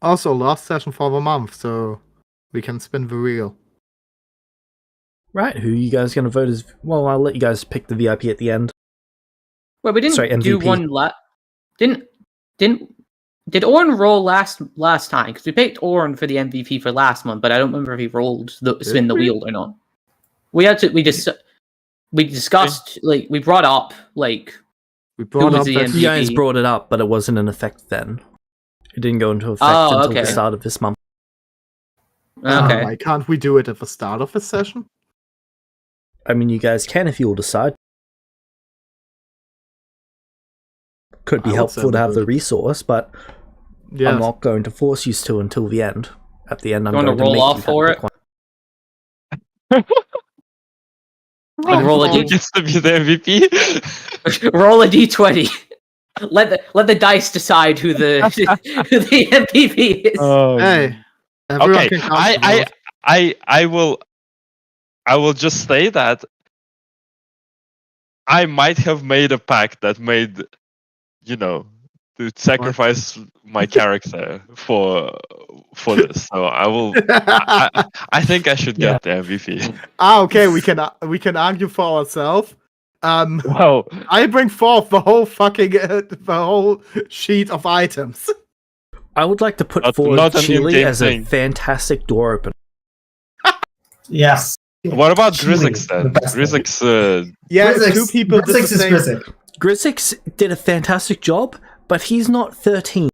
Also, last session for the month, so we can spin the wheel. Right, who are you guys going to vote as... Well, I'll let you guys pick the VIP at the end. Well, we didn't do MVP. one Did Oren roll last time? Because we picked Oren for the MVP for last month, but I don't remember if he rolled spin the wheel or not. We discussed, like, we brought up, like, We brought up the that MVP? You guys brought it up, but it wasn't in effect then. It didn't go into effect until the start of this month. Okay. Why can't we do it at the start of the session? I mean, you guys can if you all decide. Could be I would helpful say to have we the would. resource, but Yes. I'm not going to force you to until the end. At the end, I'm You going wanna roll to make off you for have it? to pick one. Like, roll a He d gets to be the MVP. roll a d20. Let the dice decide who the who the MVP is. Hey, everyone Okay, can count the vote. I will just say that I might have made a pact that made, to sacrifice my character for this. So I will. I think I should get the MVP. Okay, we can argue for ourselves. Wow. I bring forth the whole fucking the whole sheet of items. I would like to put Not forward an Chile in-game as thing. a fantastic door opener. Yes. What about Chile, Grizzix the then? best Grizzix, Yeah, Grizzix- two people did the Grizzix is same. Grizzix. Grizzix did a fantastic job, but he's not 13.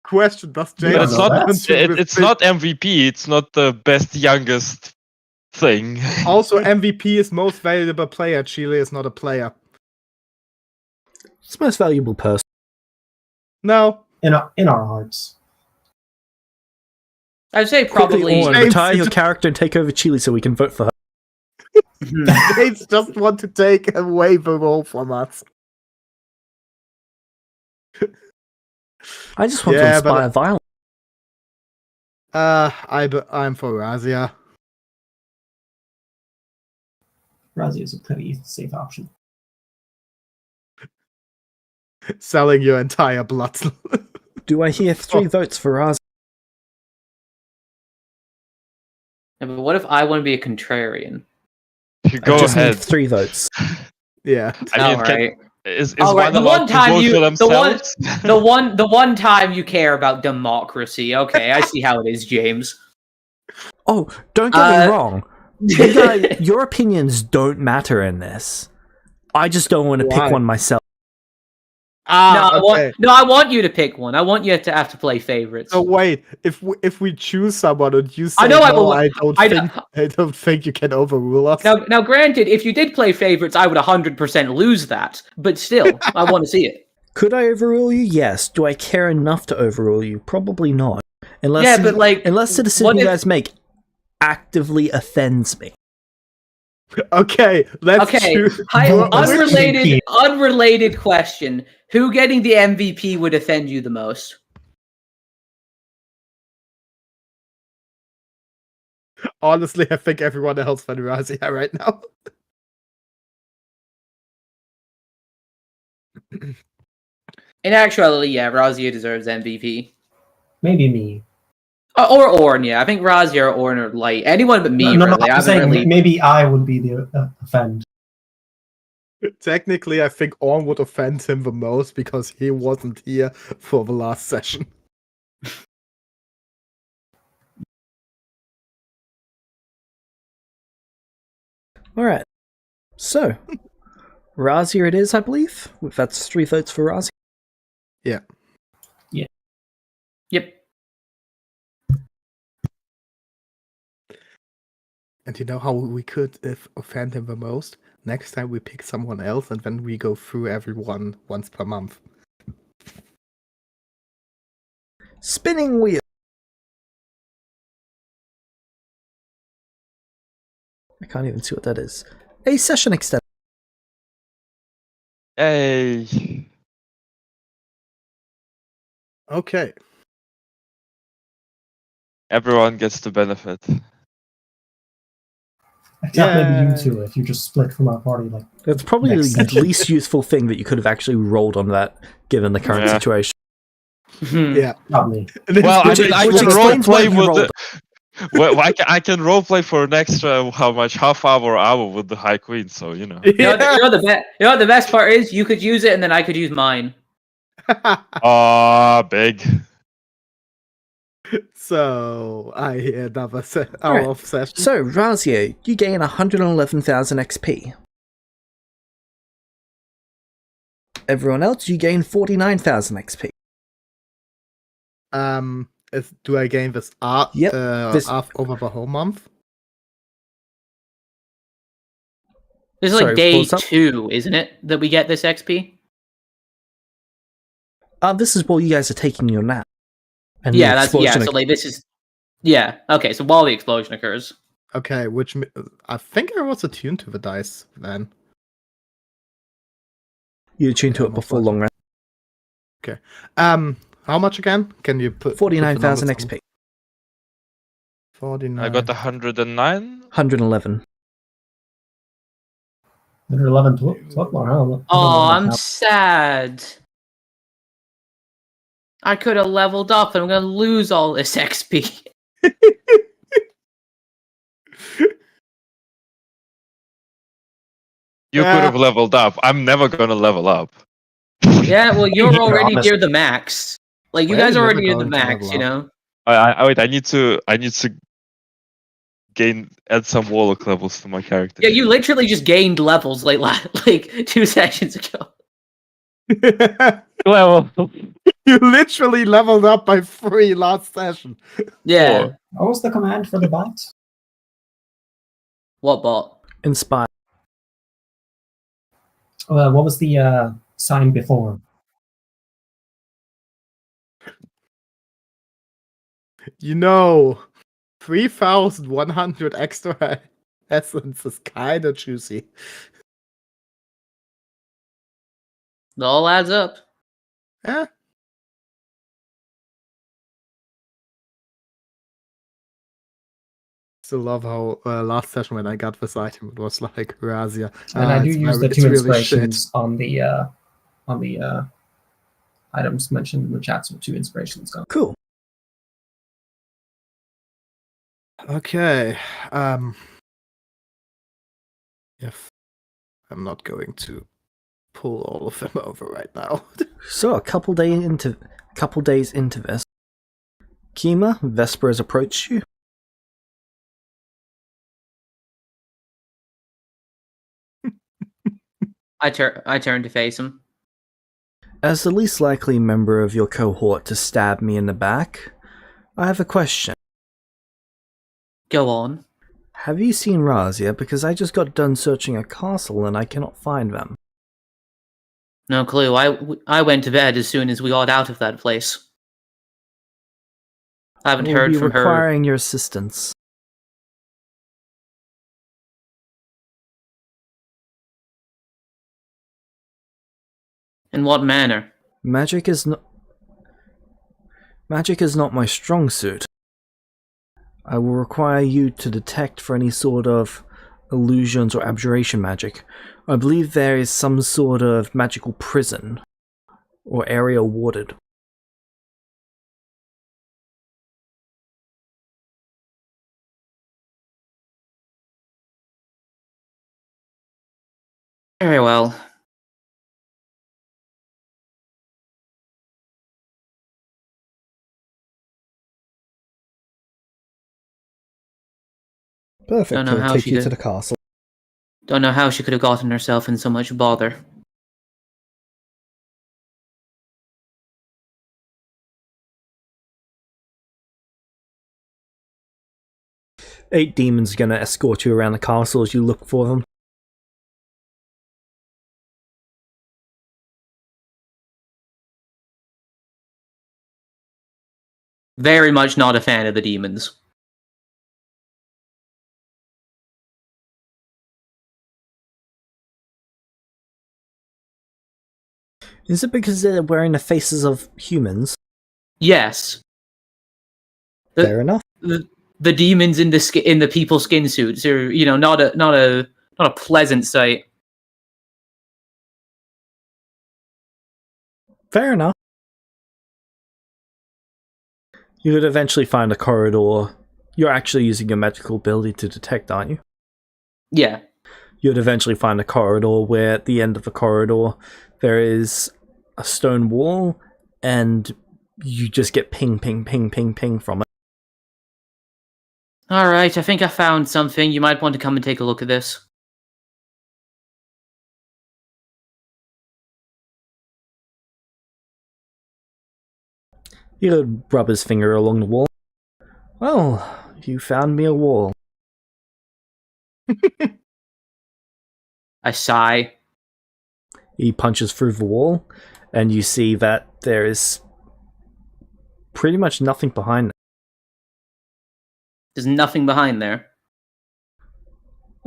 Question: does but James Yeah, it's not MVP. It's not the best youngest thing. Also, MVP is most valuable player. Chile is not a player. It's the most valuable person. No. In our hearts. I'd say Quickly, probably. Owen, James, retire you your just- character and take over Chile so we can vote for her. James just want to take away the role from us. I just want to Yeah, but- inspire violence. I'm for Razia. Razzie is a pretty safe option. Selling your entire blood. Do I hear 3 votes for Raz? Yeah, but what if I want to be a contrarian? You go I just ahead. need 3 votes. Yeah. I mean, Alright. is Alright, one allowed to vote for themselves? the one time you care about democracy. Okay, I see how it is, James. Oh, don't get me wrong. You guys, your opinions don't matter in this. I just don't want to Why? pick one myself. Okay. I want you to pick one. I want you to have to play favorites. So wait, if we choose someone and you say I know I no, will- I don't think you can overrule us. Now, granted, if you did play favorites, I would 100% lose that. But still, I want to see it. Could I overrule you? Yes. Do I care enough to overrule you? Probably not. Unless Yeah, but, like, unless the decision what you if- guys make actively offends me. Okay, let's Okay, choose. unrelated question. Who getting the MVP would offend you the most? Honestly, I think everyone else for Razia right now. In actuality, yeah, Razia deserves MVP. Maybe me. Or Orn, yeah. I think Razia or Orn are light. Anyone but me, No, really. I I'm haven't saying really... maybe I would be the offend. Technically, I think Orn would offend him the most because he wasn't here for the last session. Alright. So, Razia it is, I believe. That's 3 votes for Razia. Yep. And you know how we could offend him the most? Next time we pick someone else and then we go through everyone once per month. Spinning wheel. I can't even see what that is. A session extender. Hey. Okay. Everyone gets the benefit. Except maybe Yeah. you two, if you just split from our party. Like, That's probably Next the session. least useful thing that you could have actually rolled on that, given the current Yeah. situation. Yeah. Not me. Well, I Which- mean, I which can explains why roleplay you with rolled. well, I can roleplay for an extra how much half hour with the High Queen. So you know. You know what the best part is? You could use it, and then I could use mine. Big. So I hear another hour Alright. of session. So, Razio, you gain 111,000 XP. Everyone else, you gain 49,000 XP. Do I gain this art? Yep, this- Over the whole month? This is Sorry, like day what's up? 2, isn't it? That we get this XP. This is while you guys are taking your nap. And the Yeah, that's explosion So like this is. Yeah. Okay. So while the explosion occurs. Okay, I think I was attuned to the dice then. you tune to Yeah, it before long rest. How much again? Can you put 49,000 put the numbers XP. on? 49. I got 109. 111. 111 to what? Wow, Oh, I'm sad. I could have leveled up, and I'm gonna lose all this XP. You could have leveled up. I'm never gonna level up. Yeah. Well, you're You already promised. near the max. Like you Well, guys you're are already never near the going to max. level You up. know. Wait. I need to add some warlock levels to my character. Yeah. You literally just gained levels like 2 sessions ago. Level. You literally leveled up by 3 last session. Yeah. What was the command for the bot? What bot? Inspire. What was the sign before? You know, 3,100 extra essence is kind of juicy. It all adds up. Yeah. Still love how last session when I got this item, it was like Razia. And I do it's use the it's two really inspirations on the items mentioned in the chat. So 2 inspirations gone. Cool. Okay. If I'm not going to pull all of them over right now. So, a couple days into this, Kima, Vesper has approached you. I turn to face him. As the least likely member of your cohort to stab me in the back, I have a question. Go on. Have you seen Razia? Because I just got done searching a castle and I cannot find them. No clue. I went to bed as soon as we got out of that place. I haven't Will heard be from her. requiring your assistance. In what manner? Magic is not my strong suit. I will require you to detect for any sort of illusions or abjuration magic. I believe there is some sort of magical prison or area warded. Very well. Perfect. Don't know I'll how take she you did. to the castle. Don't know how she could have gotten herself in so much bother. Eight demons are gonna escort you around the castle as you look for them. Very much not a fan of the demons. Is it because they're wearing the faces of humans? Yes. Fair enough. The demons in the people skin suits are, not a pleasant sight. Fair enough. You would eventually find a corridor. You're actually using your magical ability to detect, aren't you? Yeah. You'd eventually find a corridor where at the end of the corridor there is a stone wall, and you just get ping, ping, ping, ping, ping from it. Alright, I think I found something. You might want to come and take a look at this. He would rub his finger along the wall. Well, you found me a wall. I sigh. He punches through the wall, and you see that there is pretty much nothing behind it. There's nothing behind there.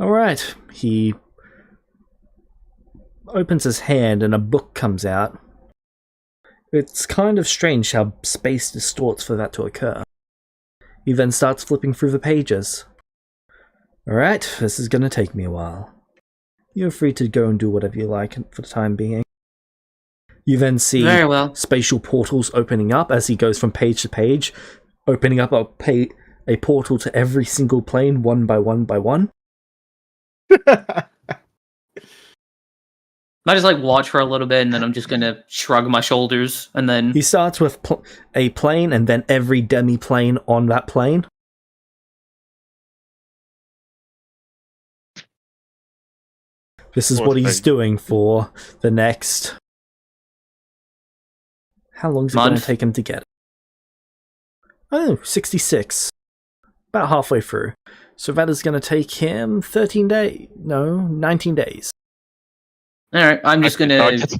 Alright, he opens his hand and a book comes out. It's kind of strange how space distorts for that to occur. He then starts flipping through the pages. Alright, this is gonna take me a while. You're free to go and do whatever you like for the time being. You then see Very well. spatial portals opening up as he goes from page to page, opening up a portal to every single plane, one by one by one. I just like watch for a little bit, and then I'm just gonna shrug my shoulders, and then He starts with a plane and then every demi-plane on that plane. This is Poor what he's thing. doing for the next... How long is it going to Month? take him to get it? Oh, 66. About halfway through. So that is going to take him 13 days. No, 19 days. alright, I'm just gonna. I get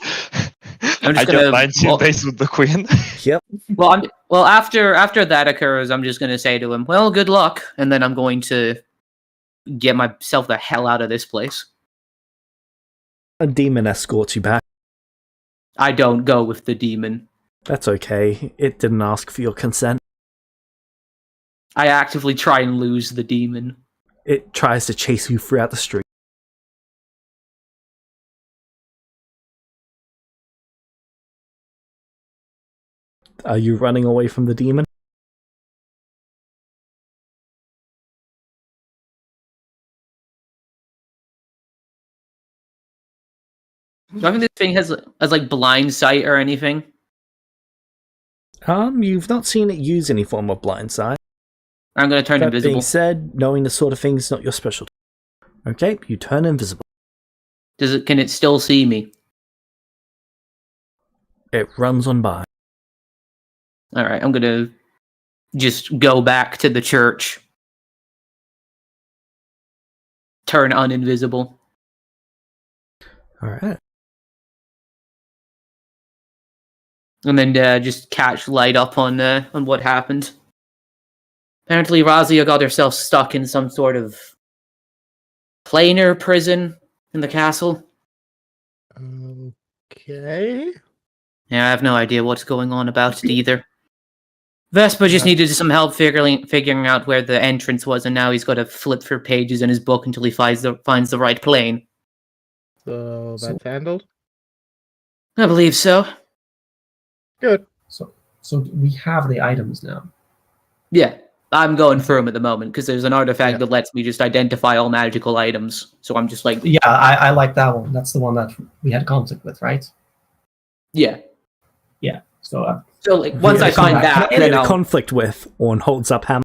I'm just gonna. 19 days with the queen. Yep. Well, after that occurs, I'm just gonna say to him, "Well, good luck," and then I'm going to get myself the hell out of this place. A demon escorts you back. I don't go with the demon. That's okay. It didn't ask for your consent. I actively try and lose the demon. It tries to chase you throughout the street. Are you running away from the demon? Do I think this thing has like blind sight or anything? You've not seen it use any form of blind sight. I'm gonna turn That invisible. being said, knowing this sort of thing is not your specialty. Okay, you turn invisible. Can it still see me? It runs on by. Alright, I'm gonna just go back to the church. Turn uninvisible. Alright. And then just catch light up on what happened. Apparently Razia got herself stuck in some sort of planar prison in the castle. Okay. Yeah, I have no idea what's going on about it either. Vespa just needed some help figuring out where the entrance was, and now he's got to flip through pages in his book until he finds the right plane. So that's handled. I believe so. Good. So we have the items now. Yeah, I'm going through them at the moment because there's an artifact Yeah. that lets me just identify all magical items. So I'm just like, Yeah, I like that one. That's the one that we had conflict with, right? yeah. Yeah. So So like once I find that, Any then I'll... conflict with, Orn holds up hammer.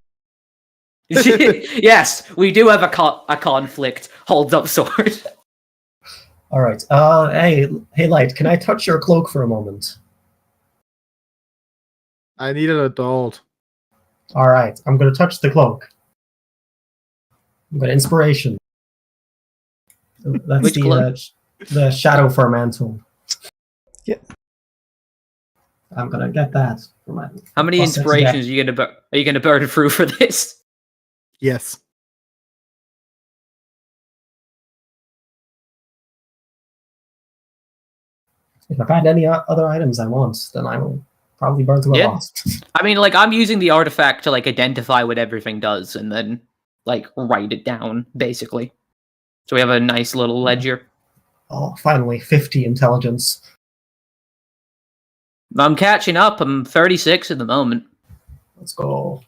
Yes, we do have a conflict. Holds up sword. all right. Hey, Light, can I touch your cloak for a moment? I need an adult. All right, I'm going to touch the cloak. I'm going to inspiration. That's Which cloak? The shadow for mantle. Yep. I'm going to get that for my. How many plus six inspirations deck. are you gonna burn through for this? Yes. If I find any other items I want, then I will probably burn through a Yeah. lot. I mean, like I'm using the artifact to like identify what everything does, and then like write it down basically. So we have a nice little ledger. Oh, finally, 50 intelligence. I'm catching up. I'm 36 at the moment. Let's go.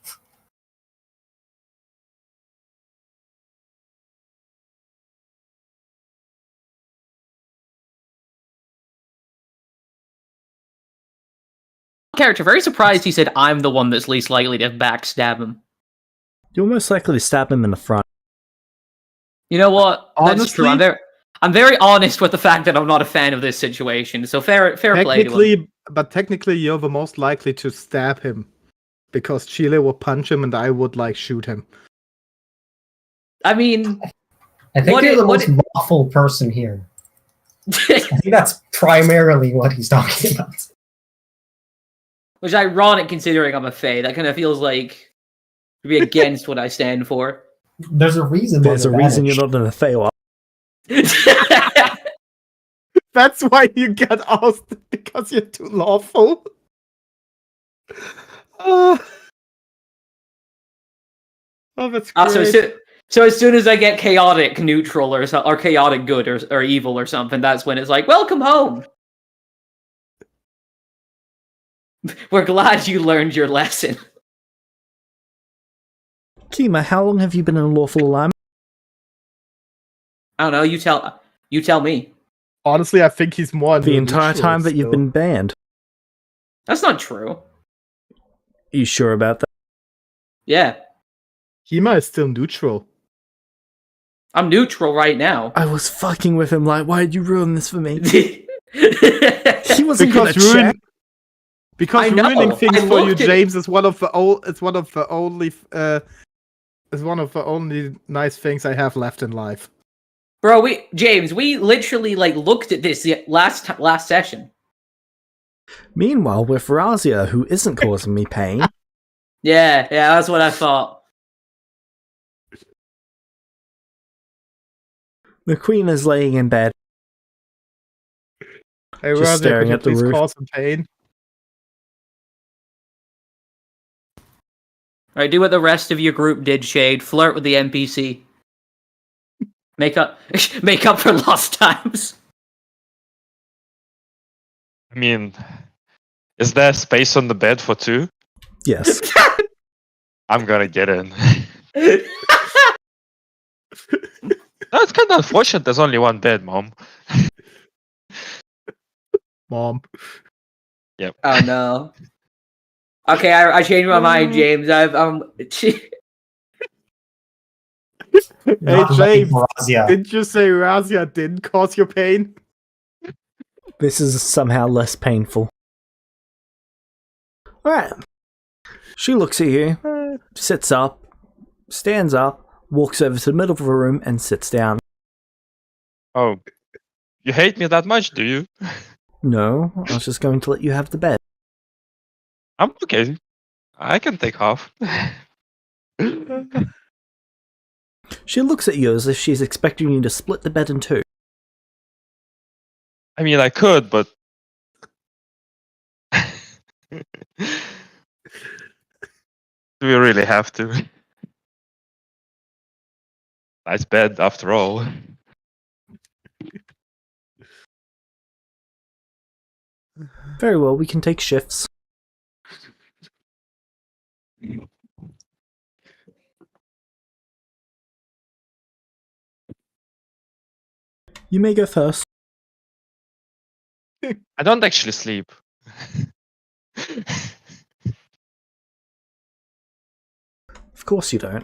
Character, very surprised he said I'm the one that's least likely to backstab him. You're most likely to stab him in the front. You know what? That's true. Honestly- I'm very honest with the fact that I'm not a fan of this situation. So fair play to him. Technically, you're the most likely to stab him, because Chile will punch him and I would like shoot him. I mean, I think What you're it- the what most lawful person here. I think that's primarily what he's talking about. which is ironic considering I'm a Fae. That kind of feels like to be against what I stand for. There's a reason. There's a reason you're not in the Feywild. That's why you get ousted, because you're too lawful. Oh, that's great. So as soon as I get chaotic neutral or chaotic good or evil or something, that's when it's like, welcome home. We're glad you learned your lesson. Kima, how long have you been in lawful alignment? I don't know. You tell me. Honestly, I think he's more The entire time that you've been banned. That's not true. Are you sure about that? Yeah, Hima is still neutral. I'm neutral right now. I was fucking with him like, why did you ruin this for me? I He wasn't gonna Because check. Because I know, ruining things I for you, looked at- James, is one of the only nice things I have left in life. Bro, we literally like looked at this last session. Meanwhile, with Razia, who isn't causing me pain, Yeah, that's what I thought. the queen is laying in bed. Hey, Just Razia, staring could you at the please roof. cause some pain? All right, do what the rest of your group did, Shade. Flirt with the NPC. Make up for lost times. I mean, is there space on the bed for two? Yes. I'm gonna get in. That's kind of unfortunate. There's only one bed, Mom. Mom. Yep. Oh no. Okay, I changed my mind, James. Hey, Not looking James, for Razia. didn't you say Razia didn't cause your pain? This is somehow less painful. Alright. She looks at you, sits up, stands up, walks over to the middle of the room, and sits down. Oh, you hate me that much, do you? No, I was just going to let you have the bed. I'm okay. I can take half. She looks at you as if she's expecting you to split the bed in two. I mean, I could, but do we really have to? Nice bed, after all. Very well, we can take shifts. You may go first. I don't actually sleep. Of course you don't.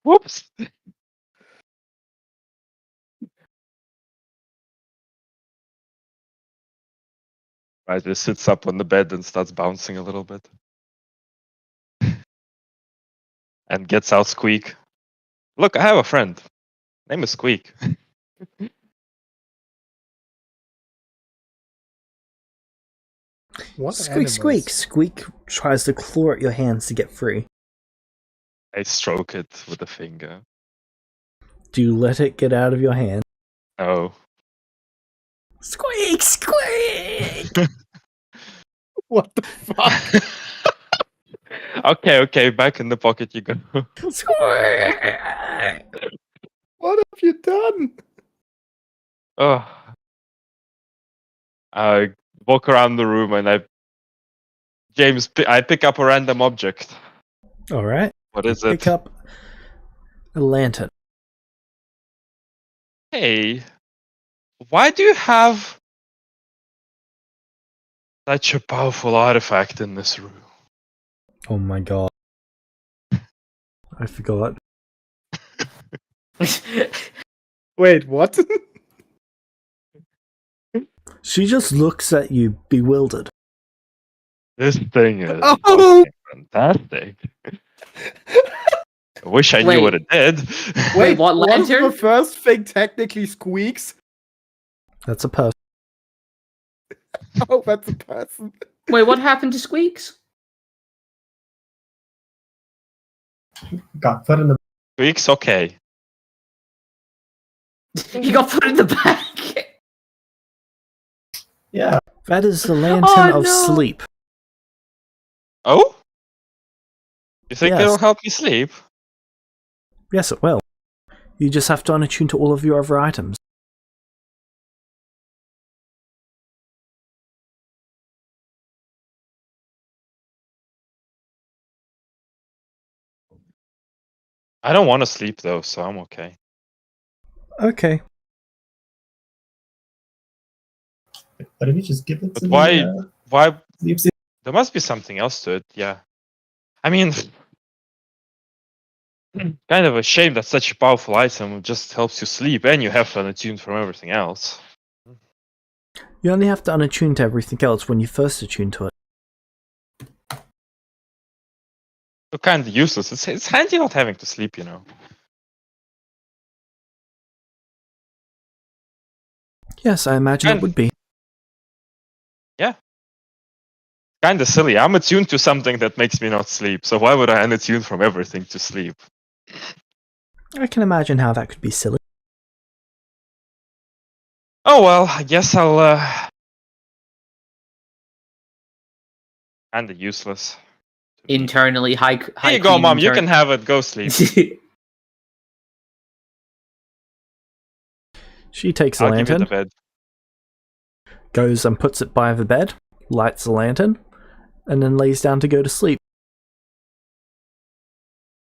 Whoops. Right, just sits up on the bed and starts bouncing a little bit. And gets out Squeak. Look, I have a friend. Name is Squeak. What Squeak, animals? squeak. Squeak tries to claw at your hands to get free. I stroke it with a finger. Do you let it get out of your hand? Oh. Squeak, squeak! What the fuck? Okay, back in the pocket you go. Squeak! What have you done? Oh. I walk around the room and I James, I pick up a random object. All right. What is Pick it? up a lantern. Hey, why do you have such a powerful artifact in this room? Oh my god. I forgot. Wait, what? She just looks at you, bewildered. This thing is Oh! fucking fantastic. I wish I knew Wait. what it did. Wait, what wasn't lantern? the first thing technically squeaks? That's a person. Oh, that's a person. Wait, what happened to Squeaks? Got put in the. Tweaks, okay. He got put in the back. Yeah. That is the lantern Oh, of no. sleep. Oh? You think Yes. it'll help you sleep? Yes, it will. You just have to unattune to all of your other items. I don't want to sleep though, so I'm okay. Okay. But if you just give it But to why? Why? the There must be something else to it. Yeah. I mean, kind of a shame that such a powerful item just helps you sleep, and you have to unattune from everything else. You only have to unattune to everything else when you first attune to it. So kind of useless. It's handy not having to sleep, you know. Yes, I imagine And- it would be. Kind of silly. I'm attuned to something that makes me not sleep, so why would I unattune from everything to sleep? I can imagine how that could be silly. Oh well, I guess I'll. Kind of useless. Internally, high. Here you go, Mom. You can have it. Go sleep. She takes the I'll give you lantern, the bed. goes and puts it by the bed, lights the lantern, and then lays down to go to sleep.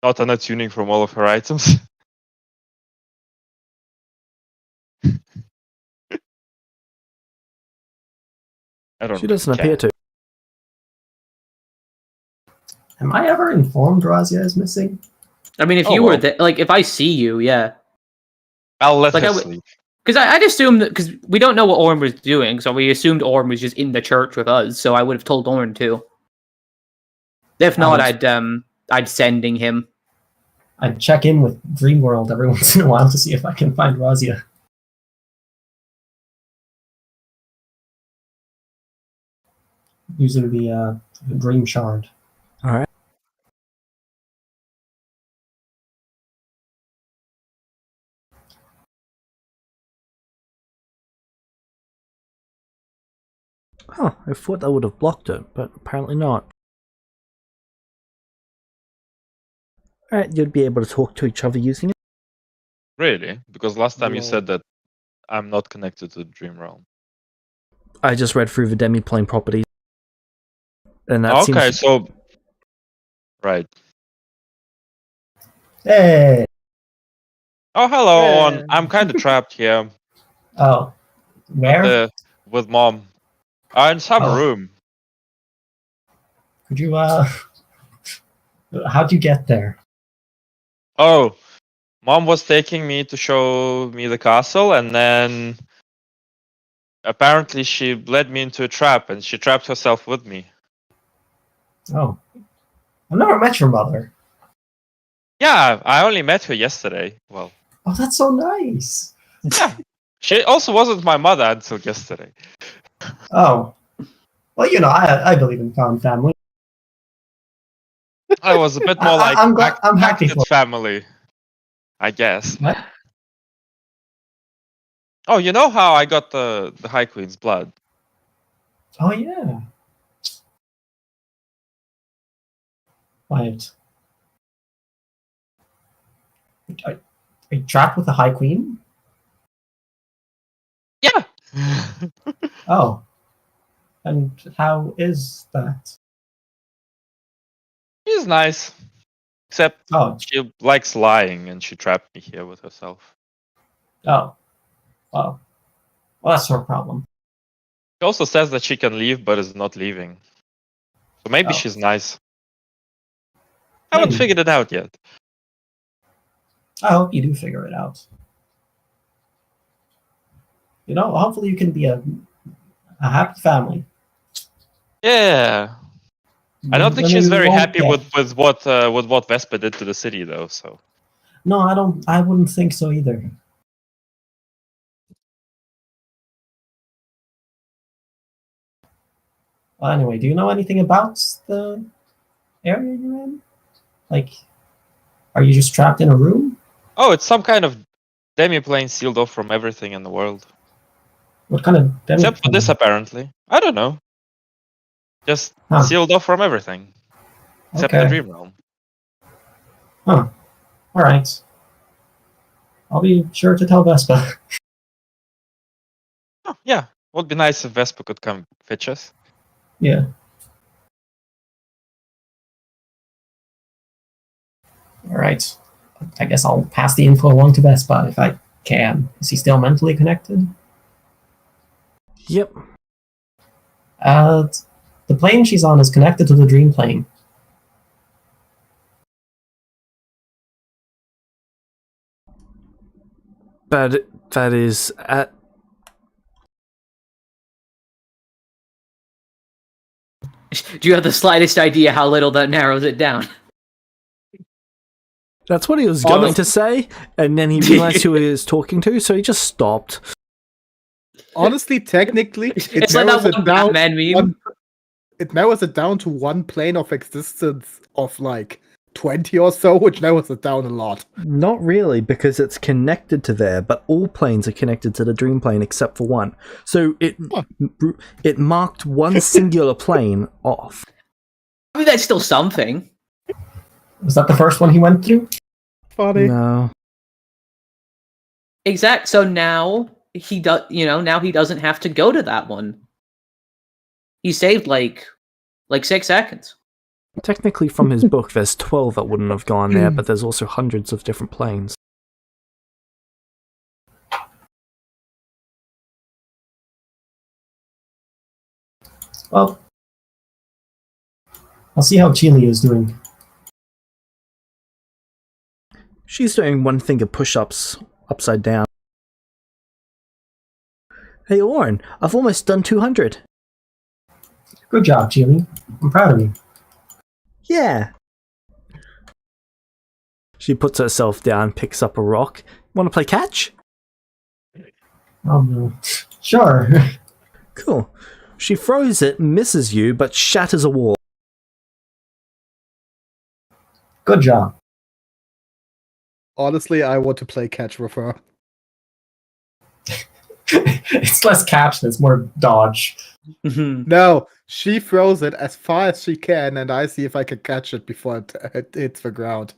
Not unattuning from all of her items. I don't. She doesn't really appear care. to. Am I ever informed Razia is missing? I mean, if Oh, you were well. there, like, if I see you, yeah. I'll let Like, her I would- sleep. Because I'd assume that, because we don't know what Orm was doing, so we assumed Orm was just in the church with us, so I would have told Orm too. If not, I'd sending him. I'd check in with Dreamworld every once in a while to see if I can find Razia. Using the Dream Shard. Alright. Huh, I thought that would have blocked it, but apparently not. Alright, you'd be able to talk to each other using it. Really? Because last time you Well- said that I'm not connected to the dream realm. I just read through the demi-plane properties. And that Okay, seems so right. Hey! Oh, hello. Yeah. I'm kind of trapped here Oh. Where? with Mom. In some Oh. room. Could you, how'd you get there? Oh, Mom was taking me to show me the castle, and then apparently she led me into a trap, and she trapped herself with me. Oh. I've never met your mother. Yeah, I only met her yesterday. Well, Oh, that's so nice. yeah. She also wasn't my mother until yesterday. Oh. Well, you know, I believe in found family. I was a bit more like I'm glad- I'm happy acted for- family, I guess. What? Oh, you know how I got the High Queen's blood? Oh, yeah. Right. Are you trapped with the High Queen? Yeah. Oh. And how is that? She's nice. Except Oh, she likes lying and she trapped me here with herself. oh, well, that's her problem. She also says that she can leave but is not leaving. So maybe Oh. she's nice. I haven't Maybe. figured it out yet. I hope you do figure it out. Hopefully you can be a happy family. Yeah. I don't think And then she's you very won't happy get- with what Vespa did to the city though, so No, I don't. I wouldn't think so either. Well, anyway, do you know anything about the area you're in? Like, are you just trapped in a room? oh, it's some kind of demi-plane sealed off from everything in the world. What kind of Except for this apparently. I don't know. Just Huh. sealed off from everything. Except the Okay. dream realm. Huh. All right. I'll be sure to tell Vespa. Oh, yeah. Would be nice if Vespa could come fetch us. Yeah. All right. I guess I'll pass the info along to Vespa if I can. Is he still mentally connected? Yep. The plane she's on is connected to the dream plane. But that is at. Do you have the slightest idea how little that narrows it down? That's what he was going to say, and then he realized who he was talking to, so he just stopped. Honestly, technically, It's like that one Batman meme. It narrows it down to one plane of existence of like 20 or so, which narrows it down a lot. Not really, because it's connected to there, but all planes are connected to the dream plane except for one. So it marked one singular plane off. I mean, that's still something. Was that the first one he went through? Funny. No. Exact. So now he does. Now he doesn't have to go to that one. He saved like 6 seconds. Technically, from his book, there's 12 that wouldn't have gone there, but there's also hundreds of different planes. Well, I'll see how Chile is doing. She's doing one-finger push-ups upside down. Hey, Oren, I've almost done 200. Good job, Chile. I'm proud of you. Yeah. She puts herself down, picks up a rock. Want to play catch? Oh no. Sure. Cool. She throws it, misses you, but shatters a wall. Good job. Honestly, I want to play catch with her. It's less catch, it's more dodge. No, she throws it as far as she can, and I see if I can catch it before it hits the ground.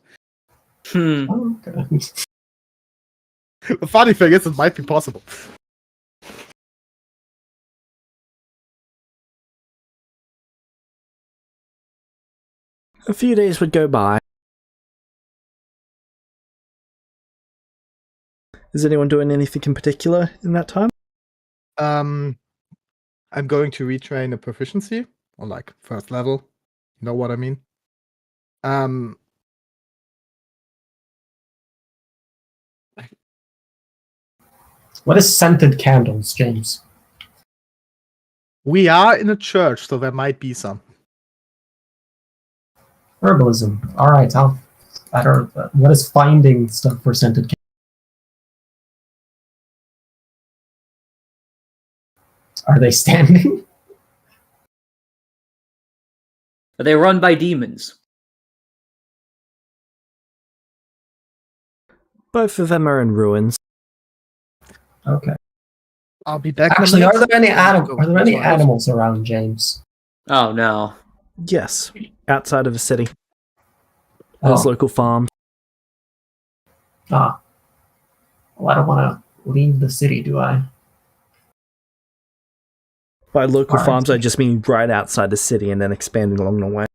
Oh, okay. The funny thing is, it might be possible. A few days would go by. Is anyone doing anything in particular in that time? I'm going to retrain a proficiency on like first level. You know what I mean? What is scented candles, James? We are in a church, so there might be some. Herbalism. All right. What is finding stuff for scented candles? Are they standing? Are they run by demons? Both of them are in ruins. Okay. I'll be back. Actually, in a are there any minute. animals around, James? Oh no. Yes, outside of the city. There's Oh. local farms. Ah. Well, I don't want to leave the city, do I? By local Alright. farms, I just mean right outside the city and then expanding along the way.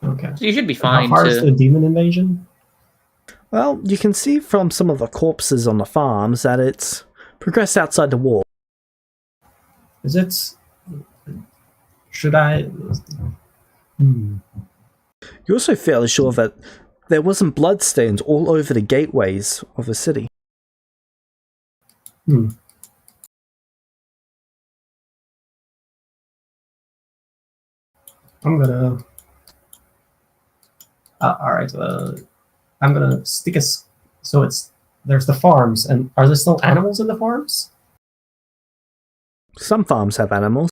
Okay. So you should be How fine far is to. the demon invasion? Well, you can see from some of the corpses on the farms that it's progressed outside the wall. Is it? Should I? Hmm. You're also fairly sure that there wasn't bloodstains all over the gateways of the city. Hmm. I'm gonna. All right. I'm gonna stick a. So it's there's the farms, and are there still animals in the farms? Some farms have animals.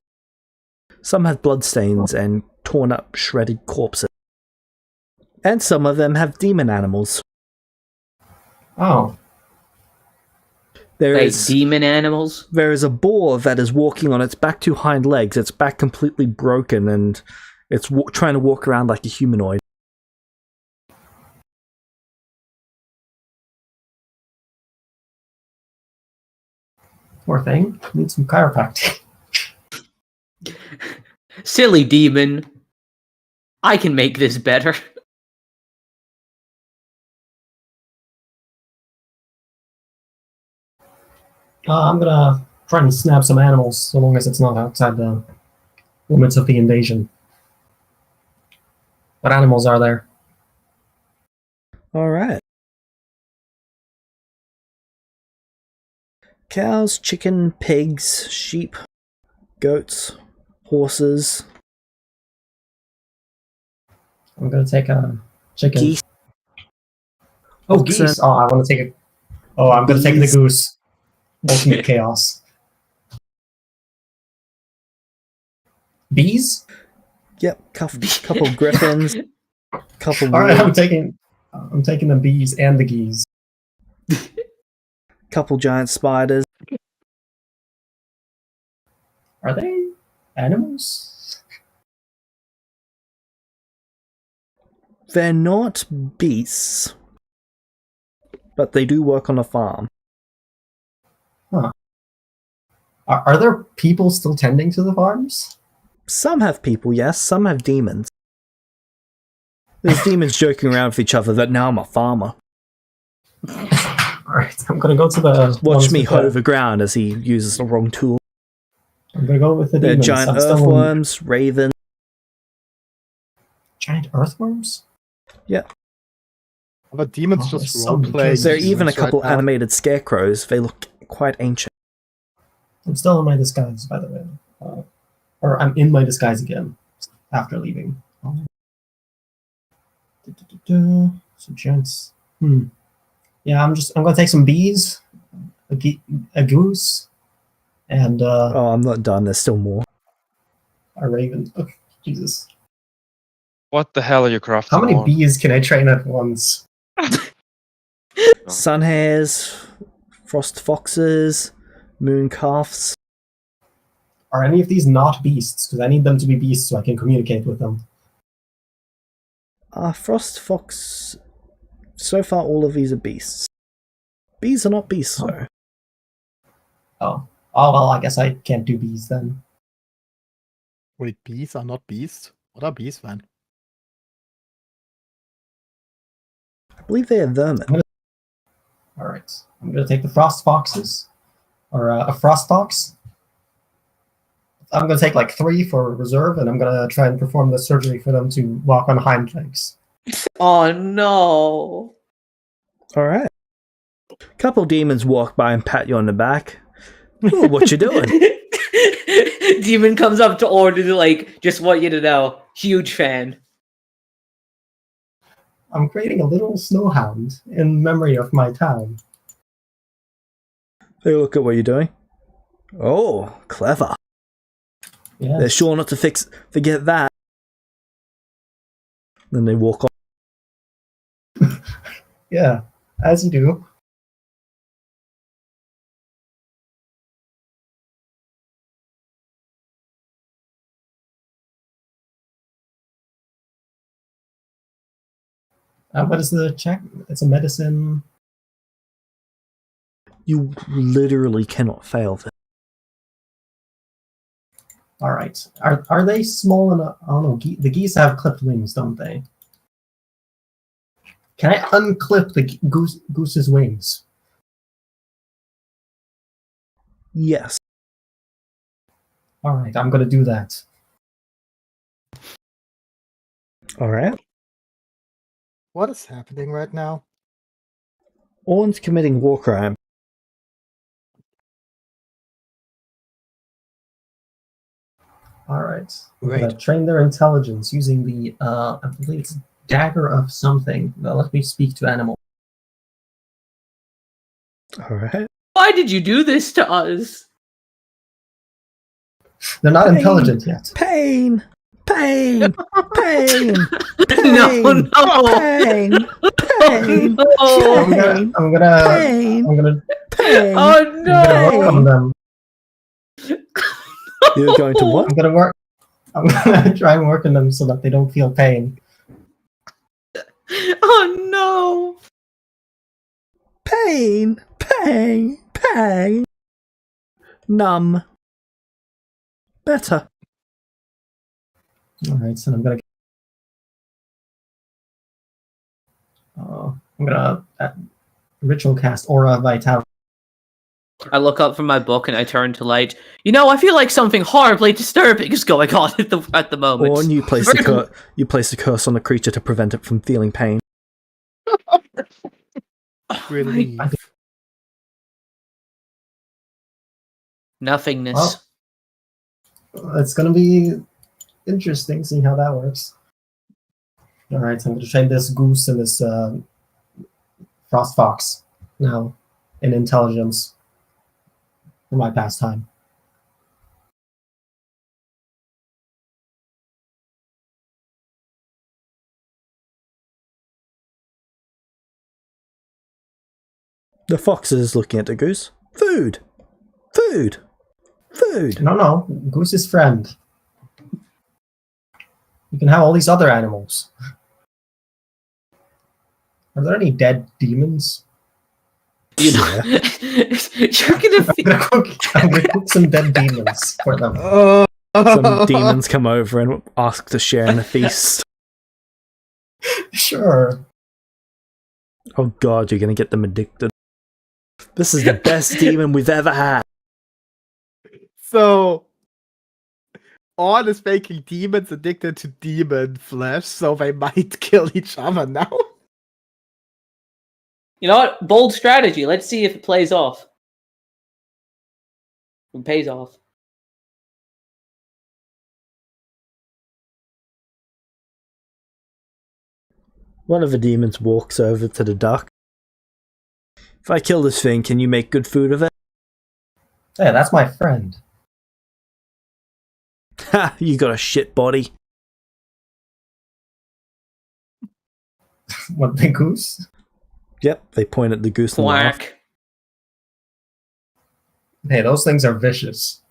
Some have bloodstains and torn up, shredded corpses. And some of them have demon animals. Oh, There Like is demon animals. a boar that is walking on its back two hind legs. Its back completely broken, and it's trying to walk around like a humanoid. poor thing. Needs some chiropractic. Silly demon. I can make this better. I'm gonna try and snap some animals, so long as it's not outside the limits of the invasion. What animals are there? Alright. Cows, chicken, pigs, sheep, goats, horses, I'm gonna take a chicken. geese. Oh, oxen. geese! Oh, I want to take a. Oh, I'm gonna take the Bees. goose. Ultimate chaos. Bees? Yep, couple griffins, couple All right, wolves, I'm taking the bees and the geese. couple giant spiders. Are they animals? They're not beasts, but they do work on a farm. Are there people still tending to the farms? Some have people, yes, some have demons. There's demons joking around with each other that now I'm a farmer. Alright, I'm gonna go to the. Watch ones me with hoe the- the ground as he uses the wrong tool. I'm gonna go with the There are demons. giant I'm still in- earthworms, ravens. Giant earthworms? But demons Oh, just there's so role many playing. choices. There are even a right couple now. animated scarecrows. They look quite ancient. I'm still in my disguise, by the way. Or I'm in my disguise again after leaving. So giants. Yeah, I'm gonna take some bees, a goose, and Oh, I'm not done. There's still more. a raven. Oh, Jesus. What the hell are you crafting? How many on? bees can I train at once? Sun hares, frost foxes, moon calves. Are any of these not beasts? Because I need them to be beasts so I can communicate with them. Frost fox. So far, all of these are beasts. Bees are not beasts, Oh. though. Oh. Oh, well, I guess I can't do bees then. Wait, bees are not beasts? What are bees then? I believe they are vermin. Alright. I'm gonna take the frost foxes. Or a frost fox. I'm gonna take like 3 for reserve, and I'm gonna try and perform the surgery for them to walk on hind legs. Oh no. Alright. Couple demons walk by and pat you on the back. Ooh, what you doing? Demon comes up to order to like just want you to know. Huge fan. I'm creating a little snowhound in memory of my town. They look at what you're doing. Oh, clever. Yes. They're sure not to forget that. Then they walk on. Yeah, as you do. What is the check? It's a medicine. You literally cannot fail this. All right. Are they small enough? I don't know. The geese have clipped wings, don't they? Can I unclip the goose's wings? Yes. All right, I'm gonna do that. All right. What is happening right now? Orn's committing war crime. All right. I'm Right. gonna train their intelligence using the I believe it's dagger of something. Let me speak to animal. All right. Why did you do this to us? They're not Pain. intelligent yet. Pain. Pain. Pain. No, Pain. no. Pain. Pain. Oh, Pain. I'm gonna Pain. pain. oh I'm gonna work on no! them. You're going to what? I'm gonna try and work on them so that they don't feel pain. Oh no! Pain. Pain. Pain. Numb. Better. All right, so I'm gonna ritual cast Aura of Vitality. I look up from my book and I turn to light. You know, I feel like something horribly disturbing is going on at the moment. Or you place a curse on the creature to prevent it from feeling pain. Relief. Nothingness. Well, it's gonna be interesting seeing how that works. All right, so I'm gonna train this goose and this frost fox now in intelligence for my pastime. The fox is looking at the goose. Food! Food! Food! No, goose's friend. You can have all these other animals. Are there any dead demons? You know, you're gonna I'm gonna cook some dead demons for them. Some demons come over and ask to share in a feast. Sure. Oh god, you're gonna get them addicted. This is the best demon we've ever had. So, On is making demons addicted to demon flesh, so they might kill each other now. You know what? Bold strategy. Let's see if it plays off. It pays off. One of the demons walks over to the duck. If I kill this thing, can you make good food of it? Yeah, that's my friend. Ha! You got a shit body. What, the goose? Yep, they point at the goose and laugh. Quack. Hey, those things are vicious.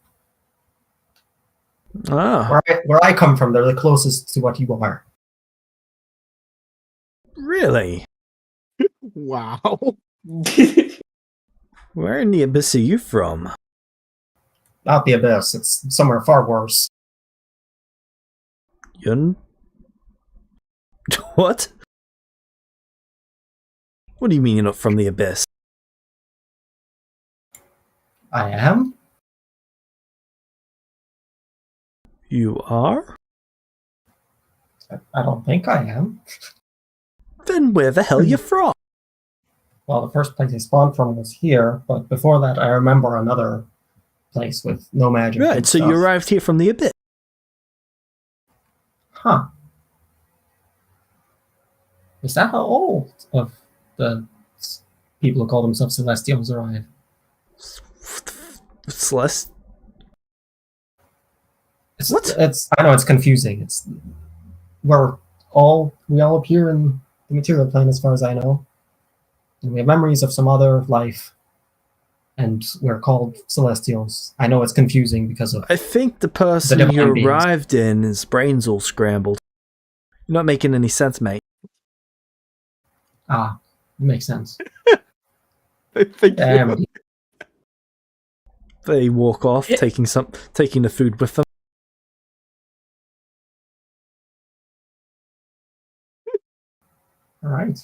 Ah, Where I come from, they're the closest to what you are. really? Wow. Where in the abyss are you from? Not the abyss. It's somewhere far worse. Yun? What? What do you mean you're not from the abyss? I am? You are? I don't think I am. Then where the hell you from? Well, the first place I spawned from was here, but before that, I remember another place with no magic. Right, and so stuff. you arrived here from the abyss. Huh. Is that how old of the people who call themselves Celestials arrive? Celeste? What? I know it's confusing. We all appear in the material plane, as far as I know. And we have memories of some other life, and we're called Celestials. I know it's confusing because of. I think the person divine you beings. arrived in, his brain's all scrambled. You're not making any sense, mate. Ah, makes sense. Thank Damn. you. They walk off, taking the food with them. All right.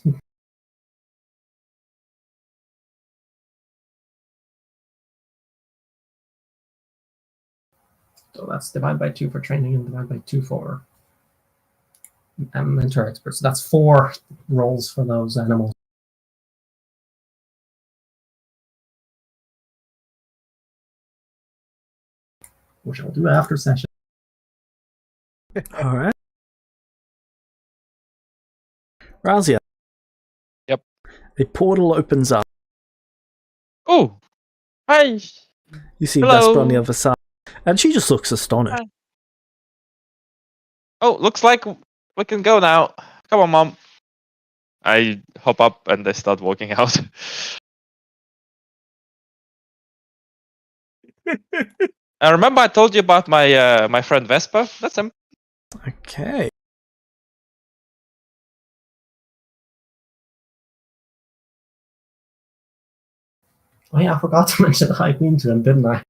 So that's divide by 2 for training and divide by 2 for mentor experts. So that's 4 rolls for those animals. Which I'll do after session. All right. Razia. Yep. A portal opens up. Oh, hi. You see Hello. Vesper on the other side, and she just looks astonished. Hi. Oh, looks like we can go now. Come on, Mom. I hop up and they start walking out. I remember I told you about my my friend Vesper. That's him. Okay. Oh yeah, I forgot to mention the High Queen to him, didn't I?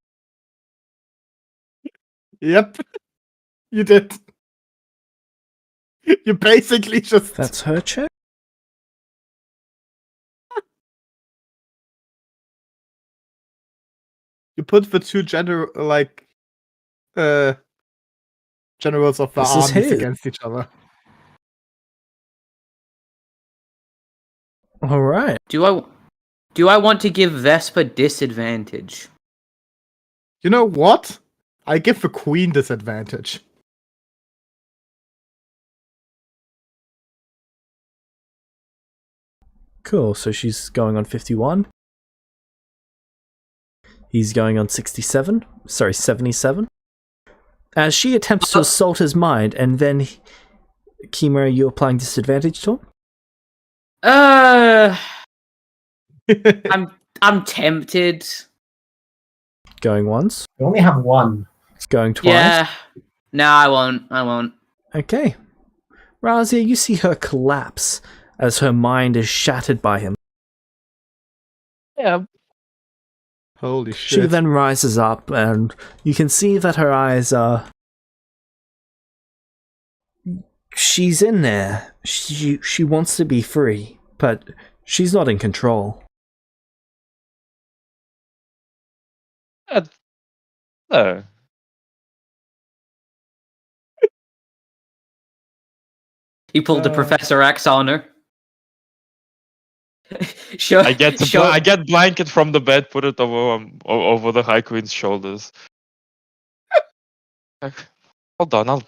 Yep. You did. You basically just... That's her check. You put the two generals of the This is armies his. against each other. All right. Do I want to give Vespa disadvantage? You know what? I give the queen disadvantage. Cool. So she's going on 51. He's going on 67. Sorry, 77. As she attempts to assault his mind, and then Chimera, you applying disadvantage to him? I'm tempted. Going once. We only have 1. It's going twice. Yeah. No, I won't. Okay. Razia, you see her collapse as her mind is shattered by him. Yeah. Holy She shit. then rises up, and you can see that her eyes are... She's in there. She wants to be free, but she's not in control. No. He pulled the Professor X on her. I get blanket from the bed, put it over the High Queen's shoulders. Hold on,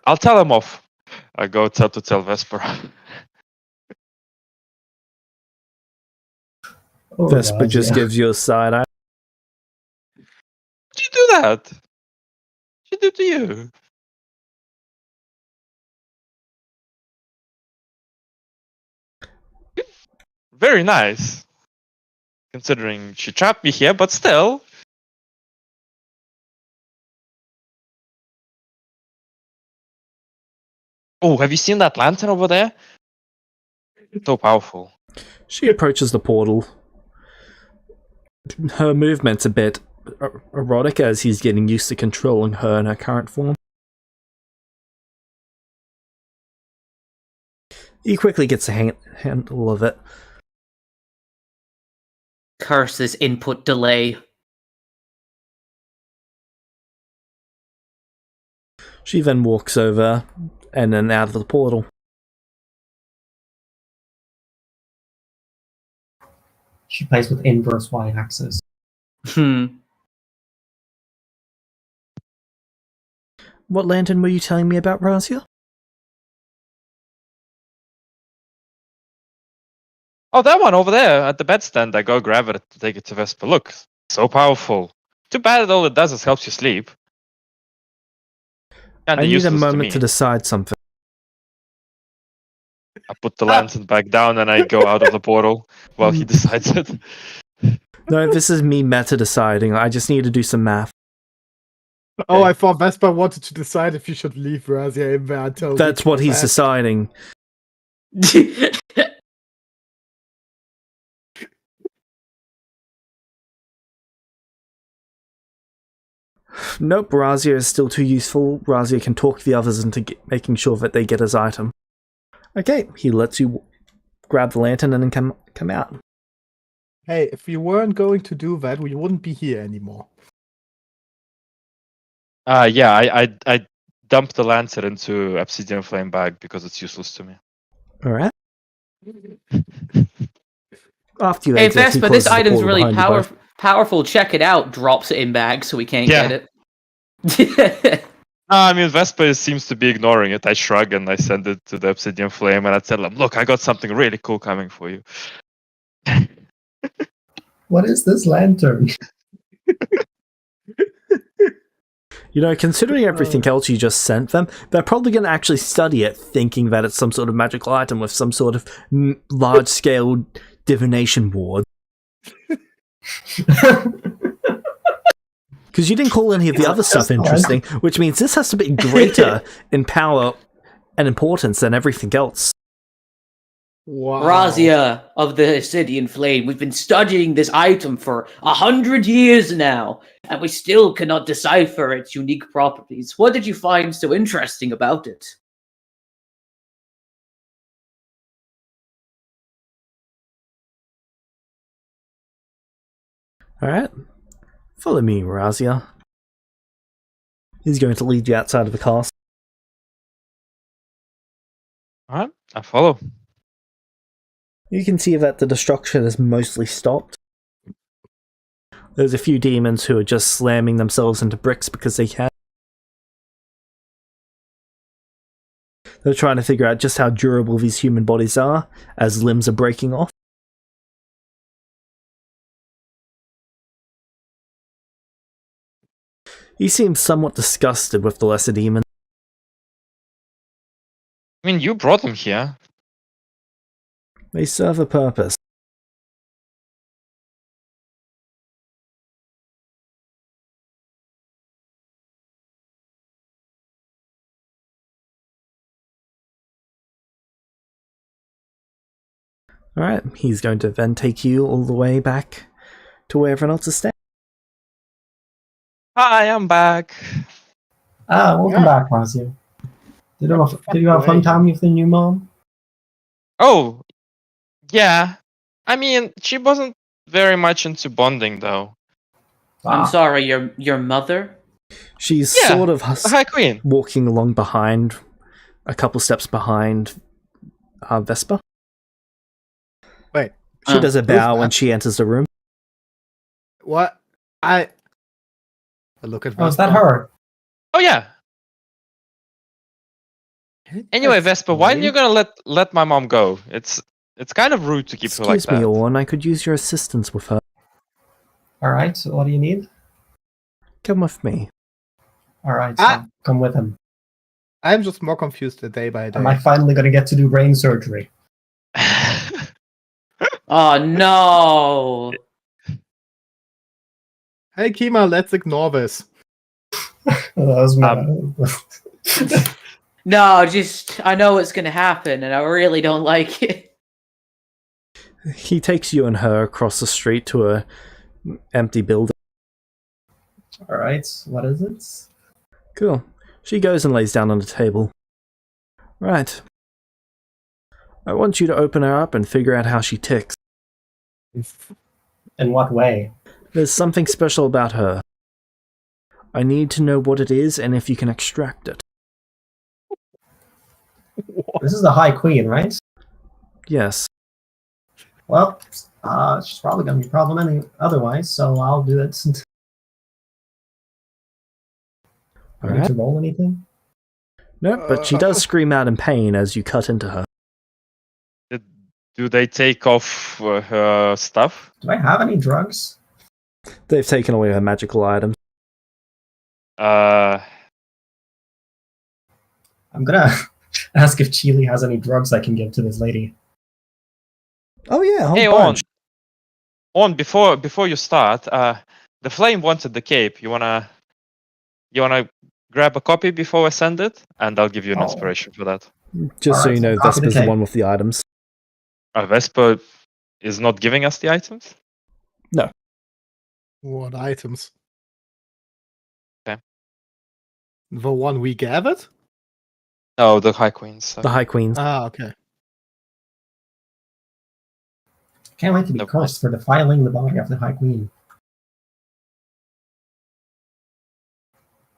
I'll tell him off. I go to tell Vesper. Oh, Vesper just Razia. gives you a side eye. Did you do that? She did to you. Very nice. Considering she trapped me here, but still. Oh, have you seen that lantern over there? So powerful. She approaches the portal. Her movement's a bit erotic as he's getting used to controlling her in her current form. He quickly gets a handle of it. Curse this input delay. She then walks over and then out of the portal. She plays with inverse y-axis. What lantern were you telling me about, Razia? Oh, that one over there at the bedstand. I go grab it to take it to Vesper. Look, so powerful. Too bad all it does is helps you sleep. I need a moment to decide something. I put the lantern back down and I go out of the portal while he decides it. No, this is me meta deciding. I just need to do some math. Oh, I thought Vesper wanted to decide if you should leave Razia in there until... That's what he's deciding. Nope, Razia is still too useful. Razia can talk the others into making sure that they get his item. Okay, he lets you grab the lantern and then come out. Hey, if we weren't going to do that, we wouldn't be here anymore. Yeah, I dumped the lantern into obsidian flame bag because it's useless to me. All right. After you Hey, exit, he Vespa, closes this the item's portal really behind you both. powerful. Check it out. Drops it in bag so we can't Yeah. get it. I mean, Vespa seems to be ignoring it. I shrug and I send it to the obsidian flame and I tell them, look, I got something really cool coming for you. What is this lantern? You know, considering everything else you just sent them, they're probably going to actually study it, thinking that it's some sort of magical item with some sort of large-scale divination ward. Because you didn't call any of the other stuff interesting, which means this has to be greater in power and importance than everything else. Wow. Razia of the Obsidian Flame, we've been studying this item for 100 years now, and we still cannot decipher its unique properties. What did you find so interesting about it? Alright. Follow me, Razia. He's going to lead you outside of the castle. Alright, I follow. You can see that the destruction is mostly stopped. There's a few demons who are just slamming themselves into bricks because they can. They're trying to figure out just how durable these human bodies are, as limbs are breaking off. He seems somewhat disgusted with the lesser demons. I mean, you brought them here. They serve a purpose. Alright, he's going to then take you all the way back to where everyone else is staying. Hi, I'm back. Welcome back, Razia. Did you have a fun time with the new mom? Oh, yeah. I mean, she wasn't very much into bonding, though. I'm sorry, your mother? She's Yeah, sort of the High Queen. walking along behind, a couple steps behind Vespa. Wait, She does a bow that? when she enters the room. what? I look at Oh, is that Vespa. her? Oh, yeah. Anyway, That's Vespa, why are you lame. gonna let my mom go? It's kind of rude to keep her like Excuse me, that. Orn, I could use your assistance with her. Alright, so what do you need? Come with me. Alright, so come with him. I'm just more confused day by day. Am I finally going to get to do brain surgery? Oh no! Hey, Kima, let's ignore this. That was my... No, just I know what's gonna happen, and I really don't like it. He takes you and her across the street to a empty building. Alright, what is it? Cool. She goes and lays down on the table. Right. I want you to open her up and figure out how she ticks. In what way? There's something special about her. I need to know what it is and if you can extract it. This is the High Queen, right? Yes. Well, she's probably going to be problematic otherwise, so I'll do it. Do I need to roll anything? Nope, but she does scream out in pain as you cut into her. Do they take off her stuff? Do I have any drugs? They've taken away her magical items. I'm gonna ask if Chile has any drugs I can give to this lady. Oh yeah, a whole Hey, bunch. On before you start, the flame wanted the cape. You wanna grab a copy before I send it, and I'll give you an inspiration for that. Just so Alright, you know, so copy the Vespa's the tape. one with the items. Vespa is not giving us the items. What items? Okay. The one we gathered? Oh, the High Queen's. The High Queens. Ah, okay. Can't wait to be No cursed for defiling the body of the High Queen.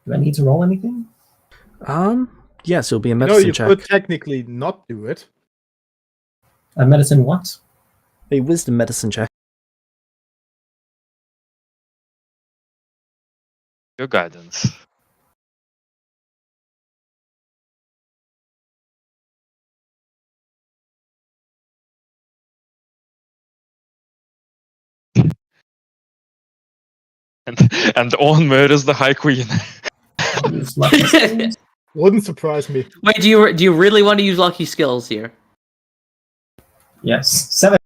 Do I need to roll anything? Yes, it'll be a No, medicine you check. could technically not do it. A medicine what? A wisdom medicine check. Your guidance. And Orn murders the High Queen. Use lucky skills? Wouldn't surprise me. Wait, do you really want to use lucky skills here? Yes. 7.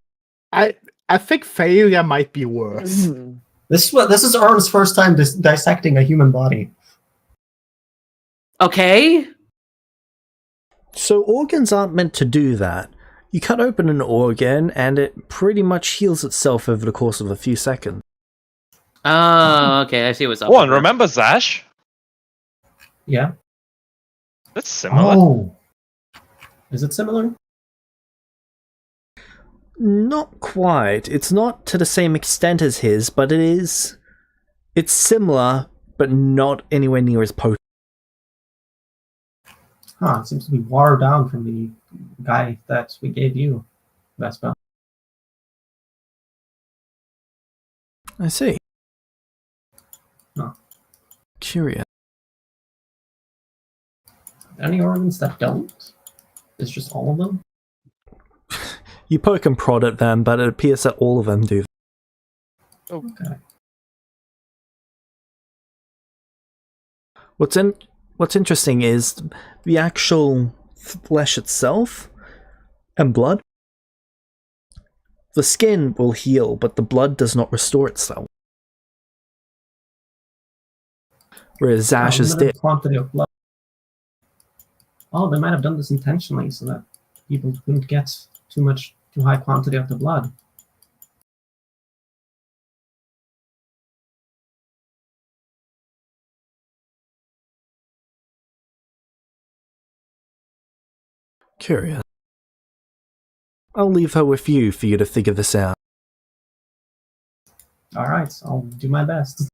I think failure might be worse. This is Orm's first time dissecting a human body. Okay. So organs aren't meant to do that. You cut open an organ, and it pretty much heals itself over the course of a few seconds. Oh, okay. I see what's up. Orn, remember Zash? Yeah. That's similar. Oh. Is it similar? Not quite. It's not to the same extent as his, but it is. It's similar, but not anywhere near as potent. Huh, it seems to be watered down from the guy that we gave you, Vespa. I see. Huh. Curious. Any organs that don't? It's just all of them? You poke and prod at them, but it appears that all of them do. Okay. What's interesting is the actual flesh itself and blood. The skin will heal, but the blood does not restore itself. Whereas Zash is Limited dead. quantity of blood. Oh, they might have done this intentionally so that people wouldn't get too high quantity of the blood. Curious. I'll leave her with you for you to figure this out. Alright, I'll do my best.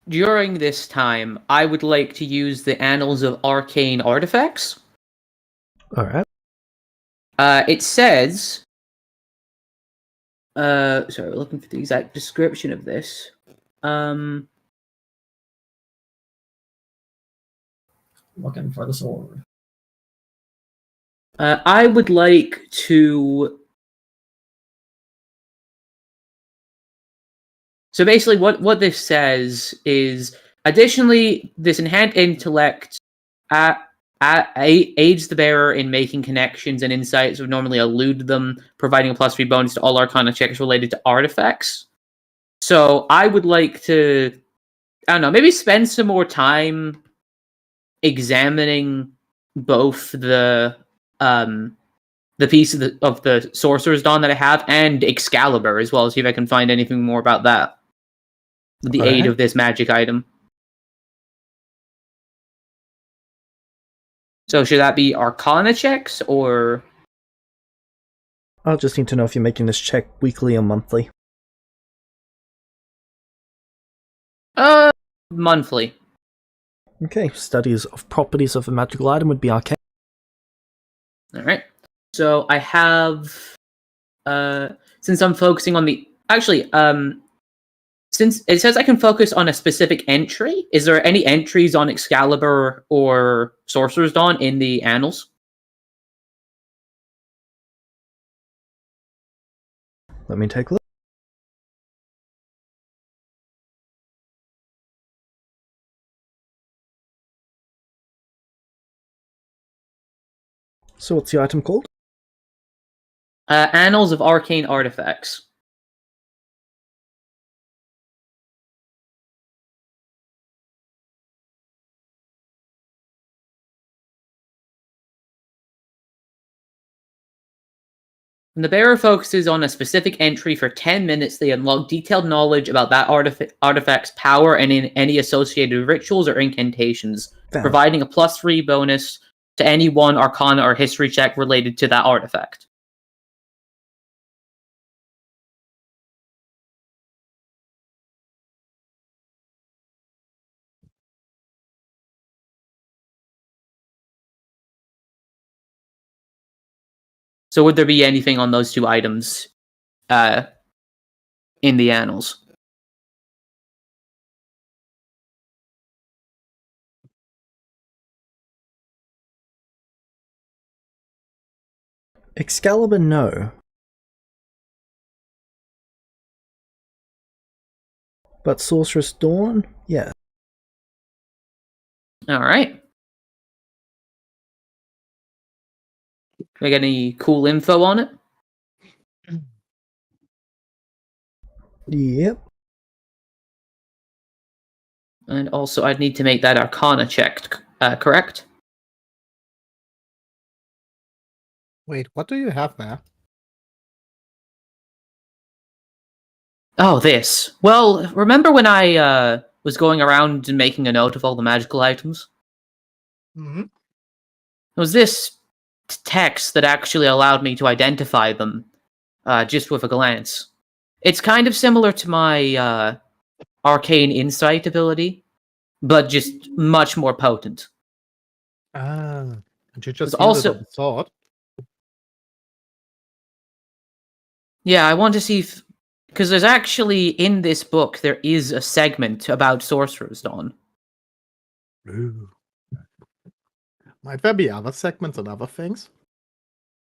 During this time, I would like to use the Annals of Arcane Artifacts. Alright. It says... sorry, looking for the exact description of this. Looking for the sword. I would like to... So basically what this says is, additionally, this enhanced intellect aids the bearer in making connections and insights would normally elude them, providing a +3 bonus to all Arcana checks related to artifacts. So I would like to, I don't know, maybe spend some more time examining both the piece of the Sorcerer's Dawn that I have and Excalibur as well, see if I can find anything more about that. With the aid of this magic item. So should that be Arcana checks, or... I'll just need to know if you're making this check weekly or monthly. Monthly. Okay, studies of properties of a magical item would be arcane. Alright. So I have... since I'm focusing on the... Actually, since it says I can focus on a specific entry, is there any entries on Excalibur or Sorcerer's Dawn in the Annals? Let me take a look. So what's the item called? Annals of Arcane Artifacts. When the bearer focuses on a specific entry for 10 minutes, they unlock detailed knowledge about that artifact's power and in any associated rituals or incantations, Found. providing a +3 bonus to any one Arcana or History check related to that artifact. So would there be anything on those 2 items in the annals? Excalibur, no. But Sorcerer's Dawn, yeah. Alright. We get any cool info on it? Yep. And also, I'd need to make that Arcana check, correct? Wait, what do you have there? Oh, this. Well, remember when I was going around and making a note of all the magical items? Mm-hmm. It was this text that actually allowed me to identify them just with a glance. It's kind of similar to my Arcane Insight ability, but just much more potent. Ah, and you just There's use it also- on the sword? Yeah, I want to see if... Because there's actually, in this book, there is a segment about Sorcerer's Dawn. Ooh. Might there be other segments and other things?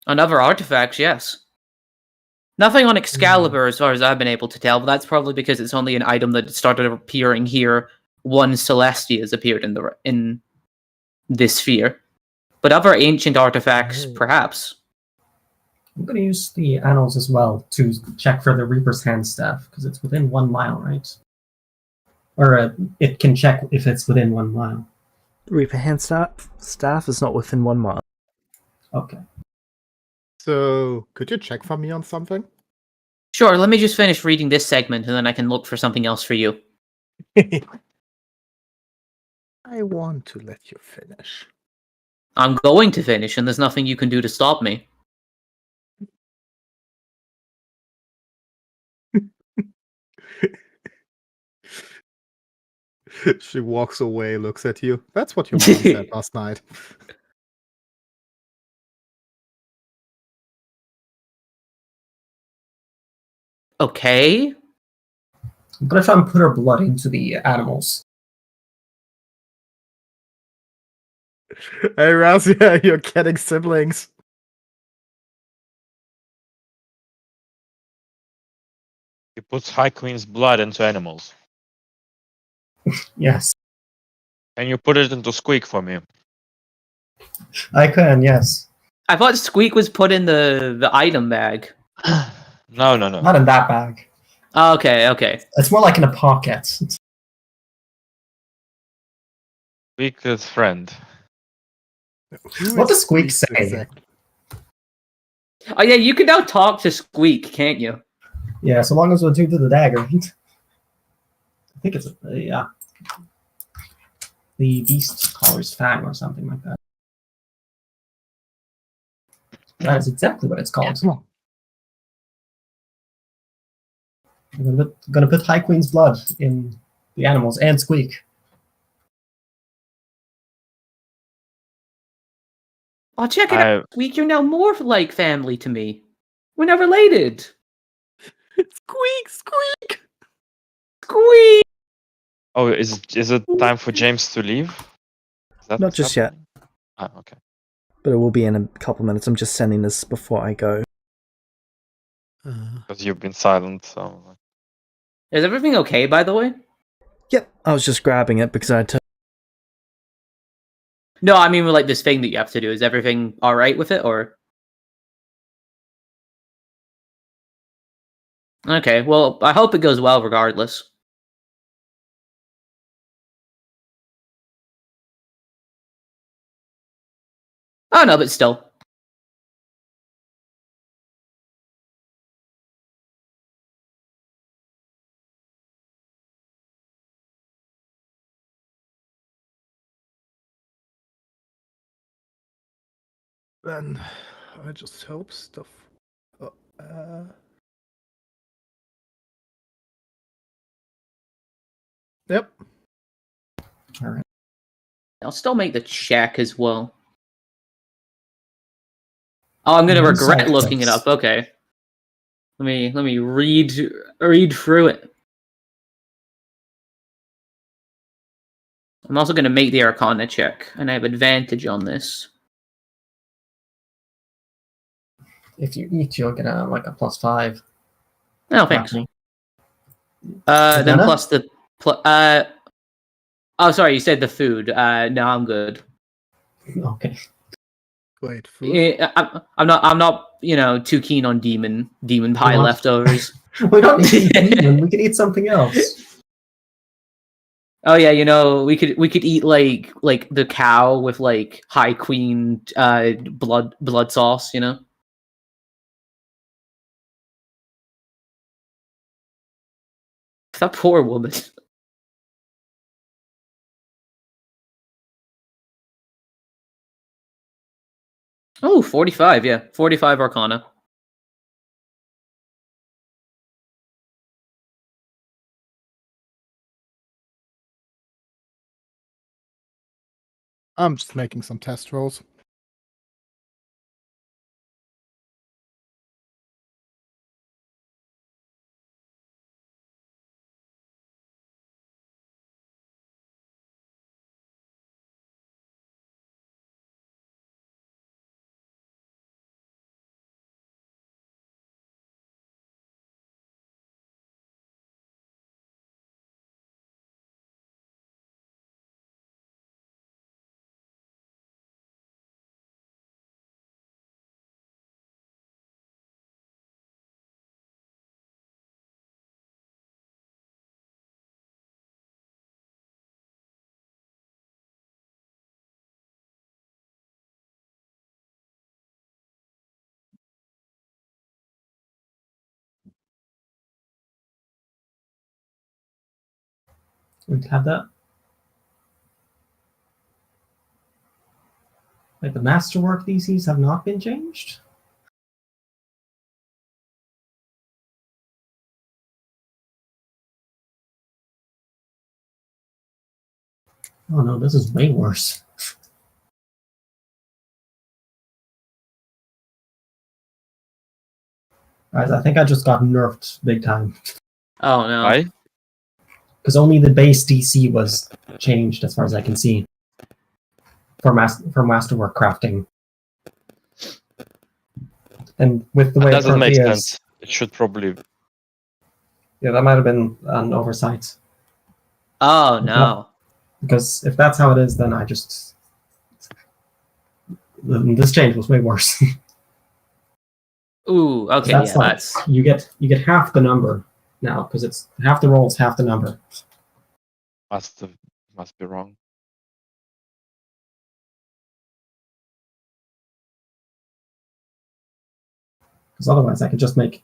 On other artifacts, yes. Nothing on Excalibur, as far as I've been able to tell, but that's probably because it's only an item that started appearing here once Celestia's appeared in this sphere. But other ancient artifacts, Oh. perhaps. I'm going to use the annals as well to check for the Reaper's Hand Staff, because it's within 1 mile, right? Or it can check if it's within 1 mile. Reaper Hand staff is not within 1 mile. Okay. So, could you check for me on something? Sure, let me just finish reading this segment, and then I can look for something else for you. I want to let you finish. I'm going to finish, and there's nothing you can do to stop me. She walks away, looks at you. That's what your mom said last night. Okay. I'm going to try and put her blood into the animals. Hey, Razia, you're getting siblings. He puts High Queen's blood into animals. Yes. Can you put it into Squeak for me? I can, yes. I thought Squeak was put in the item bag. No. Not in that bag. Okay. It's more like in a pocket. Squeak's friend. Who What is does Squeak Squeak say? exactly? Oh yeah, you can now talk to Squeak, can't you? Yeah, so long as we're tuned to the dagger. I think it's yeah. The beast caller's fang or something like that. That is exactly what it's called. Come on. I'm gonna put High Queen's blood in the animals and Squeak. Oh, check it out, Squeak, you're now more like family to me. We're not related. Squeak! Squeak! Oh, is it time for James to leave? Is that Not what's just yet, happening? Ah, okay. but it will be in a couple minutes. I'm just sending this before I go. Because you've been silent, so. Is everything okay, by the way? Yep, I was just grabbing it because I had to. No, I mean, like, this thing that you have to do. Is everything alright with it, or...? Okay, well, I hope it goes well regardless. Oh, no, but still. Then I just hope stuff. Uh, yep. All right. I'll still make the check as well. Oh, I'm gonna Insight regret looking it checks. up. Okay. Let me read through it. I'm also gonna make the Arcana check, and I have advantage on this. If you eat, you'll get like a +5. Oh, thanks. happening. Then Vecna? plus the oh, sorry, you said the food. No, I'm good. Okay. Wait, food? I'm not, too keen on demon pie What? leftovers. We don't need to eat demon. We can eat something else. Oh yeah, we could eat like the cow with like High Queen blood sauce, That poor woman. Oh, 45, yeah. 45 Arcana. I'm just making some test rolls. We have that. Like the masterwork DCs have not been changed? Oh no, this is way worse. Guys, I think I just got nerfed big time. Oh no. Why? Because only the base DC was changed as far as I can see. For masterwork crafting. And with the way That it doesn't make currently is, sense. It should probably. yeah, that might have been an oversight. Oh no. Because if that's how it is, then this change was way worse. Ooh, okay, That's yeah, like that's you get half the number now because it's half the rolls, half the number. Must be wrong. Because otherwise, I could just make.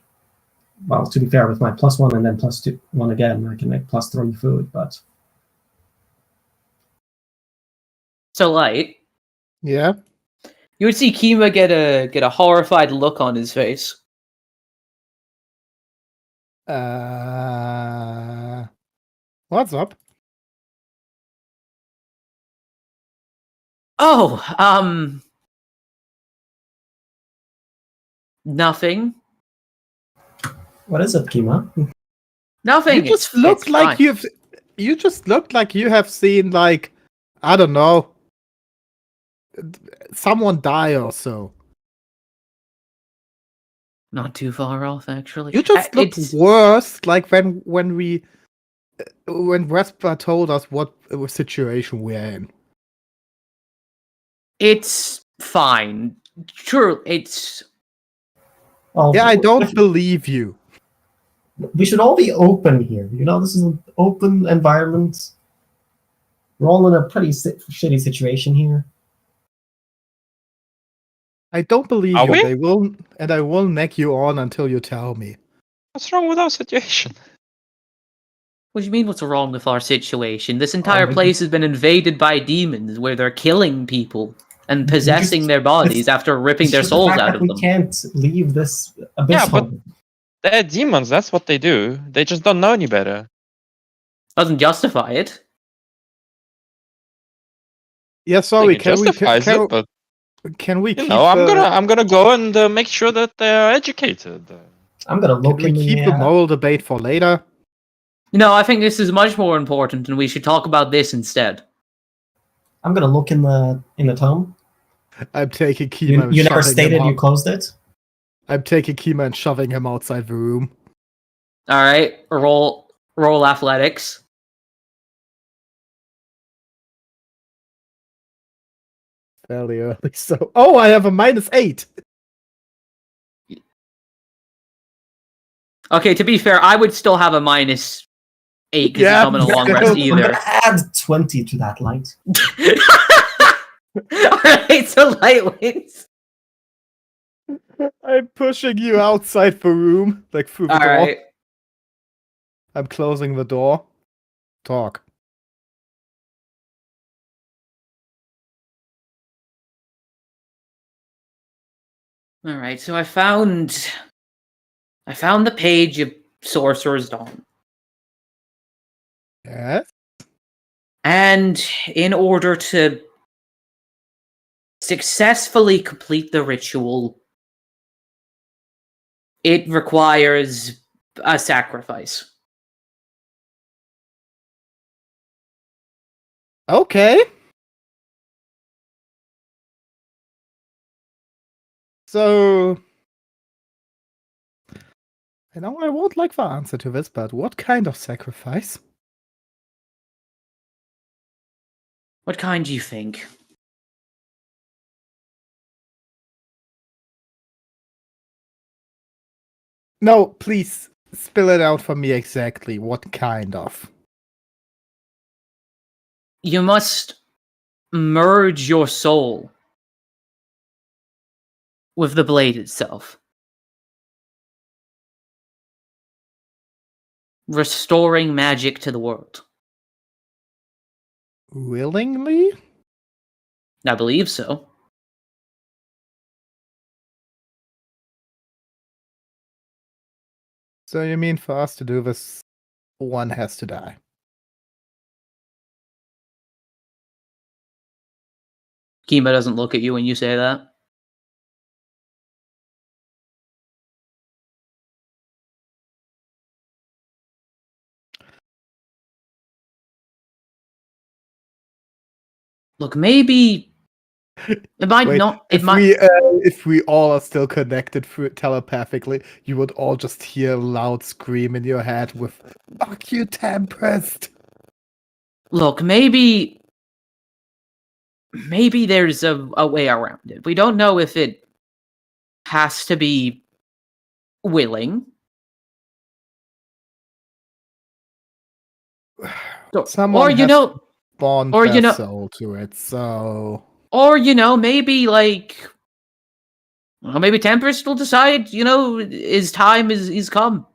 Well, to be fair, with my +1 and then +1 again, I can make +3 food. But so light. Yeah. You would see Kima get a horrified look on his face. What's up? Oh, nothing. what is it, Kima? Nothing. You just look like fine. you just look like you have seen, like, I don't know, someone die or so. Not too far off, actually. You just look worse, like when Vespa told us what situation we're in. It's fine. Sure, it's. Well, Yeah, I don't believe you. we should all be open here. This is an open environment. We're all in a pretty shitty situation here. I don't believe Are you. we? I will neck you on until you tell me. What's wrong with our situation? What do you mean? What's wrong with our situation? This entire we- place has been invaded by demons, where they're killing people. and possessing their bodies after ripping their Just the souls fact out that of we them. can't leave this abyss Yeah, but- hole. They're demons. That's what they do. They just don't know any better. Doesn't justify it. Yeah, I sorry. think it justifies it, but Can we you keep? know, I'm gonna go and make sure that they're educated. I'm gonna Can look we in keep the. the moral debate for later? No, I think this is much more important, and we should talk about this instead. I'm gonna look in the tome. I'm taking Kima. You and never shoving stated him you out. closed it. I'm taking Kima and shoving him outside the room. All right, roll athletics. Fairly early, so I have a -8. Okay, to be fair, I would still have a -8 because Yeah, I'm on a long yeah. rest I'm either. gonna add 20 to that light. Alright, so light wins. I'm pushing you outside the room, like through the door. Alright. I'm closing the door. Talk. Alright, so I found the page of Sorcerer's Dawn. Yes. And in order to successfully complete the ritual, it requires a sacrifice. Okay. So, I know I won't like the answer to this, but what kind of sacrifice? What kind do you think? No, please spill it out for me exactly. What kind of? You must merge your soul with the blade itself, restoring magic to the world. Willingly? I believe so. So you mean for us to do this, one has to die? Kima doesn't look at you when you say that. Look, maybe it might Wait, not. It if might. if we all are still connected through telepathically, you would all just hear a loud scream in your head with "Fuck you, Tempest!" Look, maybe there's a way around it. We don't know if it has to be willing. Someone or you has know, bond or their you know, soul to it, so or you know, maybe like, well, maybe Tempest will decide. You know, his time is come.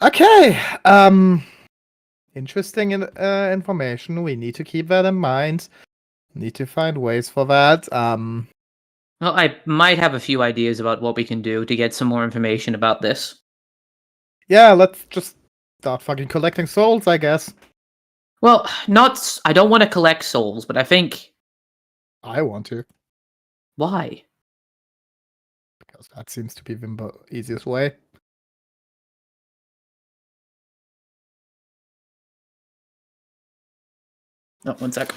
Okay. Interesting information. We need to keep that in mind. Need to find ways for that. Well, I might have a few ideas about what we can do to get some more information about this. Yeah, let's just start fucking collecting souls, I guess. Well, not. I don't want to collect souls, but I think. I want to, Why? because that seems to be the easiest way. Oh, one sec.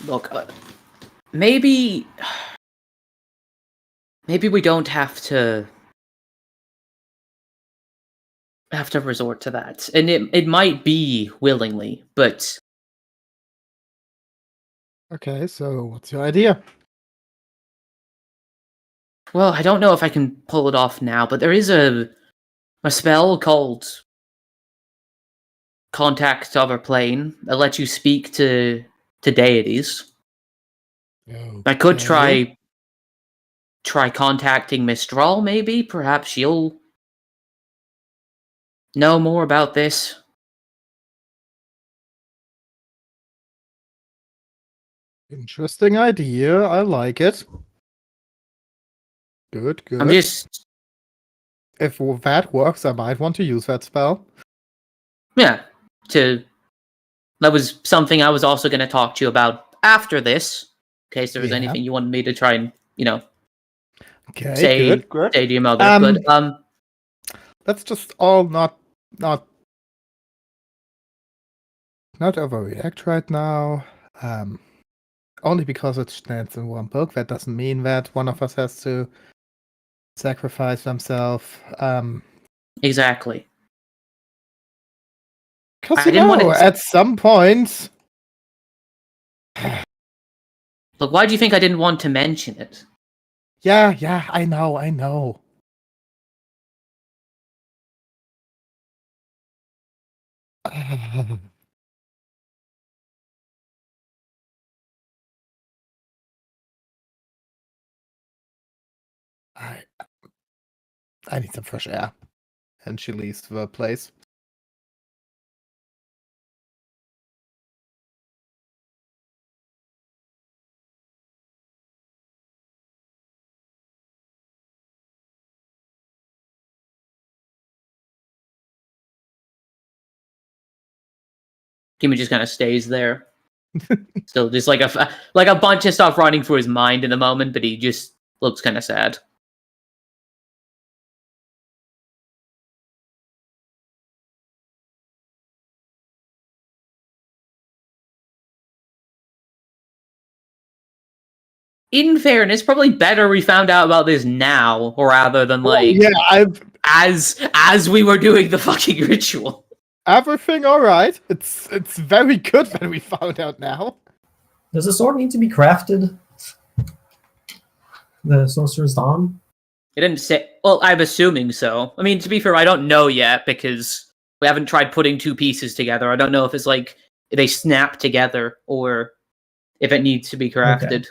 Look, maybe we don't have to resort to that, and it might be willingly, but Okay, so what's your idea? well, I don't know if I can pull it off now. But there is a spell called Contact Other Plane that lets you speak to deities. I could Okay. try contacting Mistral, maybe. Perhaps she'll know more about this. Interesting idea. I like it. Good, good. I'm just If that works, I might want to use that spell. yeah. That was something I was also going to talk to you about after this, in case there was Yeah. anything you wanted me to try and Okay, say good. say to your mother. Let's just all not overreact right now. Only because it stands in one book, that doesn't mean that one of us has to sacrifice themselves. Exactly. Because I didn't want it. at some point. Look, why do you think I didn't want to mention it? Yeah, I know. I need some fresh air. And she leaves the place. Kimmy just kind of stays there. Still, just like a bunch of stuff running through his mind in the moment, but he just looks kind of sad. In fairness, probably better we found out about this now, rather than as we were doing the fucking ritual. Everything all right. It's very good that we found out now. Does the sword need to be crafted? The Sorcerer's Dawn? It didn't say. Well, I'm assuming so. I mean, to be fair, I don't know yet because we haven't tried putting two pieces together. I don't know if it's like they snap together or if it needs to be crafted. Okay.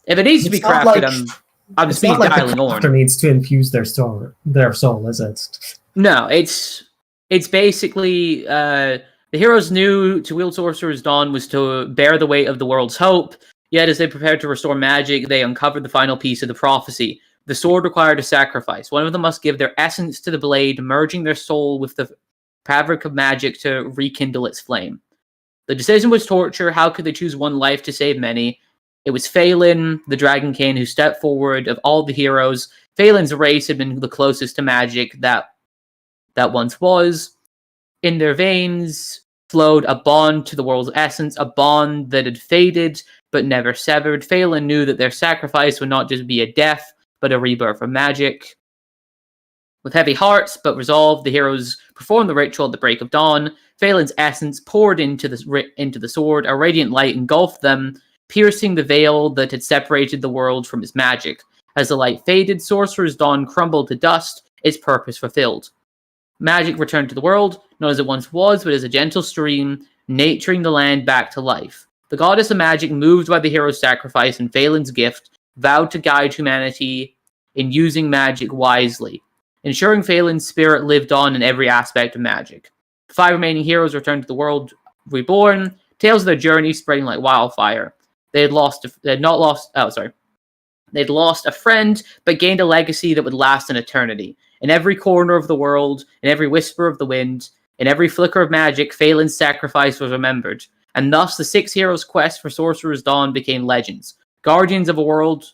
If it needs to be crafted, I'm just being dialing on. The crafter needs to infuse their soul, is it? No, it's basically the heroes knew to wield Sorcerer's Dawn was to bear the weight of the world's hope. Yet, as they prepared to restore magic, they uncovered the final piece of the prophecy. The sword required a sacrifice. One of them must give their essence to the blade, merging their soul with the fabric of magic to rekindle its flame. The decision was torture. How could they choose one life to save many? It was Phelan, the Dragon King, who stepped forward. Of all the heroes, Phelan's race had been the closest to magic that once was. In their veins flowed a bond to the world's essence, a bond that had faded but never severed. Phelan knew that their sacrifice would not just be a death, but a rebirth of magic. With heavy hearts but resolved, the heroes performed the ritual at the break of dawn. Phelan's essence poured into the sword. A radiant light engulfed them, piercing the veil that had separated the world from its magic. As the light faded, Sorcerer's Dawn crumbled to dust, its purpose fulfilled. Magic returned to the world, not as it once was, but as a gentle stream, naturing the land back to life. The goddess of magic, moved by the hero's sacrifice and Phelan's gift, vowed to guide humanity in using magic wisely, ensuring Phelan's spirit lived on in every aspect of magic. The 5 remaining heroes returned to the world reborn, tales of their journey spreading like wildfire. They'd lost a friend, but gained a legacy that would last an eternity. In every corner of the world, in every whisper of the wind, in every flicker of magic, Phelan's sacrifice was remembered. And thus the 6 heroes' quest for Sorcerer's Dawn became legends, guardians of a world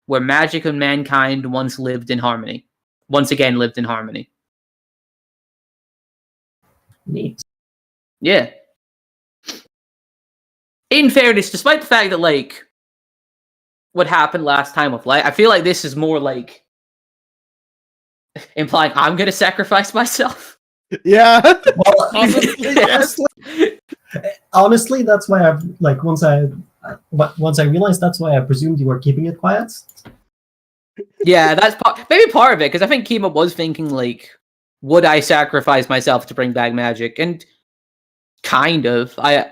where magic and mankind once again lived in harmony. Neat. Yeah. in fairness, despite the fact that like what happened last time with light, I feel like this is more like implying I'm gonna sacrifice myself. Yeah. Well, Honestly, yes. honestly, that's why I've like once I realized that's why I presumed you were keeping it quiet. Yeah, that's maybe part of it, because I think Kima was thinking like, would I sacrifice myself to bring back magic? And kind of, I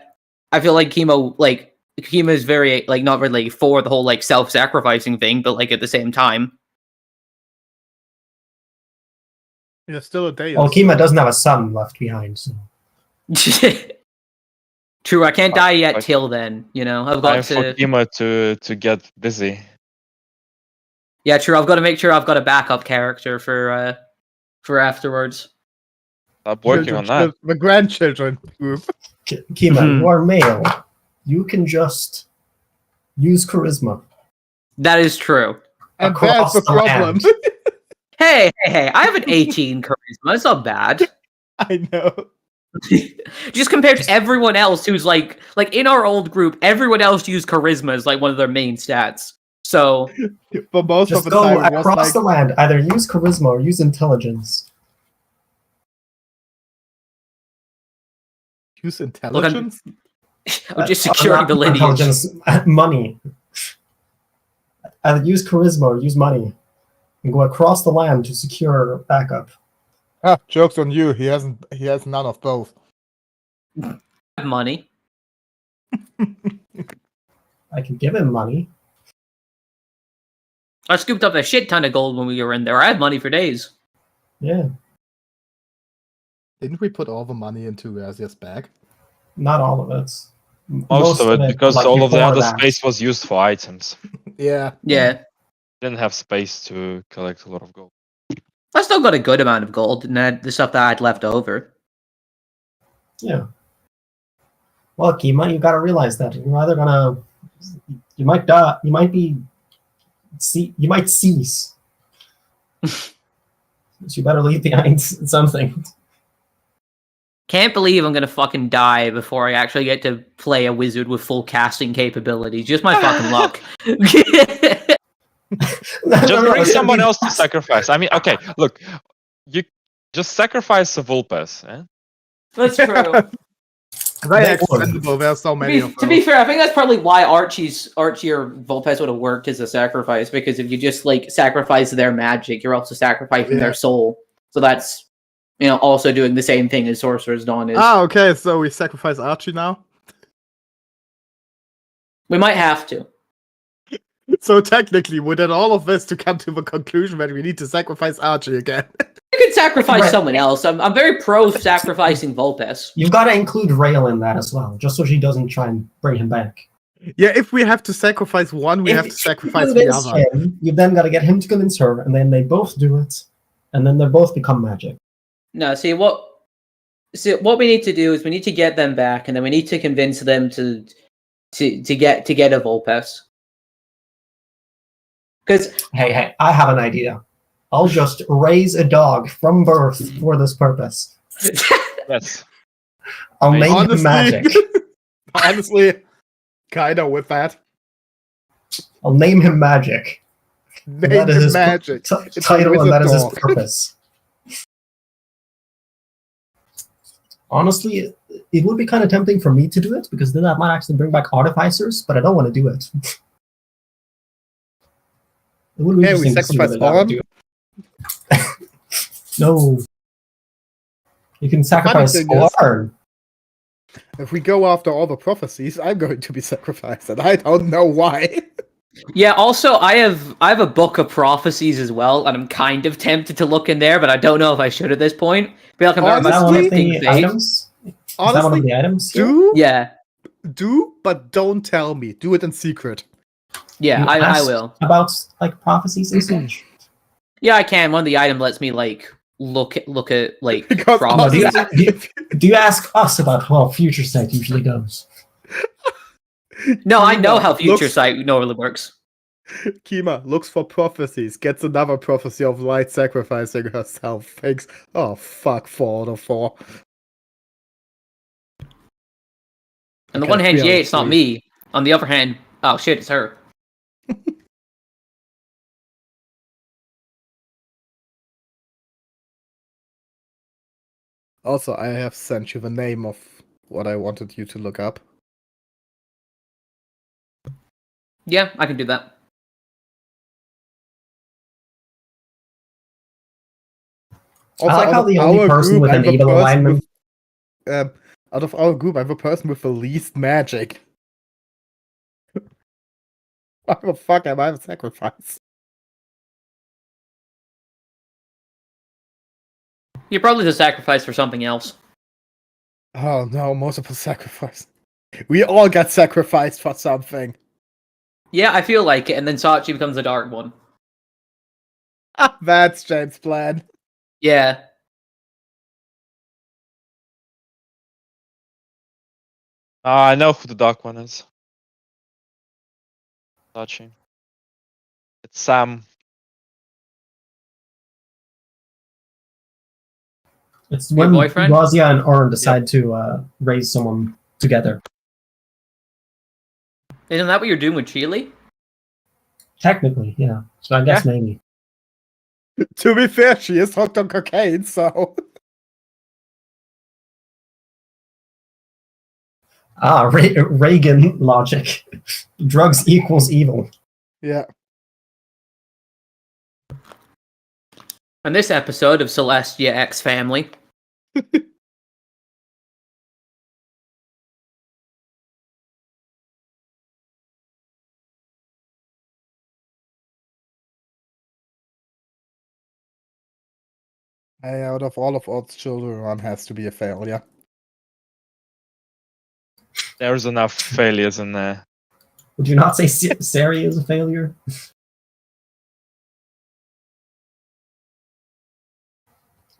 feel like Kima is very like not really for the whole like self-sacrificing thing, but like at the same time. Yeah, still a day. Well, Kima doesn't have a son left behind, so. True, I can't die yet Like- till then, you know. I've Time got for to Kima to get busy. Yeah, true, I've got to make sure I've got a backup character for afterwards. Stop working on that. The grandchildren group. Kima, you are male. You can just use charisma. That is true. And Across that's the the problem. land. Hey, I have an 18 charisma. It's not bad. I know. Just compared to everyone else who's like in our old group, everyone else used charisma as like one of their main stats. So For most Just of the go time, it was across like the land. Either use charisma or use intelligence. use intelligence. I'm just securing not the lineage. Intelligence, money. Either use charisma or use money. And go across the land to secure backup. Ah, joke's on you. He has none of both. Money. I can give him money. I scooped up a shit ton of gold when we were in there. I had money for days. Yeah, Didn't we put all the money into Razia's bag? not all of it. Most of it, because like, all of the before other that. space was used for items. Yeah. Yeah. Didn't have space to collect a lot of gold. I still got a good amount of gold and the stuff that I'd left over. Yeah. Well, Kima, you gotta realize that you're either gonna, you might die, you might cease. So you better leave behind something. Can't believe I'm gonna fucking die before I actually get to play a wizard with full casting capabilities. Just my fucking luck. Just bring someone else to sacrifice. I mean, okay, look, you just sacrifice a Vulpes. Eh? That's true. Very They would. expendable. There's so many of To be those. fair, I think that's probably why Archie or Vulpes would have worked as a sacrifice, because if you just like sacrifice their magic, you're also sacrificing Yeah. their soul. So that's also doing the same thing as Sorcerer's Dawn is. Ah, okay. So we sacrifice Archie now. We might have to. So technically, we did all of this to come to the conclusion that we need to sacrifice Archie again. You could sacrifice Right. someone else. I'm very pro sacrificing Vulpes. You've got to include Rail in that as well, just so she doesn't try and bring him back. Yeah, if we have to sacrifice one, we If have to you sacrifice the convince other. him, you've then got to get him to convince her, and then they both do it, and then they both become magic. No, see what we need to do is we need to get them back, and then we need to convince them to get a Vulpes. Because Hey, I have an idea. I'll just raise a dog from birth for this purpose. Yes. I'll name him Honestly, Magic. honestly, kinda with that. I'll name him Magic. Name That is him his magic. Title, a and wizard that is his dog. purpose. Honestly, it would be kind of tempting for me to do it, because then that might actually bring back artificers, but I don't want to do it. It would be Yeah, we interesting to see sacrifice whether that would Orn. do it. No. You can sacrifice thing is- Orn. If we go after all the prophecies, I'm going to be sacrificed, and I don't know why. yeah, also I have a book of prophecies as well, and I'm kind of tempted to look in there, but I don't know if I should at this point. I feel like I'm very Is much that one of tempting the fate. items? Is that one of Honestly, the items? here? do, but don't tell me. Do it in secret. Yeah, You I asked will. About like prophecies and such. Yeah, I can. One of the item lets me like look at like Because No, do, prophecies. you, do you ask us about how future sight usually goes? No, I know how Looks- future sight normally works. Kima looks for prophecies, gets another prophecy of light sacrificing herself. Thinks, oh fuck, 4 out of 4. On the Okay, one hand, 3 out yeah, of it's not 3. me. On the other hand, oh shit, it's her. Also, I have sent you the name of what I wanted you to look up. Yeah, I can do that. Also, I like out how of the only our person group, with I'm an the evil person alignment. out of our group, I'm the person with the least magic. Why the fuck am I the sacrifice? You're probably the sacrifice for something else. Oh no, multiple sacrifice. We all got sacrificed for something. Yeah, I feel like it, and then Sachi becomes the dark one. That's James' plan. Yeah. I know who the dark one is. Touching. It's Sam. It's Your when boyfriend? Razia and Orin decide to raise someone together. Isn't that what you're doing with Chile? Technically, yeah. So I guess maybe. To be fair, she is hooked on cocaine, so. Reagan logic. Drugs equals evil. Yeah. On this episode of Celestia X Family. Out of all of Odd's children, one has to be a failure. There's enough failures in there. Would you not say Sari is a failure?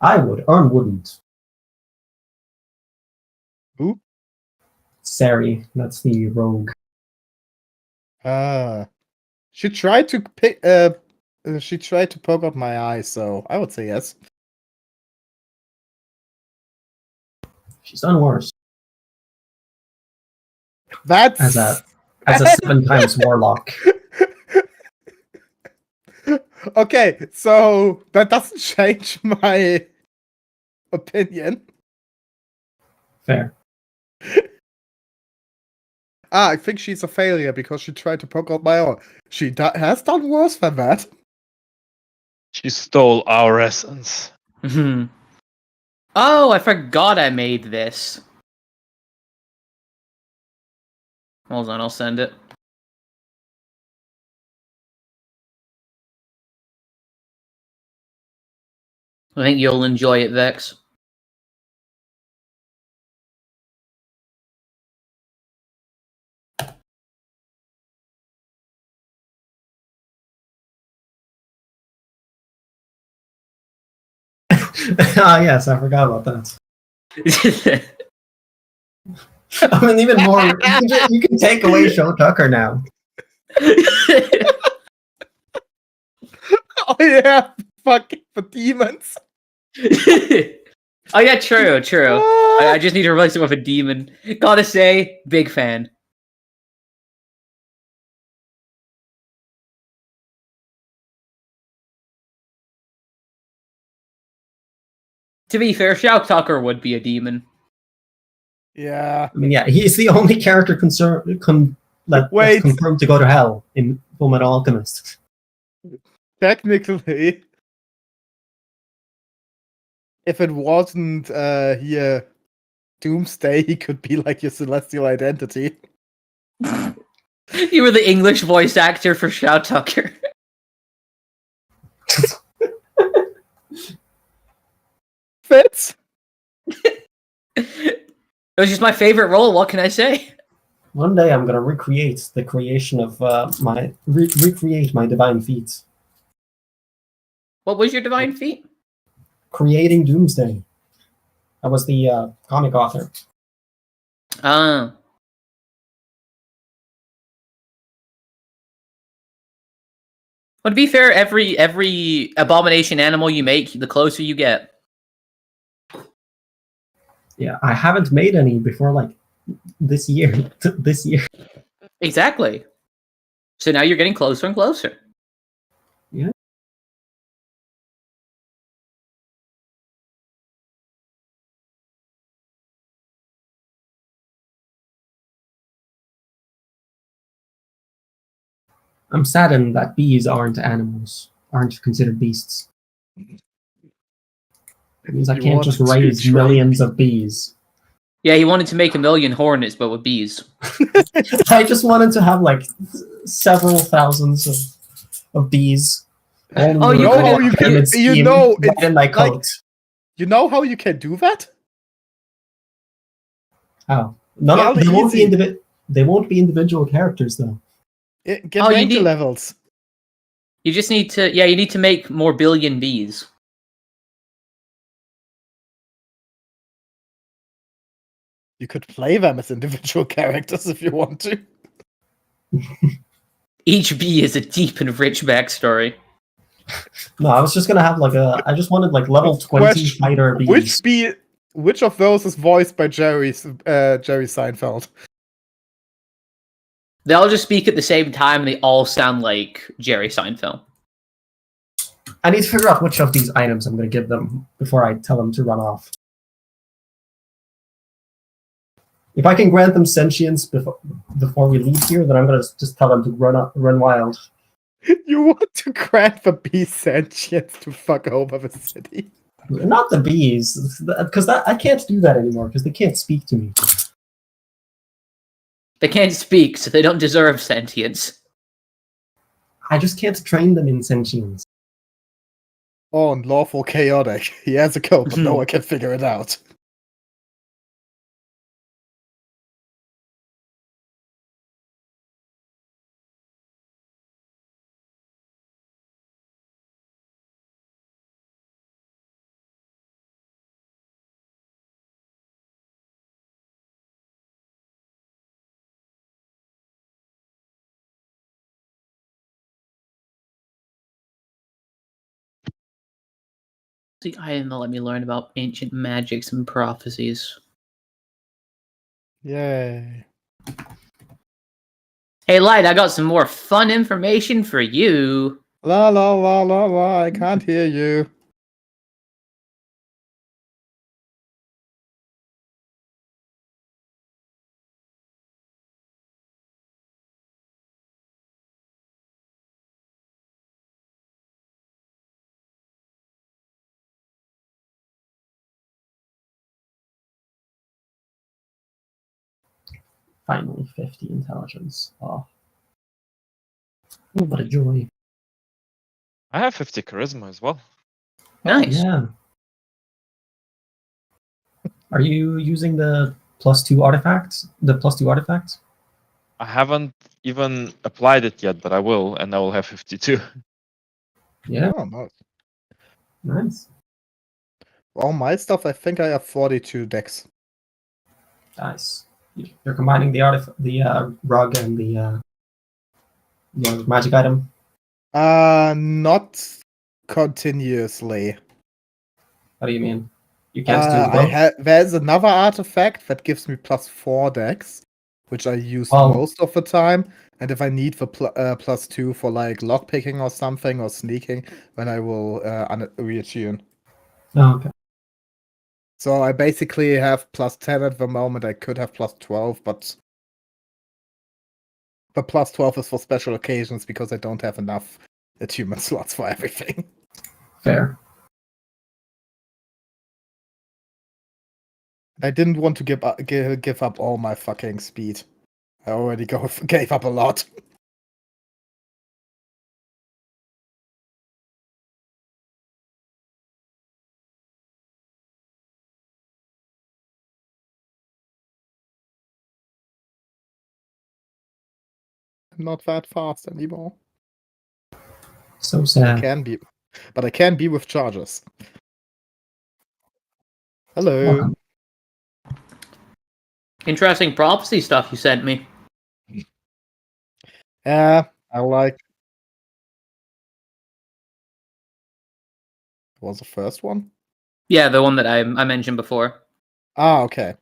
I would. Ern wouldn't. Who? Sari. That's the rogue. She tried to pick. She tried to poke out my eye, so I would say yes. She's done worse. That's As a 7 times warlock. Okay, so that doesn't change my opinion. Fair. I think she's a failure because she tried to poke out my eye. She has done worse than that. She stole our essence. Oh, I forgot I made this. Hold on, I'll send it. I think you'll enjoy it, Vex. Yes, I forgot about that. I mean, even more. You can take away Show Tucker now. Oh yeah, fucking the demons. Oh yeah, true. I just need to replace it with a demon. Gotta say, big fan. To be fair, Shout Tucker would be a demon. Yeah. I mean, yeah, he's the only character that's confirmed to go to hell in Fullmetal Alchemist. Technically, if it wasn't here Doomsday, he could be like your celestial identity. You were the English voice actor for Shout Tucker. Fits. It was just my favorite role. What can I say? One day I'm gonna recreate the creation of recreate my divine feats. What was your divine feat? Creating Doomsday. I was the comic author. But to be fair, every abomination animal you make, the closer you get. Yeah, I haven't made any before like this year. This year. Exactly. So now you're getting closer and closer. I'm saddened that bees aren't animals, aren't considered beasts. It means I You can't just wanted to raise train millions bees. of bees. Yeah, he wanted to make 1,000,000 hornets, but with bees. I just wanted to have like several thousands of bees. All Oh, in you a could- little pyramid you scheme know, right it's in my like- coat. You know how you can do that? How? Fairly They won't be easy. they won't be individual characters though. Get Oh, you ranger need- levels. You just need to, you need to make more billion bees. You could play them as individual characters if you want to. Each bee is a deep and rich backstory. No, I was just gonna have like I just wanted like level 20 Question, fighter bees. which of those is voiced by Jerry Seinfeld? They all just speak at the same time, and they all sound like Jerry Seinfeld. I need to figure out which of these items I'm gonna give them before I tell them to run off. If I can grant them sentience before we leave here, then I'm gonna just tell them to run wild. You want to grant the bee sentience to fuck over the city? Not the bees, because I can't do that anymore because they can't speak to me. They can't speak, so they don't deserve sentience. I just can't train them in sentience. Oh, and lawful chaotic. He has a code, but no one can figure it out. The item that let me learn about ancient magics and prophecies. Yay. Hey, Light, I got some more fun information for you. La la la la la, I can't hear you. Finally, 50 intelligence. Oh, what a joy. I have 50 charisma as well. Nice. Yeah. Are you using the +2 artifacts? The +2 artifacts? I haven't even applied it yet, but I will, and I will have 52. Yeah, Oh, nice. nice. All my stuff, I think I have 42 decks. Nice. You're combining the rug and the magic item. Not continuously. What do you mean? You can't do both? There's another artifact that gives me +4 decks, which I use Oh. most of the time. And if I need the +2 for like lockpicking or something or sneaking, then I will reattune. Oh, okay. So I basically have +10 at the moment. I could have +12, but the +12 is for special occasions because I don't have enough attunement slots for everything. Fair. I didn't want to give up all my fucking speed. I already gave up a lot. I'm not that fast anymore. So I sad. can be, but I can be with charges. Hello. Welcome. Interesting prophecy stuff you sent me. Yeah, I like. What was the first one? Yeah, the one that I mentioned before. Ah, okay.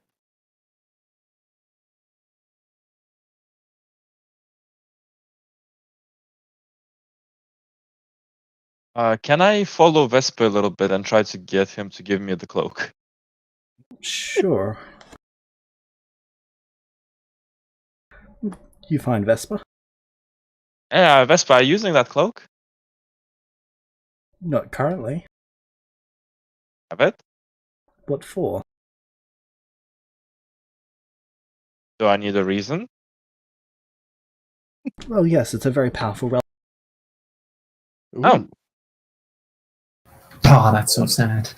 Can I follow Vesper a little bit and try to get him to give me the cloak? Sure. You find Vespa? Yeah, Vesper, are you using that cloak? Not currently. Have it? What for? Do I need a reason? Well, yes, it's a very powerful relic. Oh. Oh, that's so sad.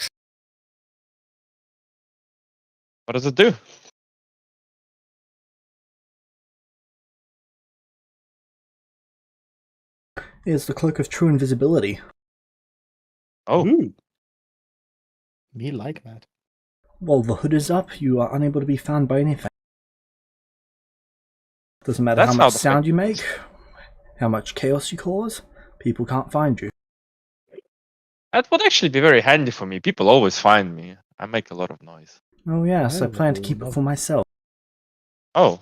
What does it do? It's the Cloak of True Invisibility. Oh. Ooh. Me like that. While the hood is up, you are unable to be found by anything. Doesn't matter That's how how much the sound fight you works. make, how much chaos you cause, people can't find you. That would actually be very handy for me. People always find me. I make a lot of noise. Oh yes, I I plan to will keep it love- for myself. Oh.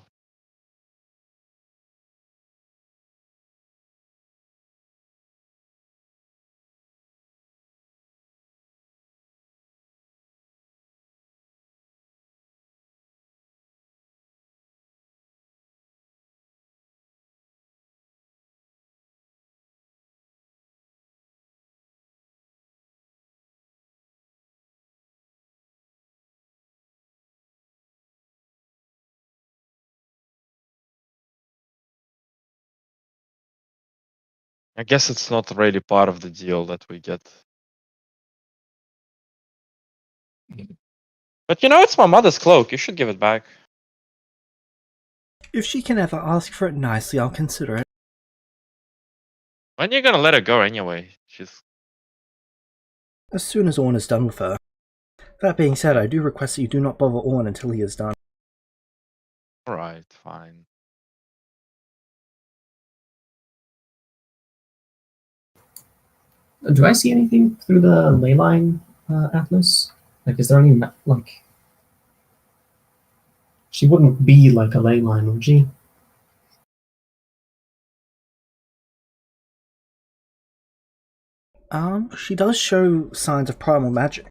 I guess it's not really part of the deal that we get. But you know, it's my mother's cloak. You should give it back. If she can ever ask for it nicely, I'll consider it. When are you gonna let her go anyway? She's... As soon as Orn is done with her. That being said, I do request that you do not bother Orn until he is done. Alright, fine. Do I see anything through the leyline atlas? Like, is there any like? She wouldn't be like a leyline, would she? She does show signs of primal magic.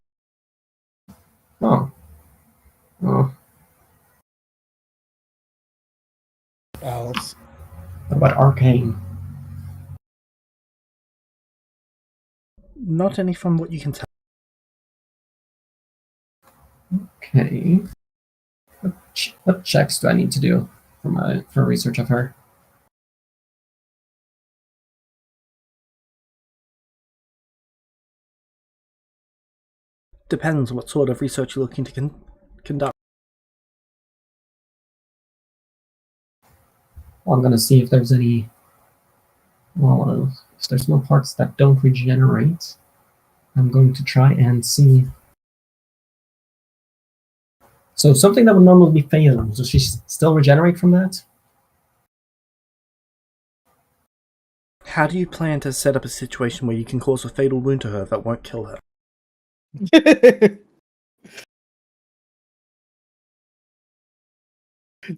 Oh. Oh. Else. What about arcane? Not any from what you can tell. Okay. What checks do I need to do for research of her? Depends what sort of research you're looking to conduct. Well, I'm gonna see if there's any. Well, if there's no parts that don't regenerate, I'm going to try and see. So something that would normally be fatal, does she still regenerate from that? How do you plan to set up a situation where you can cause a fatal wound to her that won't kill her?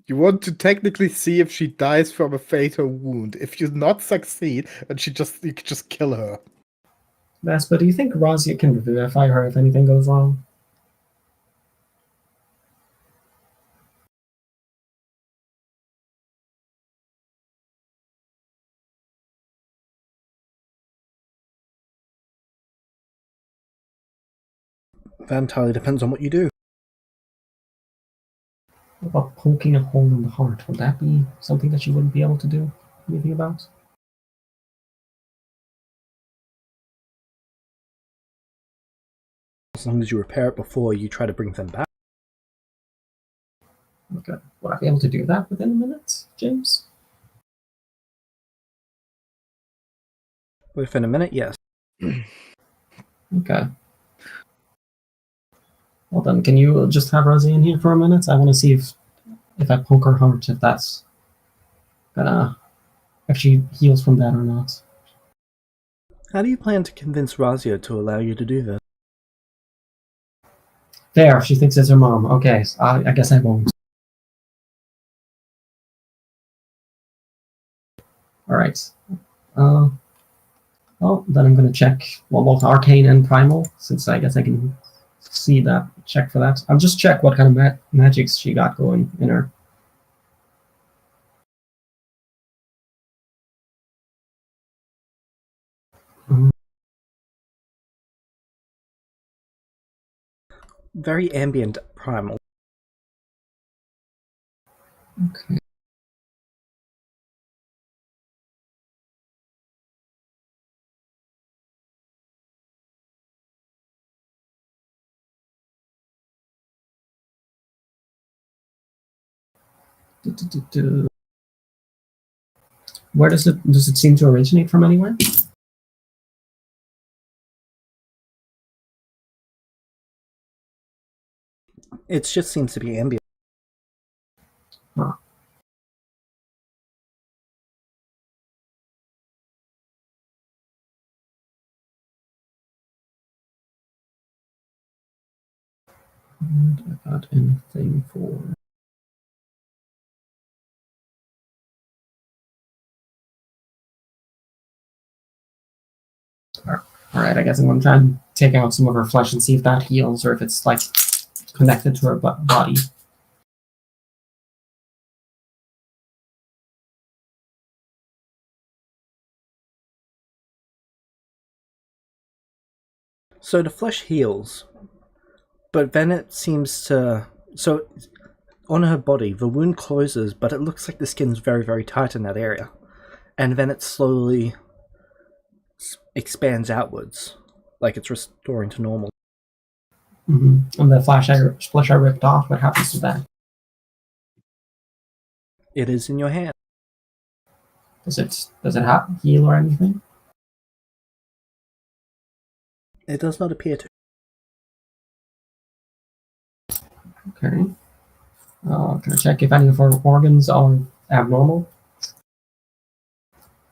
You want to technically see if she dies from a fatal wound. If you not succeed, and you could just kill her. But do you think Razia can revivify her if anything goes wrong? That entirely depends on what you do. What about poking a hole in the heart? Would that be something that you wouldn't be able to do anything about? As long as you repair it before you try to bring them back. Okay. Would I be able to do that within a minute, James? Within a minute, yes. Okay. Well then, can you just have Razia in here for a minute? I want to see if I poke her heart, if that's gonna if she heals from that or not. How do you plan to convince Razia to allow you to do this? There, she thinks it's her mom. Okay, so I guess I won't. All right. Well, then I'm going to check both arcane and primal, since I guess I can see that. Check for that. I'll just check what kind of magics she got going in her. Very ambient primal. Okay. Where does it seem to originate from anywhere? It just seems to be ambient. Huh. And I got anything for... Alright, I guess I'm going to try and take out some of her flesh and see if that heals, or if it's, like, connected to her body. So the flesh heals, but then it seems to... So on her body, the wound closes, but it looks like the skin's very, very tight in that area. And then it slowly expands outwards, like it's restoring to normal. Mm-hmm. And the flesh I ripped off, what happens to that? It is in your hand. Does it heal or anything? It does not appear to. Okay. Can I check if any of her organs are abnormal?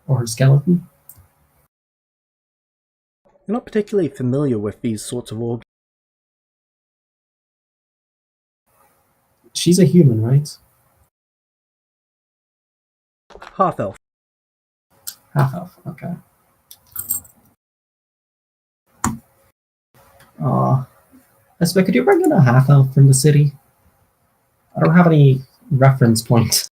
Or her skeleton? You're not particularly familiar with these sorts of organs. She's a human, right? Half-elf. Half-elf, okay. Espe, could you bring in a half-elf from the city? I don't have any reference points.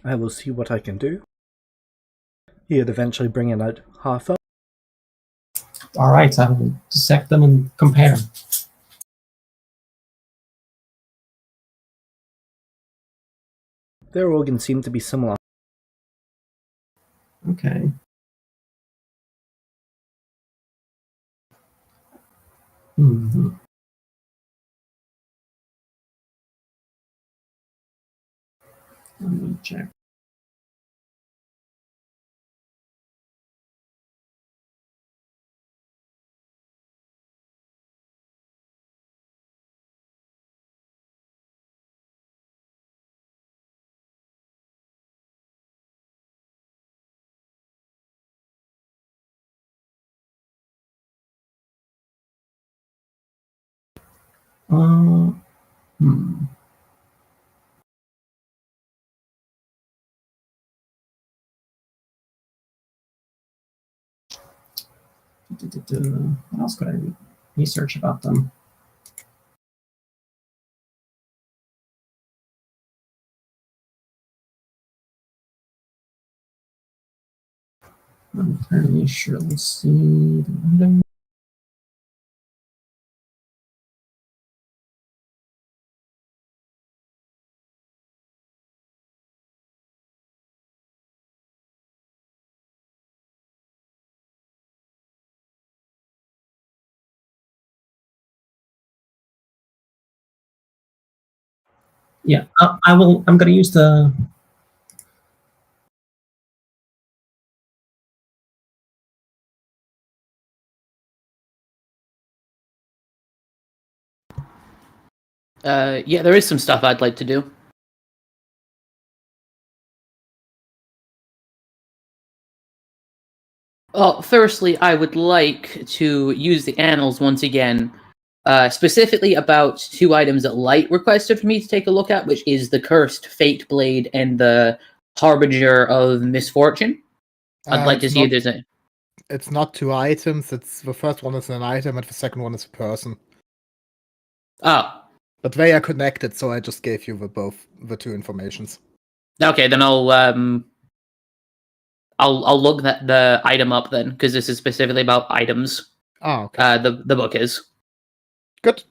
I will see what I can do. He'd eventually bring in a half-elf. Alright, I will dissect them and compare. Their organs seem to be similar. Okay. Mm-hmm. Let me check. Hmm. What else could I research about them? I'm entirely sure. Let's see. The item. Yeah, I will. I'm going to use the. Yeah, there is some stuff I'd like to do. Well, firstly, I would like to use the annals once again specifically about 2 items that Light requested for me to take a look at, which is the Cursed Fate Blade and the Harbinger of Misfortune. I'd like to see if there's a... It's not 2 items. It's the first one is an item, and the second one is a person. Oh, But they are connected, so I just gave you the 2 informations. okay. Then I'll look the item up then, because this is specifically about items. Oh, okay. The book is Good.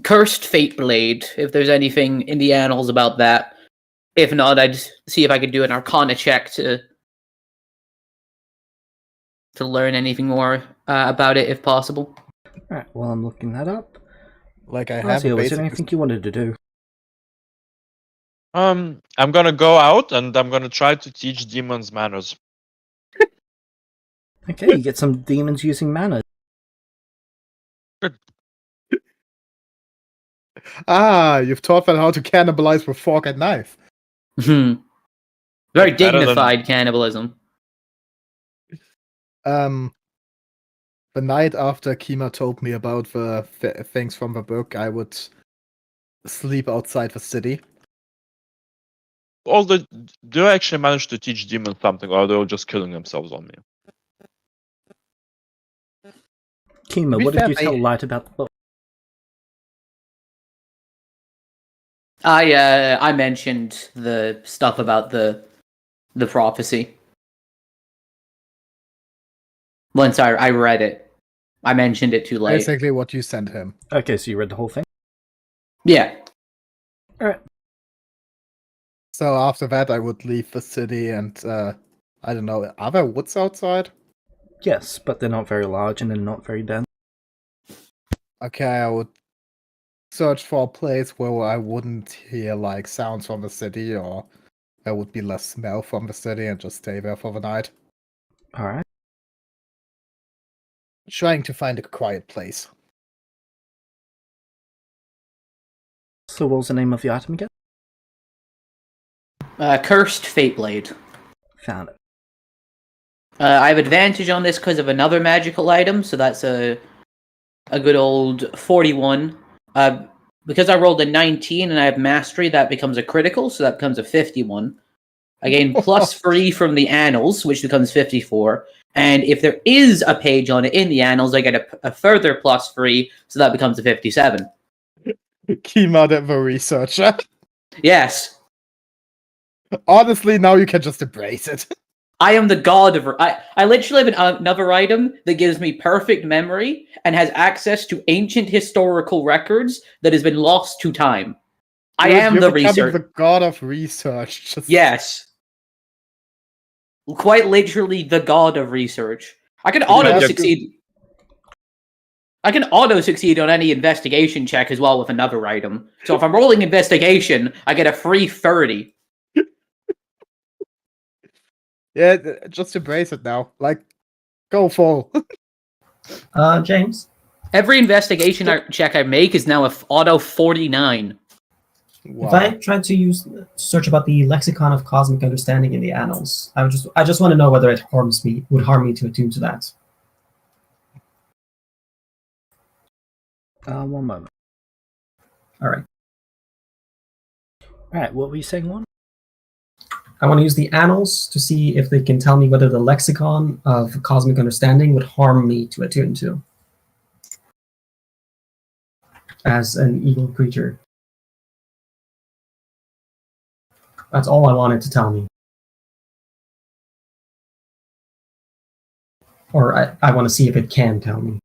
Cursed Fate Blade. If there's anything in the annals about that, if not, I'd see if I could do an Arcana check to learn anything more about it, if possible. Alright, well, I'm looking that up. Like I have Razia, a was there basic. anything you wanted to do? I'm gonna go out and I'm gonna try to teach demons manners. Okay, you get some demons using manners. You've taught them how to cannibalize with fork and knife. Very Better than- dignified cannibalism. The night after Kima told me about the things from the book, I would sleep outside the city. Do I actually manage to teach demons something, or are they all just killing themselves on me? Kima, be what did fair, you they- tell Light about the book? I mentioned the stuff about the prophecy. Once I read it. I mentioned it too late. Basically what you sent him. Okay, so you read the whole thing? Yeah. Alright. So after that, I would leave the city and, I don't know, are there woods outside? Yes, but they're not very large and they're not very dense. Okay, I would search for a place where I wouldn't hear, like, sounds from the city, or there would be less smell from the city, and just stay there for the night. Alright. Trying to find a quiet place. So what was the name of the item again? Cursed Fate Blade. Found it. I have advantage on this because of another magical item, so that's a good old 41. Because I rolled a 19 and I have mastery, that becomes a critical, so that becomes a 51. I gain +3 from the annals, which becomes 54. And if there is a page on it in the annals, I get a further +3, so that becomes a 57. Kima the researcher. Yes. Honestly, now you can just embrace it. I am the god of... I literally have another item that gives me perfect memory and has access to ancient historical records that has been lost to time. I am You're the becoming researcher. the god of research. Just... Yes. Quite literally the god of research. I can Yeah, auto-succeed... I can auto-succeed on any investigation check as well with another item. So if I'm rolling investigation, I get a free 30. Yeah, just embrace it now. Like, go full. James. Every investigation check I make is now a auto 49. Wow. If I tried to search about the lexicon of cosmic understanding in the annals, I just want to know whether it would harm me to attune to that. One moment. All right. Alright, what were you saying, Juan? I want to use the annals to see if they can tell me whether the lexicon of cosmic understanding would harm me to attune to as an evil creature. That's all I wanted to tell me. Or I want to see if it can tell me.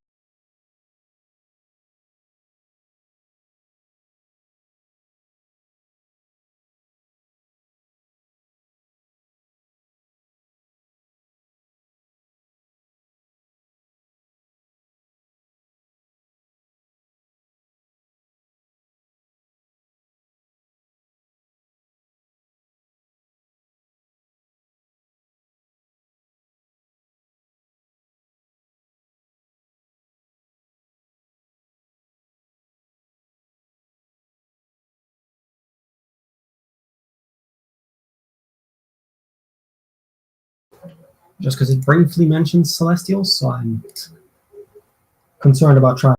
Just because it briefly mentions celestials, so I'm... concerned about trying.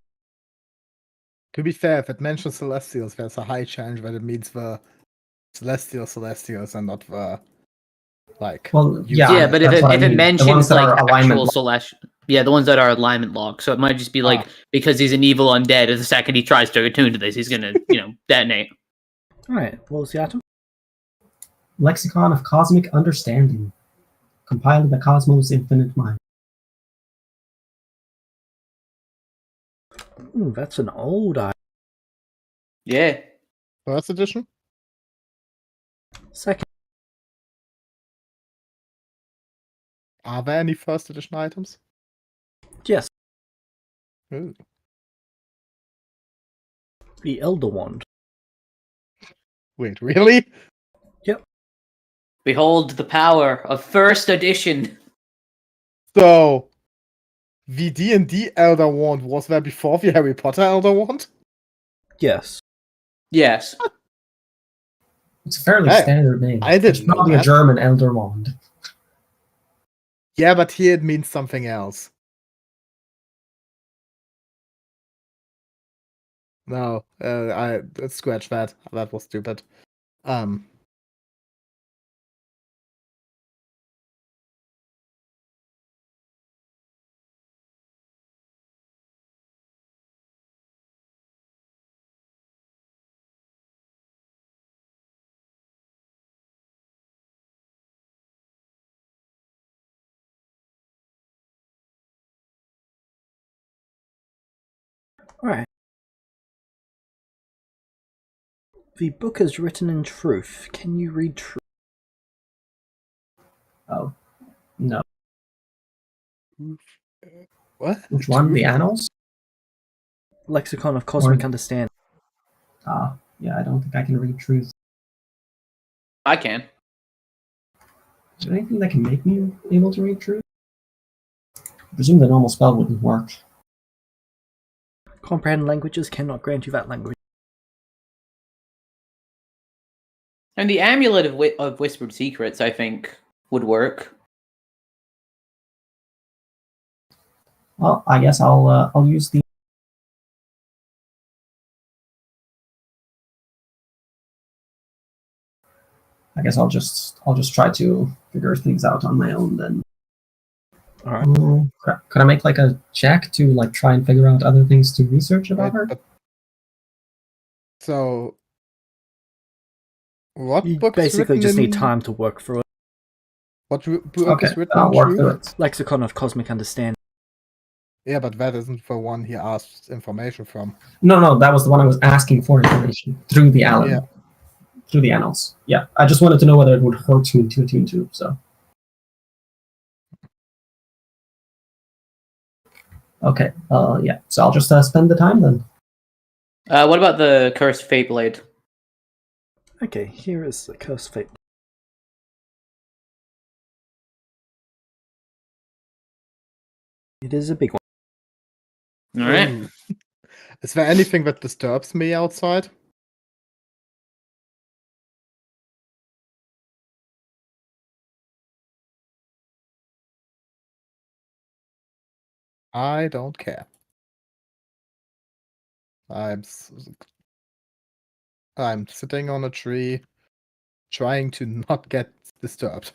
To be fair, if it mentions celestials, there's a high chance that it means the celestials and not the like. Well, you- Yeah, but if that's it what I if it mean. The ones mentions that like are alignment actual locked. celestial, yeah, the ones that are alignment locked. So it might just be like Ah. because he's an evil undead. The second he tries to attune to this, he's gonna detonate. Alright, what was the item? Lexicon of Cosmic Understanding, compiled in the Cosmos Infinite Mind. Ooh, that's an old item. Yeah. First edition? Second. Are there any first edition items? Yes, Ooh. the Elder Wand. Wait, really? Behold the power of first edition. So, the D&D Elder Wand was there before the Harry Potter Elder Wand? Yes. Yes. It's a fairly Hey, standard name. I didn't It's know probably a that. German Elder Wand. Yeah, but here it means something else. No, I scratch that. That was stupid. Alright. The book is written in truth. Can you read truth? Oh, no. What? Which one? The Annals? Lexicon of Cosmic Or- Understanding. Yeah, I don't think I can read truth. I can. Is there anything that can make me able to read truth? I presume the normal spell wouldn't work. Comprehend languages cannot grant you that language. And the amulet of whispered secrets, I think, would work. Well, I guess I'll use the. I guess I'll just try to figure things out on my own then. Alright. Could I make like a check to like try and figure out other things to research about Wait, her? but- So, what You book is basically written just need in- time to work through it. What book Okay, is written I'll in work truth? through it. Lexicon of Cosmic Understanding. Yeah, but that isn't the one he asked information from. No, that was the one I was asking for information through the Allen. Yeah. Through the annals. Yeah, I just wanted to know whether it would hurt me to attune to. So. Okay. Yeah. So I'll just spend the time then. What about the cursed fate blade? Okay, here is the Cursed Fate. It is a big one. All right. Ooh. Is there anything that disturbs me outside? I don't care. I'm sitting on a tree, trying to not get disturbed.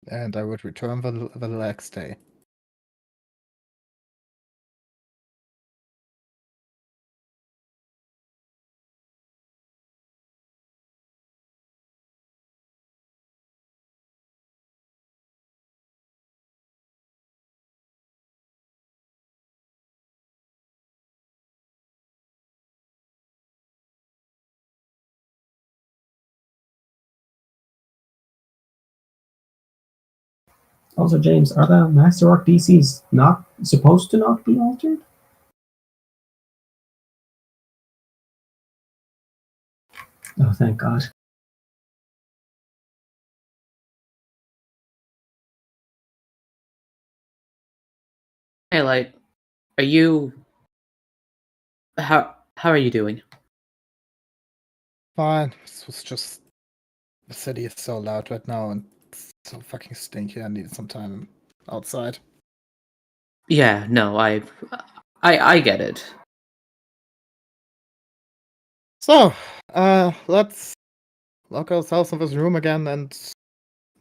And I would return the next day. Also, James, are the Master Arc DCs not supposed to not be altered? Oh, thank God. Hey, Light, are you... How are you doing? Fine. This was just the city is so loud right now and it's so fucking stinky. I need some time outside. Yeah, no, I get it. So, let's lock ourselves in this room again and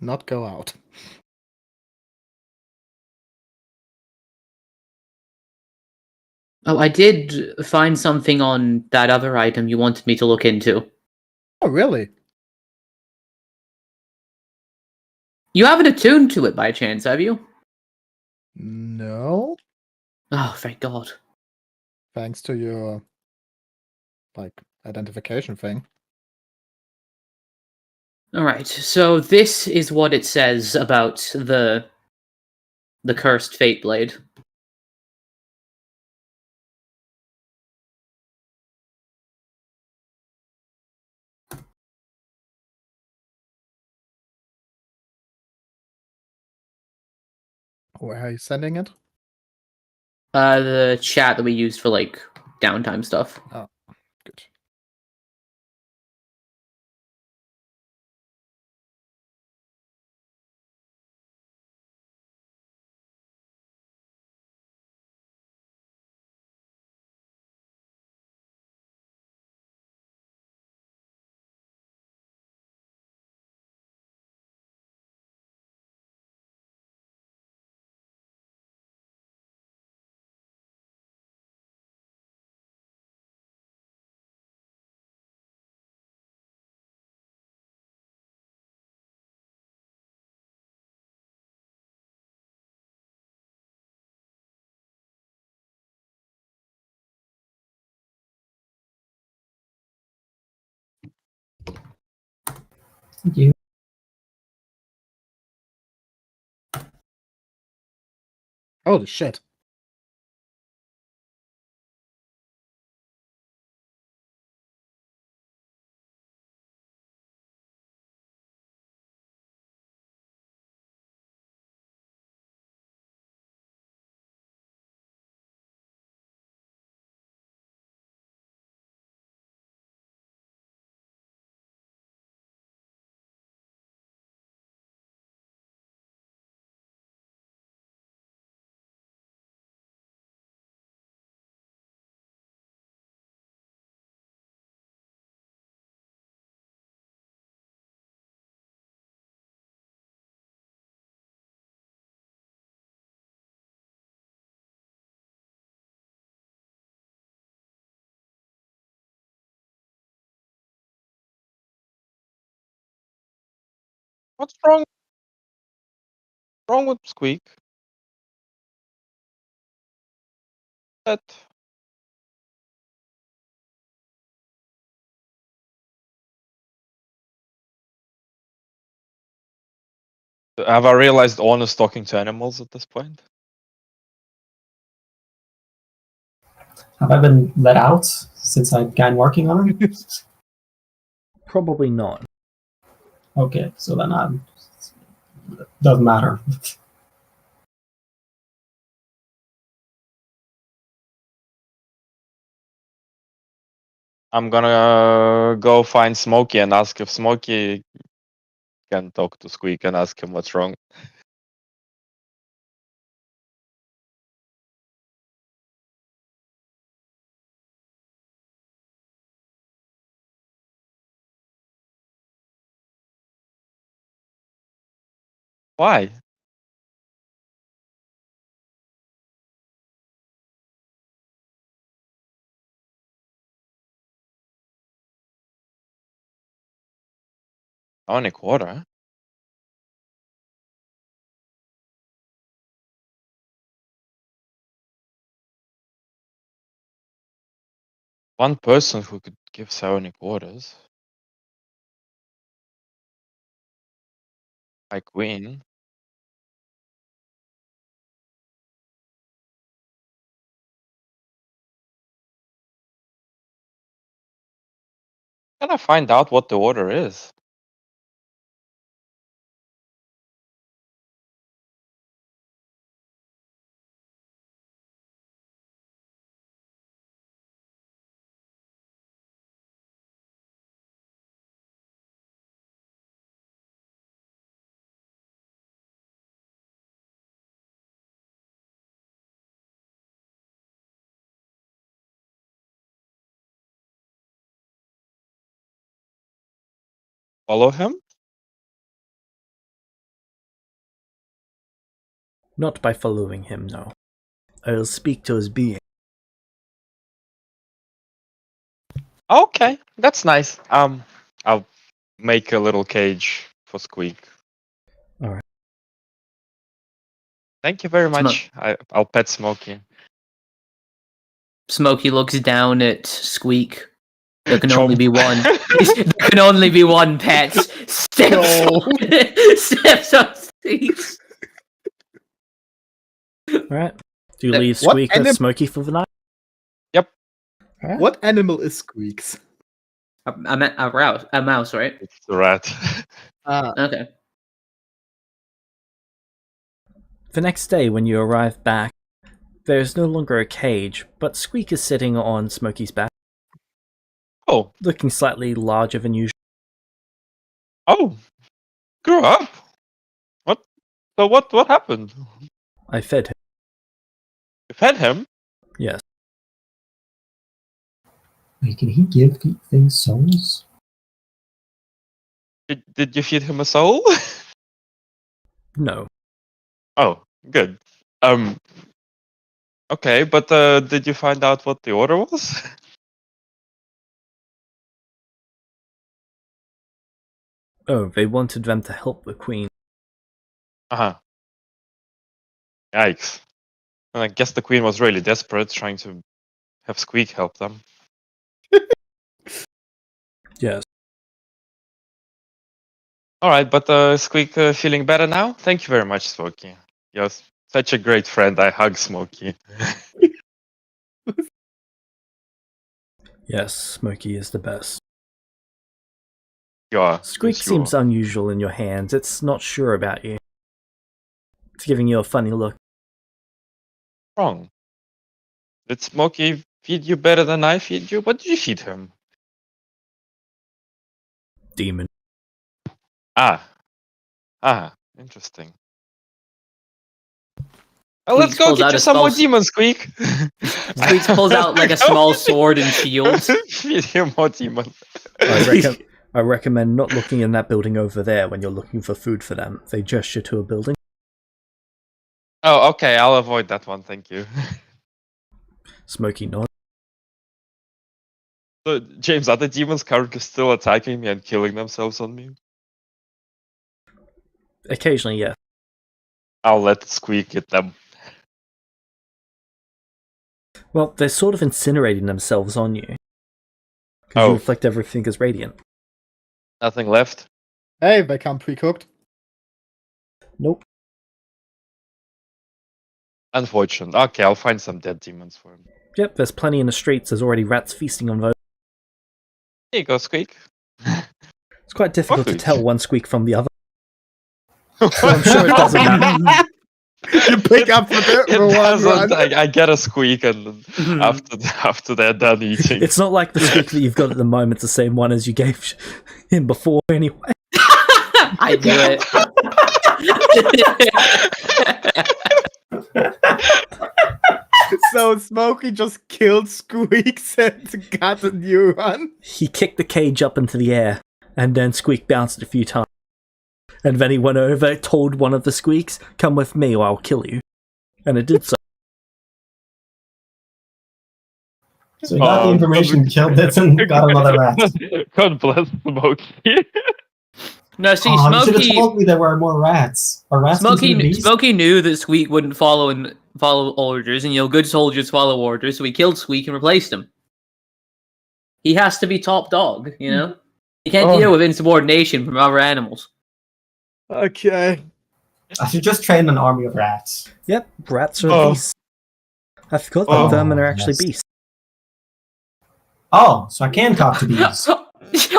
not go out. Oh, I did find something on that other item you wanted me to look into. Oh, really? You haven't attuned to it by chance, have you? No. Oh, thank God. Thanks to your, like, identification thing. Alright, so this is what it says about the cursed Fate Blade. Where are you sending it? The chat that we used for, like, downtime stuff. Oh, good. Thank you. Holy shit. What's wrong with Squeak? That have I realized Orn is talking to animals at this point? Have I been let out since I began working on it? Probably not. Okay, so then doesn't matter. I'm gonna go find Smokey and ask if Smokey can talk to Squeak and ask him what's wrong. Why? Only quarter? One person who could give psionic orders. Like Queen. Can I find out what the order is? Follow him? Not by following him, no. I'll speak to his being. Okay, that's nice. I'll make a little cage for Squeak. Alright. Thank you very much. I'll pet Smokey. Smokey looks down at Squeak. There can Chomp. only be one. There can only be one pet. Steps on Squeak. Alright. Do you What leave Squeak anim- at Smokey for the night? Yep. Alright. What animal is Squeaks? A mouse, right? It's the rat. Okay. The next day, when you arrive back, there is no longer a cage, but Squeak is sitting on Smokey's back, Oh, looking slightly larger than usual. oh, grew up. What? So what happened? I fed him. You fed him? Yes. Wait, can he give things souls? Did you feed him a soul? No. Oh, good. Okay, but did you find out what the order was? Oh, they wanted them to help the Queen. Uh-huh. Yikes. And I guess the Queen was really desperate, trying to have Squeak help them. Yes. Alright, but Squeak feeling better now? Thank you very much, Smokey. You're such a great friend. I hug Smokey. Yes, Smokey is the best. You are. Squeak Yes, you seems are. unusual in your hands. It's not sure about you. It's giving you a funny look. Wrong. Did Smokey feed you better than I feed you? What did you feed him? Demon. Ah. Interesting. Well, let's Squeaks go pulls get out you a some more spell- demons, Squeak. Squeaks pulls out like a small sword and shield. Feed him more demons. I recommend not looking in that building over there when you're looking for food for them. They gesture to a building. Oh, okay. I'll avoid that one. Thank you. Smokey nods. So, James, are the demons currently still attacking me and killing themselves on me? Occasionally, yeah. I'll let Squeak get them. Well, they're sort of incinerating themselves on you. Because you reflect everything as radiant. Nothing left? Hey, they come pre-cooked. Nope. Unfortunate. Okay, I'll find some dead demons for him. Yep, there's plenty in the streets. There's already rats feasting on those. Here you go, Squeak. It's quite difficult to food. tell one Squeak from the other. So I'm sure it doesn't matter. You pick up the It for one doesn't. run. I get a Squeak, and then after they're done eating. It's not like the Squeak that you've got at the moment, the same one as you gave him before, anyway. I knew it. So Smokey just killed Squeaks and got a new one. He kicked the cage up into the air, and then Squeak bounced it a few times. And then he went over, told one of the Squeaks, "Come with me or I'll kill you." And it did so. So he got the information, killed it, and got another rat. God bless Smokey. No, see, You should have Smokey. told me there were more rats. Are rats considered beasts? Smokey knew that Squeak wouldn't follow orders, and good soldiers follow orders, so he killed Squeak and replaced him. He has to be top dog, you know? He can't deal with insubordination from other animals. Okay. I should just train an army of rats. Yep, rats are beasts. I forgot that vermin are actually yes. beasts. Oh, so I can talk to bees.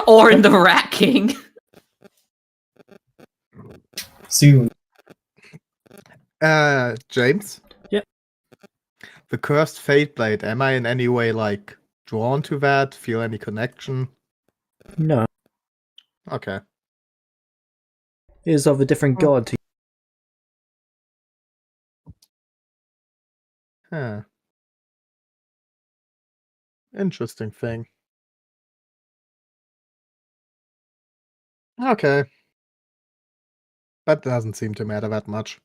Or in the Rat King. Soon. James? Yep. The cursed fate blade, am I in any way, like, drawn to that? Feel any connection? No, Okay. it is of a different god to Huh. Interesting thing. Okay. That doesn't seem to matter that much.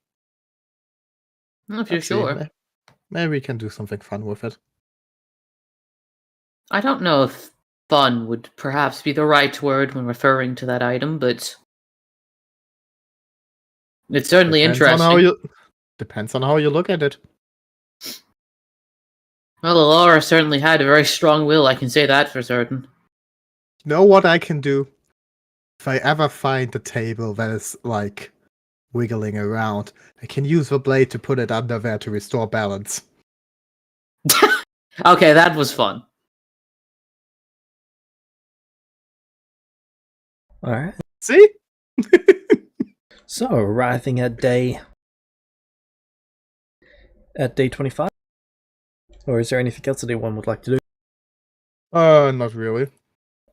If you're Let's see, sure. Maybe we can do something fun with it. I don't know if fun would perhaps be the right word when referring to that item, but it's certainly interesting. Depends on how you look at it. Well, Laura certainly had a very strong will, I can say that for certain. You know what I can do? If I ever find a table that is, like, wiggling around, I can use the blade to put it under there to restore balance. Okay, that was fun. Alright. See? So, arriving at day 25? Or is there anything else that anyone would like to do? Not really.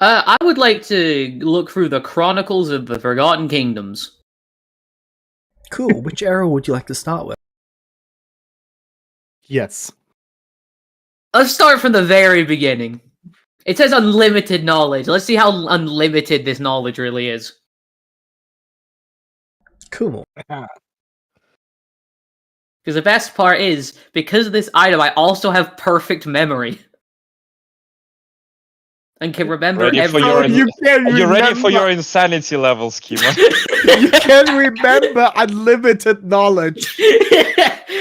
I would like to look through the Chronicles of the Forgotten Kingdoms. Cool. Which era would you like to start with? Yes. Let's start from the very beginning. It says unlimited knowledge. Let's see how unlimited this knowledge really is. Cool. Because the best part is, because of this item, I also have perfect memory. And can remember Ready for everything. Are you ready for your insanity level, Schema? You can remember unlimited knowledge.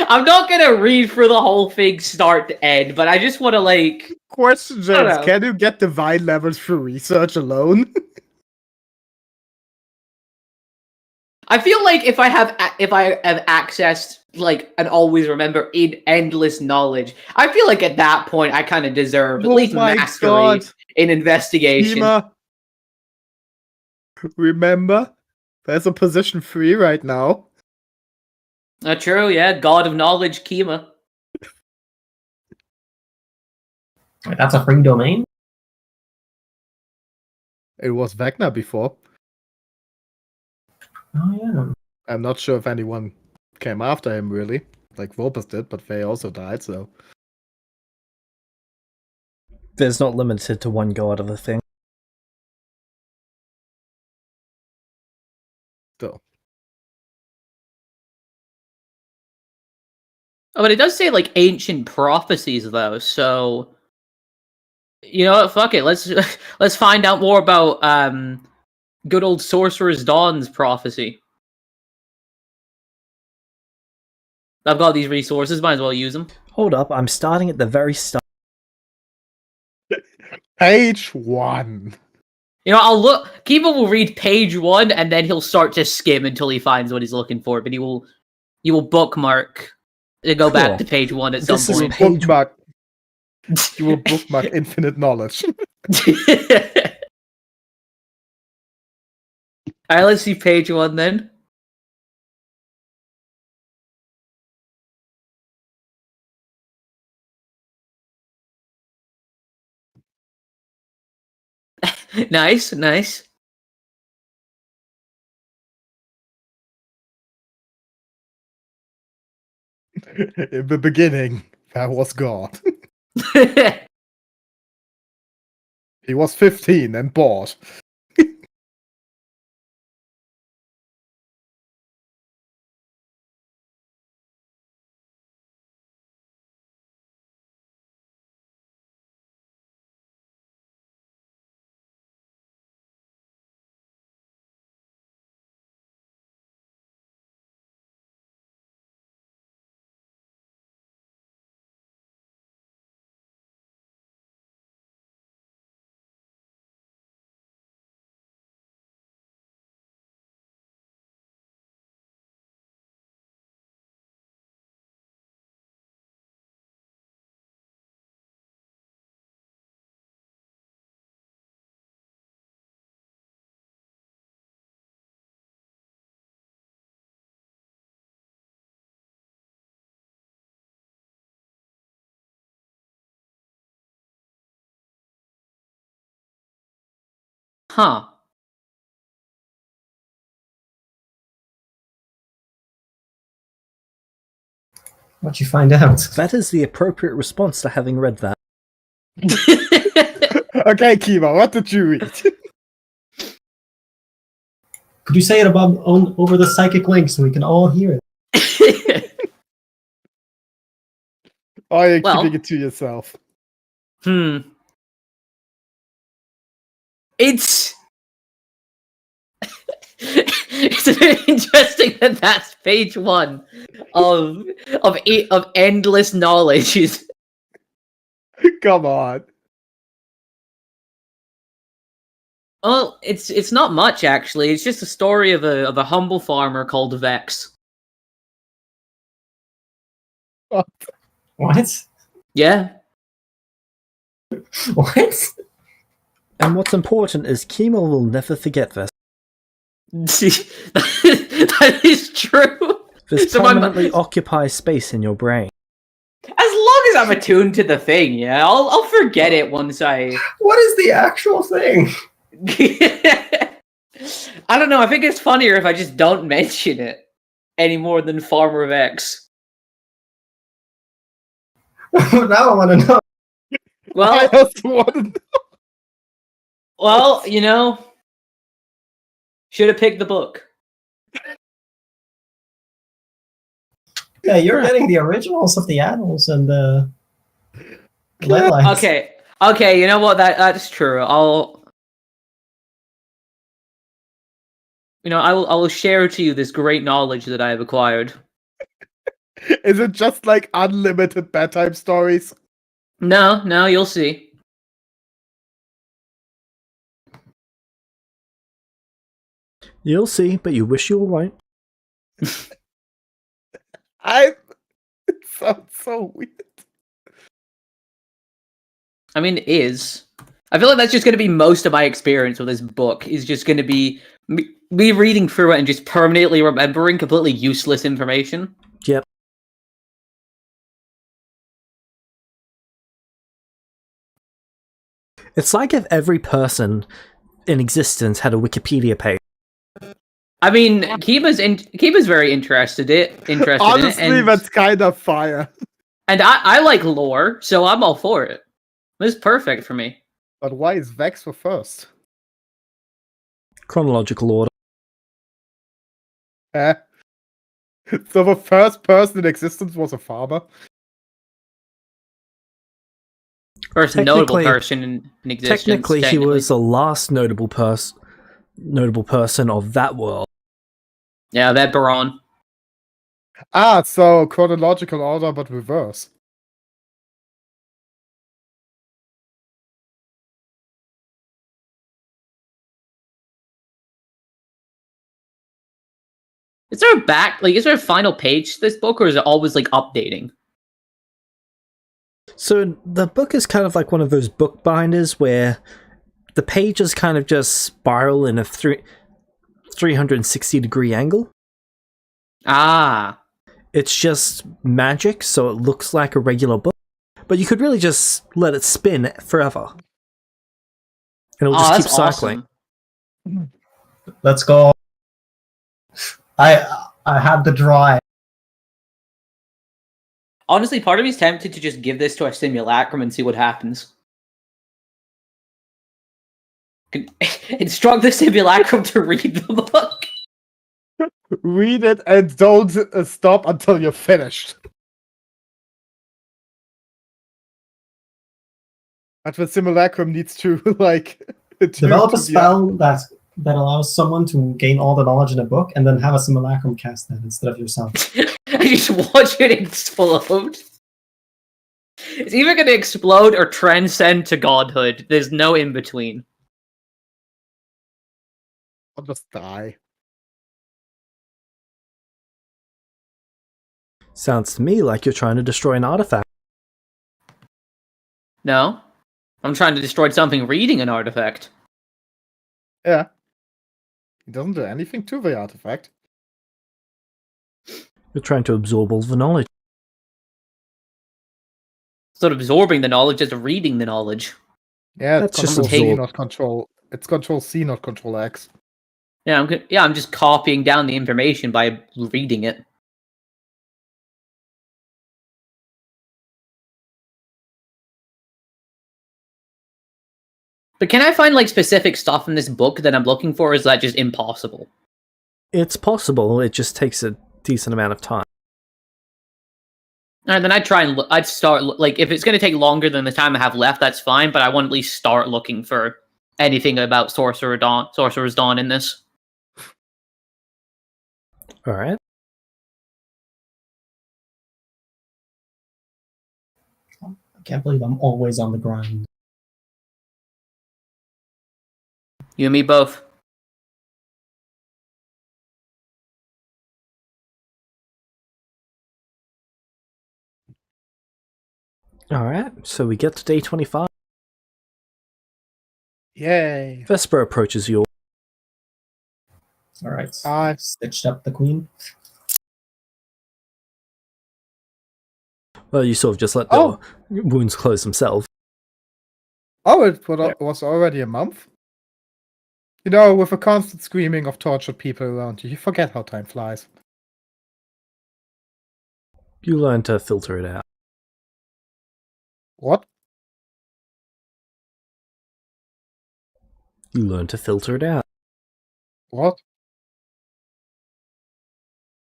I'm not gonna read through the whole thing start to end, but I just want to like... Question, I don't James, know. can you get divine levels through research alone? I feel like if I have accessed like and always remember in endless knowledge, I feel like at that point I kind of deserve at Oh least my mastery God. in investigation. Kima, remember? There's a position 3 right now. True, yeah. God of knowledge, Kima. Wait, that's a free domain? It was Vecna before. Oh, yeah. I'm not sure if anyone came after him, really. Like Volpus did, but they also died, so... There's not limited to one god of the thing. Still. Oh, but it does say like ancient prophecies though, so you know what? Fuck it. Let's find out more about good old Sorcerer's Dawn's prophecy. I've got these resources, might as well use them. Hold up, I'm starting at the very start. Page 1. You know, I'll look. Kiva will read page 1, and then he'll start to skim until he finds what he's looking for. But he will bookmark to go back Cool. to page 1 at some This is point. page- Bookmark. You will bookmark infinite knowledge. Alright, let's see page 1 then. Nice, nice. In the beginning, there was God. He was 15 and bored. Huh. What'd you find out? That is the appropriate response to having read that. Okay, Kima, what did you read? Could you say it over the psychic link so we can all hear it? Or you're Well- keeping it to yourself. It's it's very interesting that that's page 1 of endless knowledge. Come on. Well, it's not much actually. It's just a story of a humble farmer called Vex. What? Yeah. What? And what's important is Kima will never forget this. That is true. This So I'm- permanently occupies space in your brain. As long as I'm attuned to the thing, yeah, I'll forget it once I. What is the actual thing? I don't know. I think it's funnier if I just don't mention it any more than Farmer Vex. Now I want to know. I Well, just wanted. well, you know, should have picked the book. Yeah, you're Correct. getting the originals of the annals and the Yeah. leadlines. Okay. You know what? That's true. I will share to you this great knowledge that I have acquired. Is it just like unlimited bedtime stories? No, you'll see. You'll see, but you wish you won't. It sounds so weird. I mean, it is. I feel like that's just going to be most of my experience with this book. Is just going to be me reading through it and just permanently remembering completely useless information. Yep. It's like if every person in existence had a Wikipedia page. I mean, Kiba's very interested in it. Honestly, And, that's kind of fire. and I like lore, so I'm all for it. This is perfect for me. But why is Vex for first? Chronological order. Eh? So the first person in existence was a farmer? First notable Technically- person in existence. Technically, he was the last notable person of that world. Yeah, that Baron. Ah, so chronological order, but reverse. Is there a final page to this book, or is it always like updating? So the book is kind of like one of those book binders where the pages kind of just spiral in a 360-degree angle. Ah. It's just magic, so it looks like a regular book. But you could really just let it spin forever. And it'll just keep that's cycling. awesome. Let's go. I had the drive. Honestly, part of me is tempted to just give this to a simulacrum and see what happens. Instruct the simulacrum to read the book. Read it and don't stop until you're finished. But the simulacrum needs to, like... Develop a spell that allows someone to gain all the knowledge in a book and then have a simulacrum cast that instead of yourself. I just watch it explode. It's either going to explode or transcend to godhood. There's no in between. I'll just die. Sounds to me like you're trying to destroy an artifact. No? I'm trying to destroy something reading an artifact. Yeah. It doesn't do anything to the artifact. You're trying to absorb all the knowledge. It's not absorbing the knowledge, it's reading the knowledge. Yeah, That's it's just Control C, absorb. not Control... It's Control C, not Control X. Yeah, I'm just copying down the information by reading it. But can I find like specific stuff in this book that I'm looking for, or is that just impossible? It's possible, it just takes a decent amount of time. And then I'd start, like, if it's going to take longer than the time I have left, that's fine, but I want to at least start looking for anything about Sorcerer's Dawn in this. Alright. I can't believe I'm always on the grind. You and me both. Alright, so we get to day 25. Yay! Vesper approaches you. Alright. I've Stitched up the queen. Well, you sort of just let the wounds close themselves. Oh, was already a month? You know, with a constant screaming of tortured people around you, you forget how time flies. You learn to filter it out. What? You learn to filter it out. What?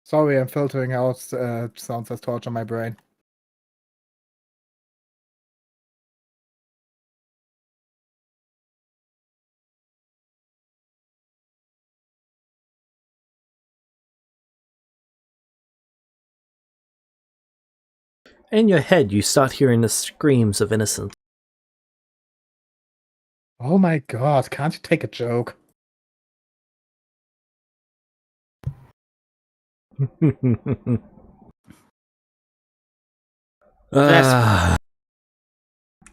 Sorry, I'm filtering out sounds that torture my brain. In your head, you start hearing the screams of innocence. Oh my god, can't you take a joke?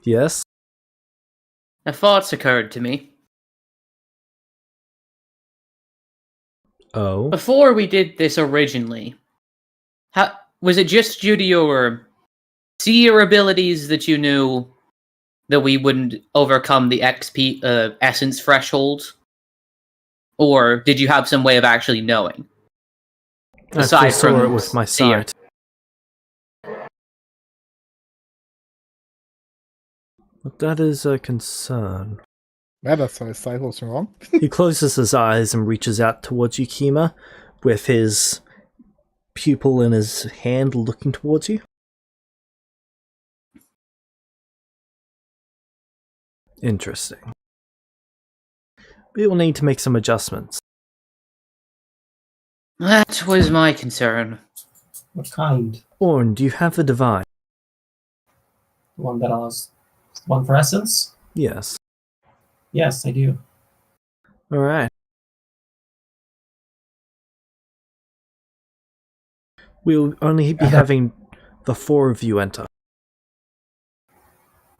Yes? A thought's occurred to me. Oh? Before we did this originally, was it just due to your seer abilities that you knew that we wouldn't overcome the XP essence threshold? Or did you have some way of actually knowing? I saw it with my seer. sight. But that is a concern. Yeah, that's why his sight was wrong. He closes his eyes and reaches out towards you, Kima, with his pupil in his hand looking towards you. Interesting. We will need to make some adjustments. That was my concern. What kind? Orn, do you have the divine? The one that was one for essence? Yes. Yes, I do. Alright. We'll only be having the 4 of you enter.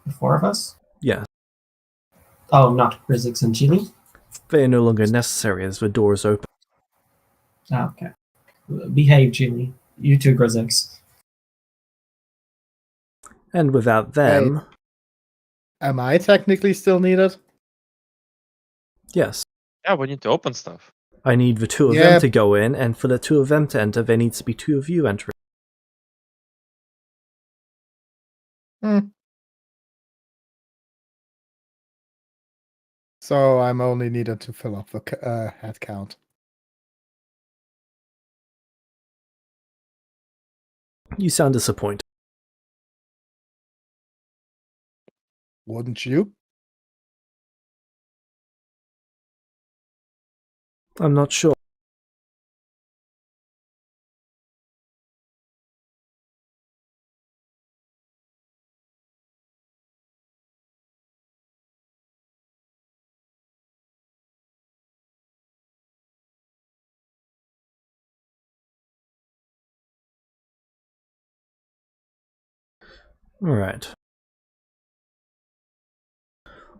The 4 of us? Yes. Oh, not Grizzix and Chili? They are no longer necessary as the door is open. Ah, okay. Behave, Chili. You too, Grizzix. And without them... Am I technically still needed? Yes. Yeah, we need to open stuff. I need the 2 of them to go in, and for the 2 of them to enter, there needs to be 2 of you entering. So I'm only needed to fill up the head count. You sound disappointed. Wouldn't you? I'm not sure. Alright.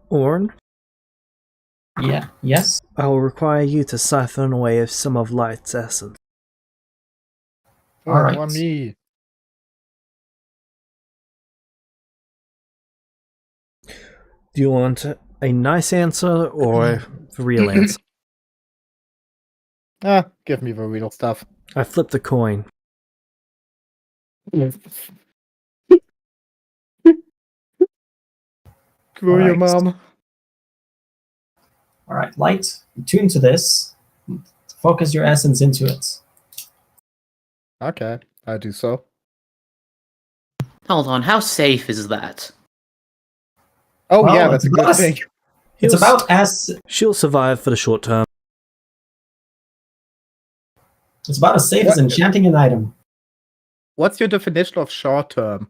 Orn, Yeah, yes? I will require you to siphon away some of Light's essence. Alright. On me. Do you want a nice answer or the real answer? Give me the real stuff. I flipped the coin. Screw your Alright. mom. Alright, Light, tune to this. focus your essence into it. Okay, I do so. Hold on, how safe is that? Oh Well, yeah, that's a good thing. It's about as She'll survive for the short term. safe as enchanting an item. What's your definition of short term?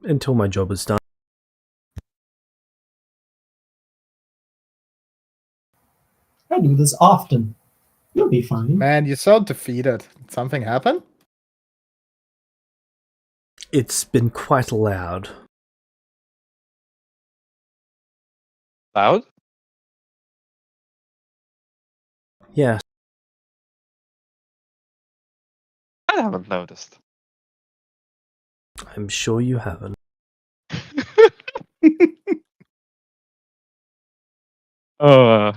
Until my job is done. I do this often. You'll be fine. Man, you sound defeated. Did something happen? It's been quite loud. Loud? Yes. I haven't noticed. I'm sure you haven't. Oh,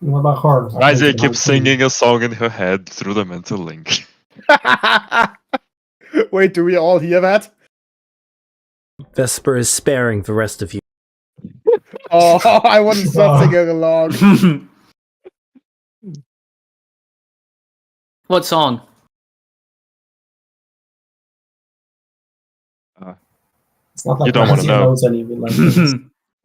What about horror? Razia keeps singing a song in her head through the mental link. Wait, do we all hear that? Vesper is sparing the rest of you. Oh, I wasn't stop singing along. What song? It's not like You don't wanna Ramsey know. knows any of it like this.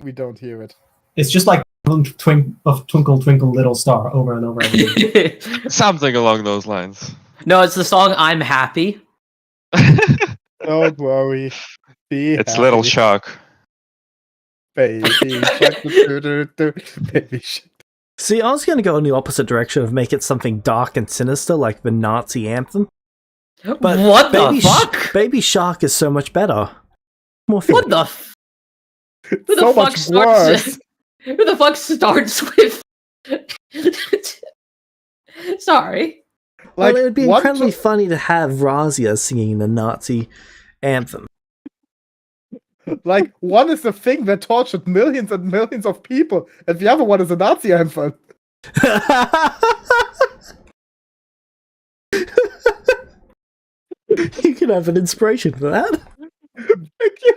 We don't hear it. It's just like Twinkle Twinkle Little Star over and over again. Something along those lines. No, it's the song I'm Happy. Don't worry. Be It's happy. Little Shark. Baby shark, do-do-do-do. Baby shark. See, I was going to go in the opposite direction of make it something dark and sinister like the Nazi anthem. But What the fuck? Baby Shark is so much better. More What the Who the So fuck much starts worse. Who the fuck starts with Sorry. Well, it would be what incredibly funny to have Razia singing the Nazi anthem. Like, one is the thing that tortured millions and millions of people, and the other one is a Nazi anthem. You can have an inspiration for that. Thank you.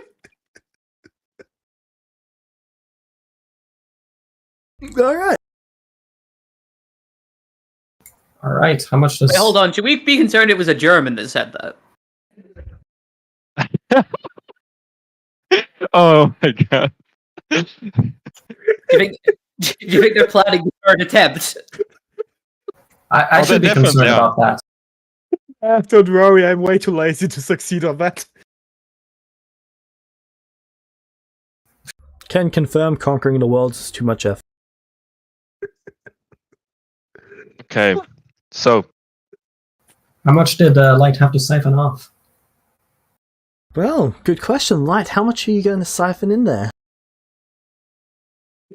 Alright. Alright, how much does... Wait, hold on, should we be concerned it was a German that said that? Oh my god. Do you think they're planning the third attempt? I should be they're different, concerned yeah. about that. Don't worry, I'm way too lazy to succeed on that. Can confirm conquering the world is too much effort. Okay, so How much did Light have to siphon off? Well, good question, Light. How much are you going to siphon in there?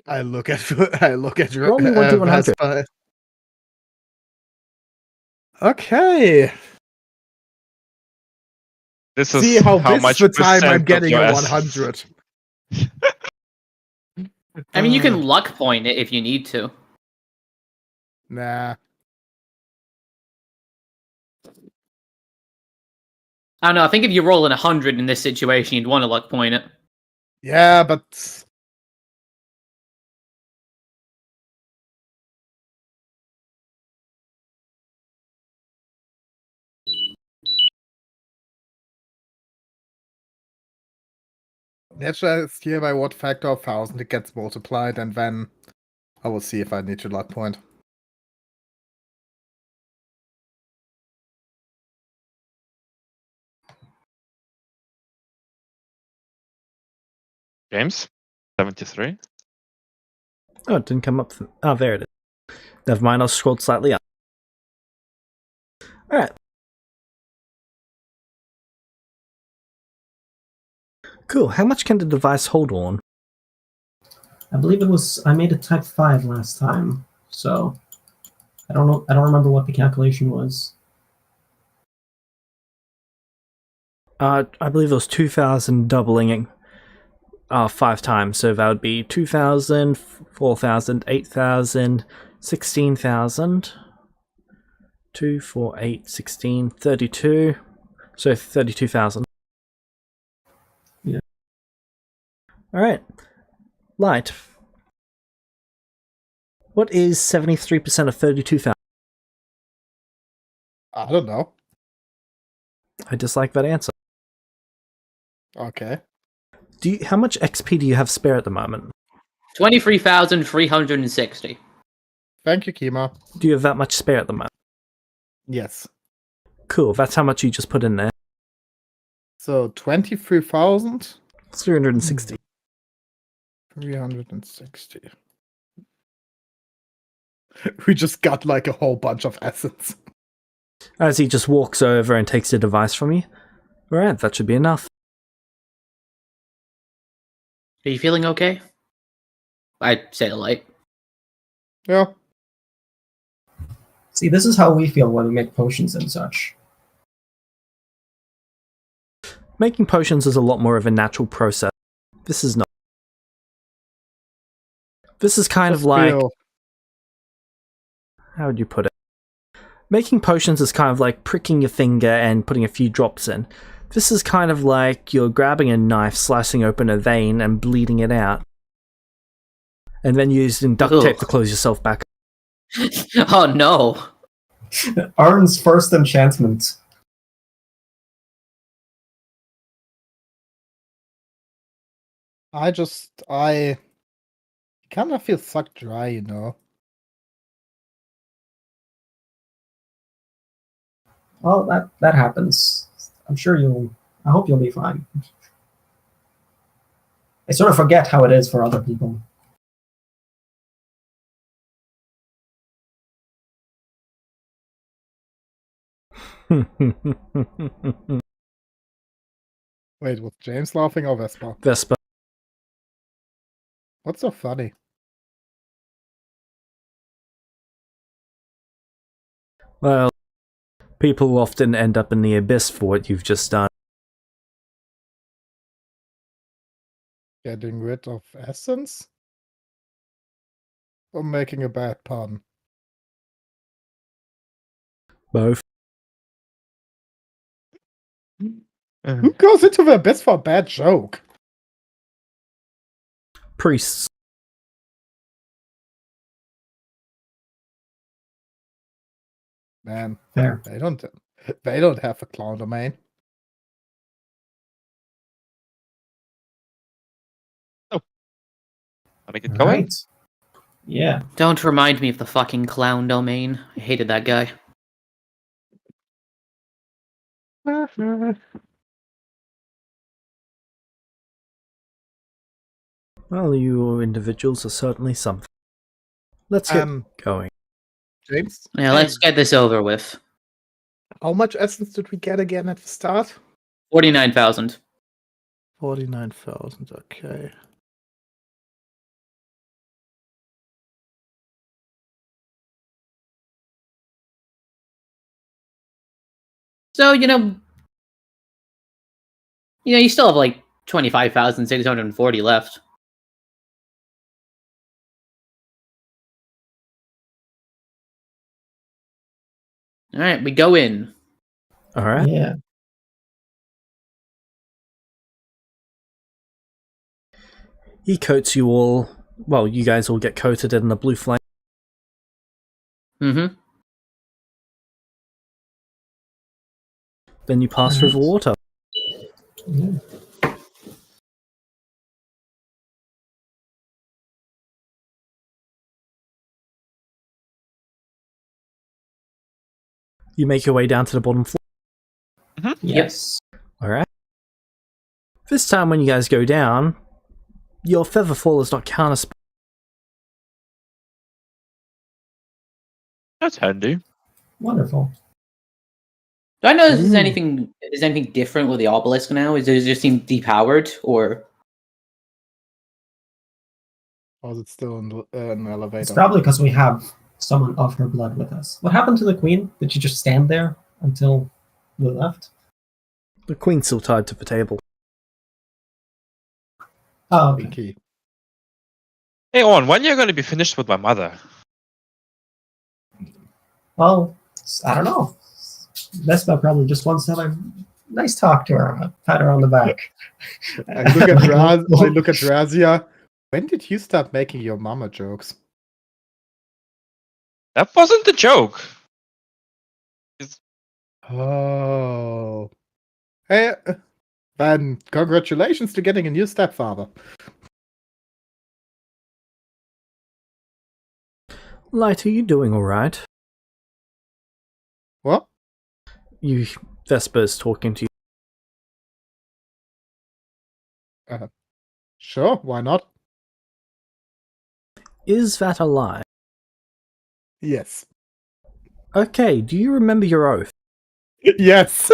I look at Roll me 1d100. Vespa. Okay. this is See how this much is the time I'm percent of getting your a essence. 100. I mean, you can luck point it if you need to. Nah. I don't know, I think if you roll in 100 in this situation, you'd want to luck point it. Yeah, but let's just hear by what factor of 1,000 it gets multiplied, and then I will see if I need to luck point. James? 73? Oh, it didn't come up. Oh, there it is. Never mind, I'll scroll slightly up. Alright. Cool, how much can the device hold on? I believe it was... I made a type 5 last time, so... I don't know. I don't remember what the calculation was. I believe it was 2,000 doubling 5 times, so that would be 2,000, 4,000, 8,000, 16,000. 2, 4, 8, 16, 32. So 32,000. Yeah. Alright. Light. What is 73% of 32,000? I don't know. I dislike that answer. Okay. How much XP do you have spare at the moment? 23,360. Thank you, Kima. Do you have that much spare at the moment? Yes. Cool, that's how much you just put in there. So 23,000. 360. 360. We just got like a whole bunch of assets. As he just walks over and takes the device from you. Alright, that should be enough. Are you feeling okay? I'd say the light. Yeah. See, this is how we feel when we make potions and such. Making potions is a lot more of a natural process. This is not. This is kind of like... How would you put it? Making potions is kind of like pricking your finger and putting a few drops in. This is kind of like you're grabbing a knife, slicing open a vein, and bleeding it out. And then using duct tape to close yourself back. Oh no! Arn's first enchantment. I kind of feel sucked dry, you know. Well, that happens. I'm sure I hope you'll be fine. I sort of forget how it is for other people. Wait, was James laughing or Vespa? Vespa. What's so funny? Well, people often end up in the abyss for what you've just done. Getting rid of essence? Or making a bad pun? Both. Who goes into the abyss for a bad joke? Priests. Man, Fair. they don't have a clown domain. Wanna get going? Right. Yeah. Don't remind me of the fucking clown domain. I hated that guy. Well, you individuals are certainly something. Let's get going. James? Yeah, let's get this over with. How much essence did we get again at the start? 49,000. 49,000, okay. So, you still have like 25,640 left. Alright, we go in. Alright. Yeah. He coats you all. Well, you guys all get coated in the blue flame. Mm-hmm. Then you pass through the water. Yeah. You make your way down to the bottom floor. Yes. Alright. This time when you guys go down, your feather fall is not counterspell. That's handy. Wonderful. Do I know if there's anything different with the obelisk now? Does it just seem depowered, or? Or is it still in an elevator? It's probably because we have someone of her blood with us. What happened to the queen? Did she just stand there until we left? The queen's still tied to the table. Oh, okay. Wiki. Hey, Owen, when are you going to be finished with my mother? Well, I don't know. Vespa probably just wants to have a nice talk to her, pat her on the back. I look at Razia. When did you start making your mama jokes? That wasn't a joke. Oh. Hey, then congratulations to getting a new stepfather. Light, are you doing alright? What? Vesper's talking to you. Sure, why not? Is that a lie? Yes. Okay, do you remember your oath? Yes.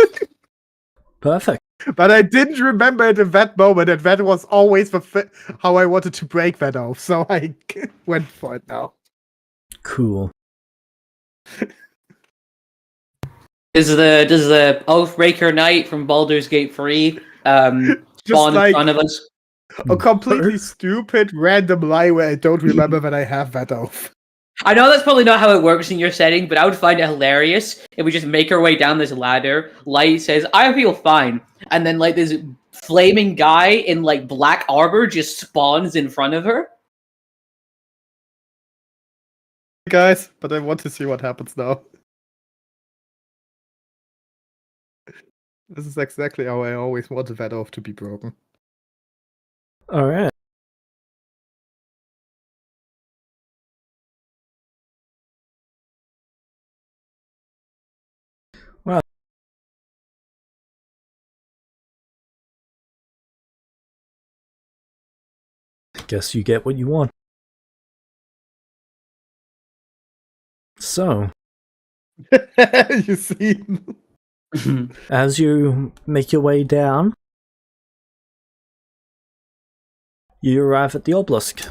Perfect. But I didn't remember it in that moment, and that was always how I wanted to break that oath, so I went for it now. Cool. Does the Oathbreaker Knight from Baldur's Gate 3 spawn in front of us? A completely stupid random lie where I don't remember that I have that oath. I know that's probably not how it works in your setting, but I would find it hilarious if we just make our way down this ladder. Light says, "I feel fine," and then like this flaming guy in like black armor just spawns in front of her. Guys, but I want to see what happens now. This is exactly how I always wanted that oath to be broken. Alright. Well, I guess you get what you want. So, You see? as you make your way down, you arrive at the obelisk.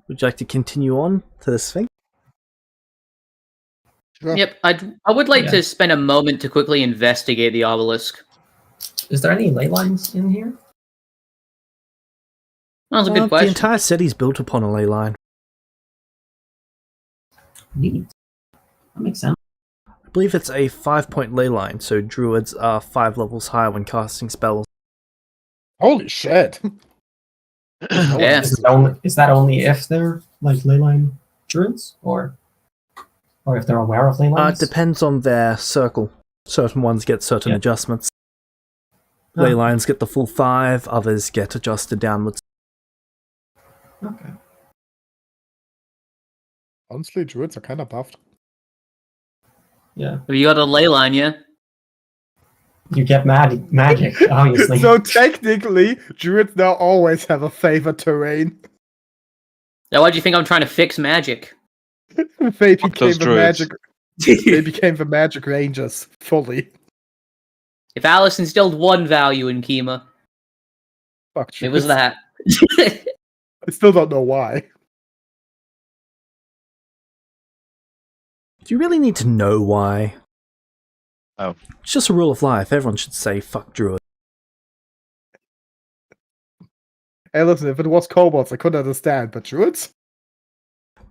Would you like to continue on to this thing? Sure. Yep, I would like to spend a moment to quickly investigate the obelisk. Is there any ley lines in here? That was a good The question. entire city's built upon a ley line. Neat. That makes sense. I believe it's a 5-point ley line, so druids are 5 levels higher when casting spells. Holy shit. Yeah. Is that only if they're like ley line druids, or if they're aware of ley lines? It depends on their circle. Certain ones get certain adjustments. Oh. Ley lines get the full 5, others get adjusted downwards. Okay. Honestly, druids are kind of buffed. Yeah. Have you got a ley line yet? You get magic, obviously. So technically, druids now always have a favored terrain. Now, why do you think I'm trying to fix magic? They Fuck became those the druids. magic. They became the magic rangers fully. If Alice instilled one value in Kima, Fuck it was druids. that. I still don't know why. Do you really need to know why? Oh. It's just a rule of life. Everyone should say, fuck druid. Hey, listen, if it was kobolds, I could understand, but druids?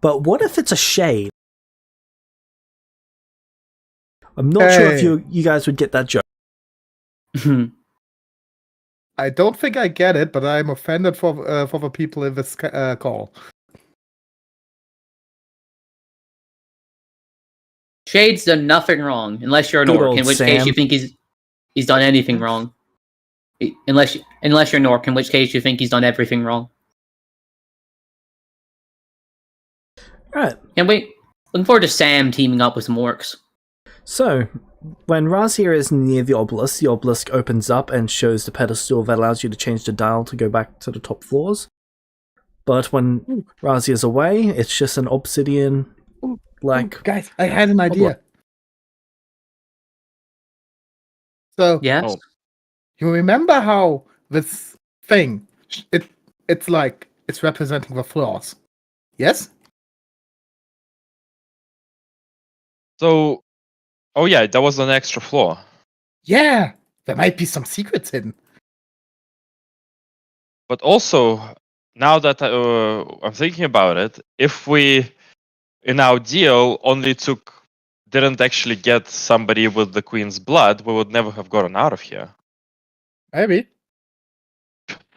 But what if it's a shade? I'm not sure if Hey. you guys would get that joke. I don't think I get it, but I'm offended for the people in this call. Shade's done nothing wrong, unless you're an Good orc, old in which case Sam. you think he's done anything wrong. Unless you're an orc, in which case you think he's done everything wrong. Right. And looking forward to Sam teaming up with some orcs. So, when Razia is near the obelisk opens up and shows the pedestal that allows you to change the dial to go back to the top floors. But when Razia is away, it's just an obsidian, like... Guys, I had an idea. So, Yes? Oh. you remember how this thing, it's like, it's representing the floors? Yes? So, oh yeah, that was an extra floor. Yeah! There might be some secrets hidden. But also, now that I'm thinking about it, if we, in our deal, didn't actually get somebody with the Queen's blood, we would never have gotten out of here. Maybe.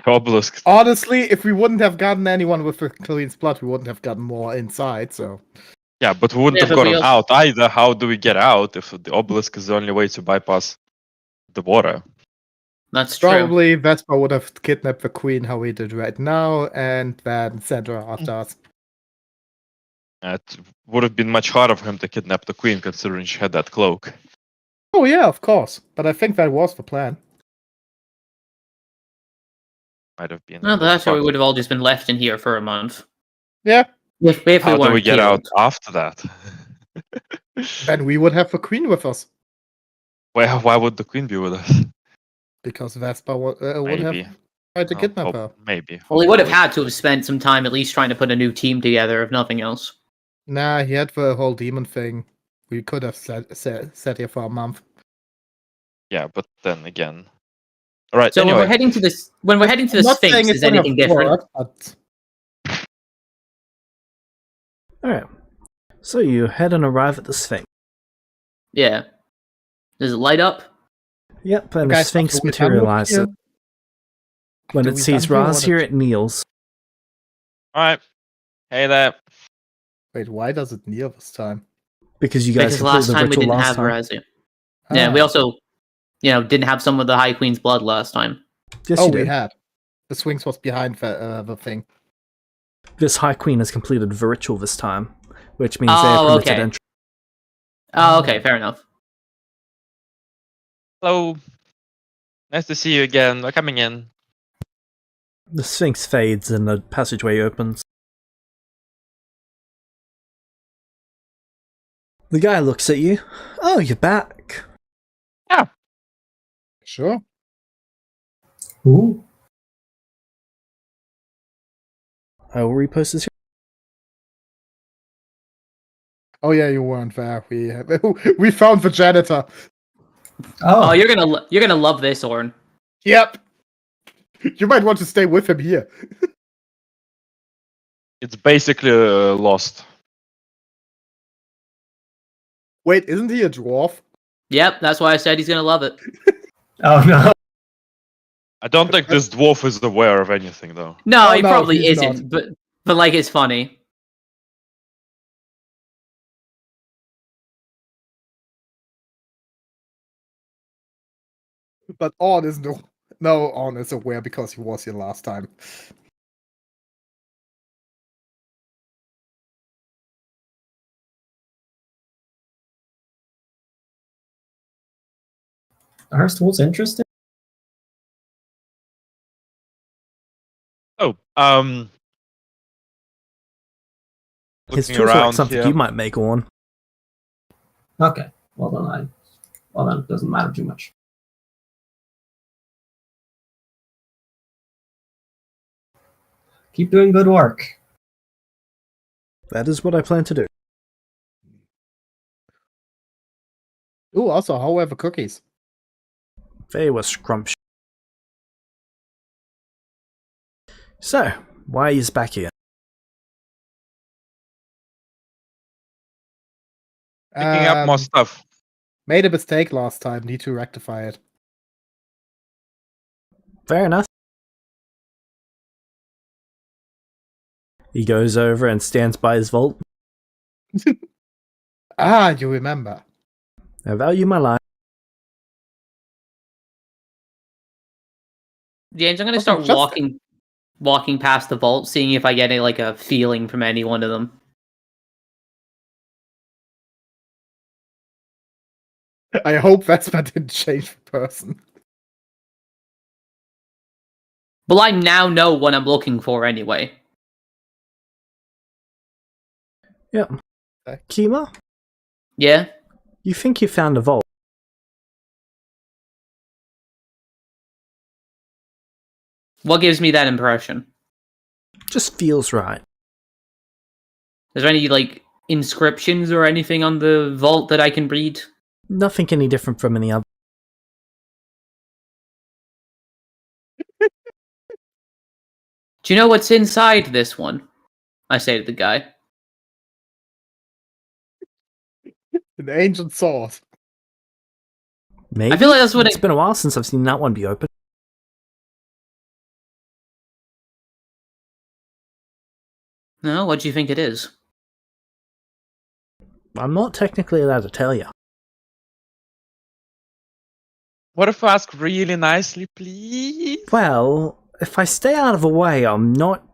Obelisk. Honestly, if we wouldn't have gotten anyone with the Queen's blood, we wouldn't have gotten more inside, so... Yeah, but we wouldn't Yeah, have but we gotten also- out either. How do we get out if the obelisk is the only way to bypass the water? That's true. Probably Vespa would have kidnapped the queen how we did right now, and then sent her after us. It would have been much harder for him to kidnap the queen, considering she had that cloak. Oh yeah, of course. But I think that was the plan. Might have been. No, It was that's why we part would have all just been left in here for a month. Yeah. If we How do weren't we get killed. out after that? Then we would have the queen with us. Why would the queen be with us? Because Vespa would Maybe. have tried to Oh, kidnap her. Maybe. Well, he would have hopefully. had to have spent some time at least trying to put a new team together, if nothing else. Nah, he had the whole demon thing. We could have sat here for a month. Yeah, but then again. All right. So anyway, when we're heading to this, I'm not saying Sphinx, it is would have anything different? worked, but Alright. So you head and arrive at the Sphinx. Yeah. Does it light up? Yep, and the guys, Sphinx after we're done with materializes. here- When after it we're sees done here, Raz what here, if- it kneels. all right. Hey there. wait, why does it kneel this time? Because you guys Because completed last the time we ritual didn't last have time. Razia. Yeah, we Ah. also, didn't have some of the High Queen's blood last time. Yes, Oh, you we did. had. The Sphinx was behind the thing. This High Queen has completed the ritual this time, which means they are Oh, permitted okay. entry. Oh, okay, fair enough. Hello. Nice to see you again. We're coming in. The Sphinx fades and the passageway opens. The guy looks at you. Oh, you're back. Sure. Ooh. I will repost this here. Oh yeah, you weren't there. We found the janitor. Oh, Oh, you're gonna love this, Orn. Yep. You might want to stay with him here. It's basically lost. Wait, isn't he a dwarf? Yep, that's why I said he's gonna love it. oh no. I don't think this dwarf is aware of anything, though. No, Oh, he no, probably he's isn't, but like it's funny. But On is no, On is aware because he was here last time. Hearthstone's interesting. Oh, His looking tools are like around something here. you might make one. Okay. Well then it doesn't matter too much. Keep doing good work. That is what I plan to do. Ooh, also, however, cookies. They were scrumptious. So, why is back here? Picking up more stuff. Made a mistake last time. Need to rectify it. Fair enough. He goes over and stands by his vault. Ah, you remember. I value my life. James, I'm gonna Okay, start just- walking past the vault, seeing if I get a feeling from any one of them. I hope Vespa didn't change the person. Well, I now know what I'm looking for anyway. Yeah. Kima, Yeah? you think you found a vault. What gives me that impression? Just feels right. Is there any, inscriptions or anything on the vault that I can read? Nothing any different from any other. Do you know what's inside this one? I say to the guy. An ancient sword. Maybe? I feel like that's what It's been a while since I've seen that one be open. No, what do you think it is? I'm not technically allowed to tell you. What if I ask really nicely, please? Well, if I stay out of the way, I'm not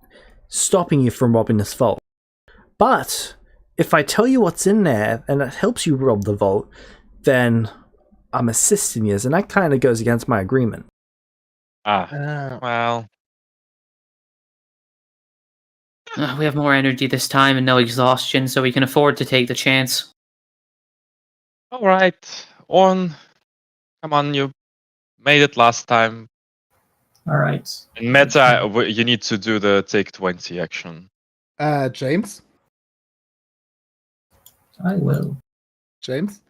stopping you from robbing this vault. But if I tell you what's in there and it helps you rob the vault, then I'm assisting you, and that kind of goes against my agreement. Well, We have more energy this time and no exhaustion, so we can afford to take the chance. all right. On. Come on, you made it last time. All right. In meta, you need to do the take 20 action. James? I will. James?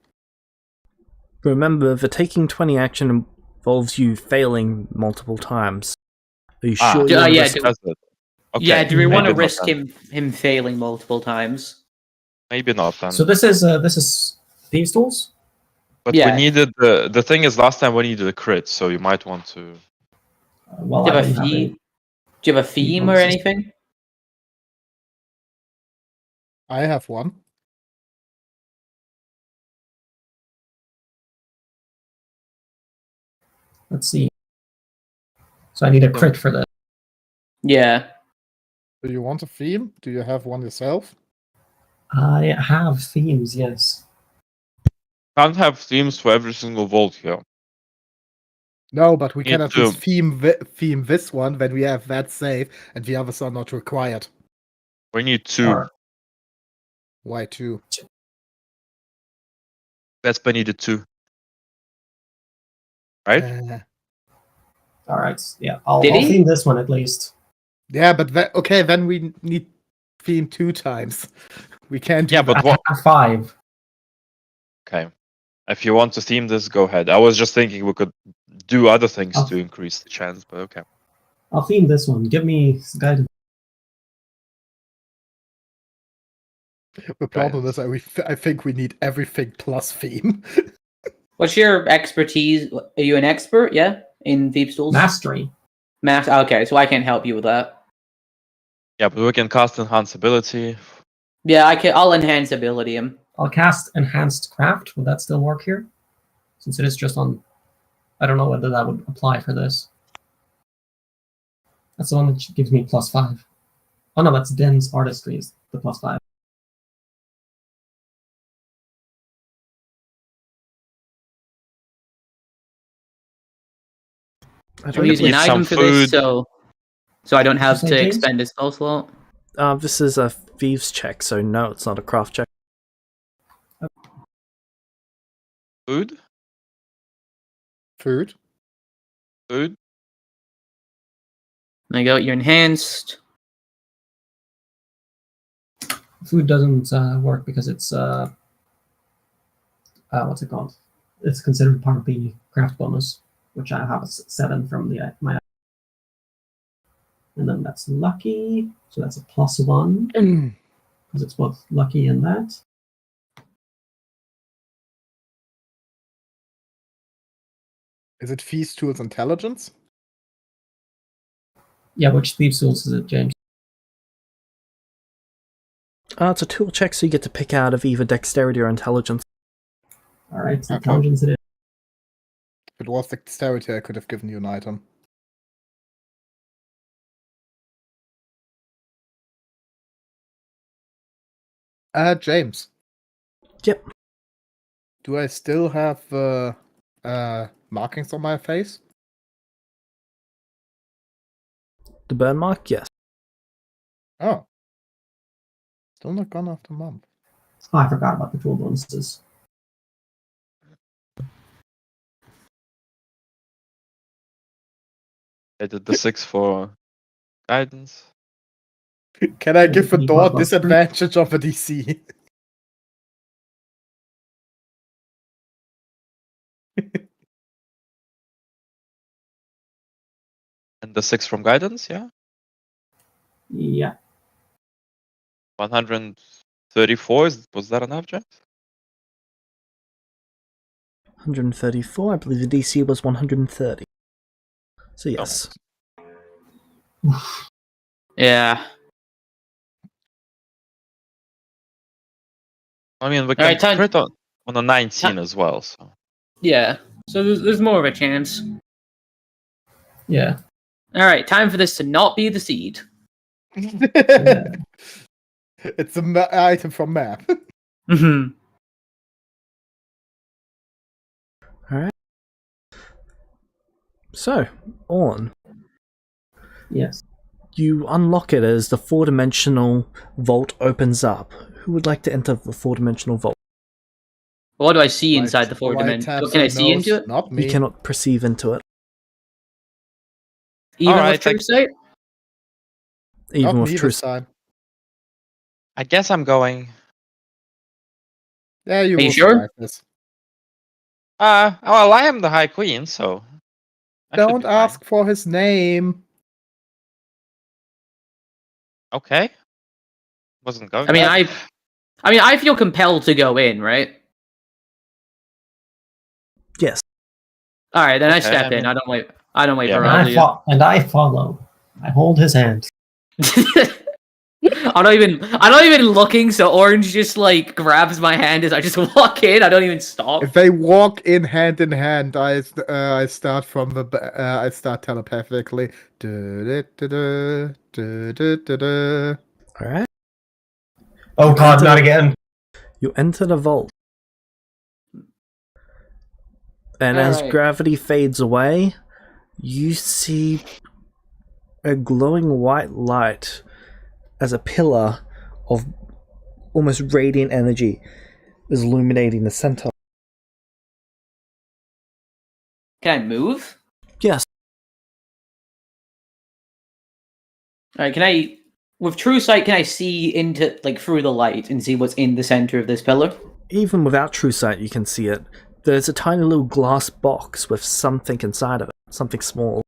Remember, the taking 20 action involves you failing multiple times. Are you sure you Yeah, want to yeah, risk- That's it. Okay, Yeah, do we want to maybe not risk then. him failing multiple times? Maybe not then. So this is thieves' tools. But Yeah. we needed the thing is last time we needed a crit, so you might want to. Well, Do you I have a don't have theme? a. Do you have a theme or bonuses. anything? I have one. Let's see. So I need a crit for this. Yeah. Do you want a theme? Do you have one yourself? I have themes, yes. Can't have themes for every single vault here. No, but we can Need at least to- theme this one when we have that save and the others are not required. We need 2. Alright. Why 2? Vespa needed 2. Right? All right. Yeah, I'll Did he? theme this one at least. Yeah, but okay, then we need theme 2 times. We can't do Yeah, that. but what? I have 5. Okay. If you want to theme this, go ahead. I was just thinking we could do other things Oh. to increase the chance, but okay. I'll theme this one. Give me guidance. The problem is I think we need everything plus theme. What's your expertise? Are you an expert? Yeah, in Thieves' Tools. Mastery. Okay, so I can't help you with that. Yeah, but we can cast enhance ability. Yeah, I'll enhance ability him. I'll cast Enhanced Craft. Would that still work here? Since it is just on... I don't know whether that would apply for this. That's the one that gives me +5. Oh no, that's Den's Artistry is the +5. I'm using an need item some for this, food. so I don't have Say, to James? expend a spell slot. This is a thieves check, so no, it's not a craft check. Food? Food. Food? There you go, you're enhanced. Food doesn't work because it's what's it called? It's considered part of the craft bonus, which I have a 7 from the my. And then that's lucky, so that's a +1 because it's both lucky and that. Is it Feast Tools Intelligence? Yeah, which Thieves' Tools is it, James? It's a tool check, so you get to pick out of either dexterity or intelligence. All right, it's Okay. intelligence it is. If it was dexterity, I could have given you an item. James. Yep. Do I still have markings on my face? The burn mark, yes. Oh. Still not gone after month. Oh, I forgot about the tool bonuses. I did the 6 for guidance. Can I give a you door want plus disadvantage of a DC? And the 6 from guidance, yeah? Yeah, 134, was that enough, James? 134, I believe the DC was 130. So yes. Yeah. I mean, we Alright, can time- crit on a 19 as well. So Yeah. So there's more of a chance. Yeah. Alright, time for this to not be the seed. It's an item from map. Mm-hmm. Alright. So, on. Yes. You unlock it as the 4-dimensional vault opens up. Who would like to enter the 4-dimensional vault? What do I see inside the 4 Light dimensions? taps What can I her see nose, into it? Not me. You cannot perceive into it, Even Alright, with true sight? even Not with me true. this time. I guess I'm going. Yeah, you Are you will sure? survive this. Well, I am the High Queen, so I should Don't be fine. ask for his name. Okay. Wasn't going. I mean, to. I feel compelled to go in, right? Yes. All right, then I Okay, step I in. mean- I don't wait Yeah, for right. Razia. And I follow. I hold his hand. I'm not even looking. So Orange just like grabs my hand as I just walk in. I don't even stop. If they walk in hand, I start from the I start telepathically. Alright. Oh god, not again. You enter the vault. And as Alright. gravity fades away, you see a glowing white light as a pillar of almost radiant energy is illuminating the center. Can I move? Yes. All right. Can I, with true sight, can I see into like through the light and see what's in the center of this pillar? Even without true sight, you can see it. There's a tiny little glass box with something inside of it. Something small.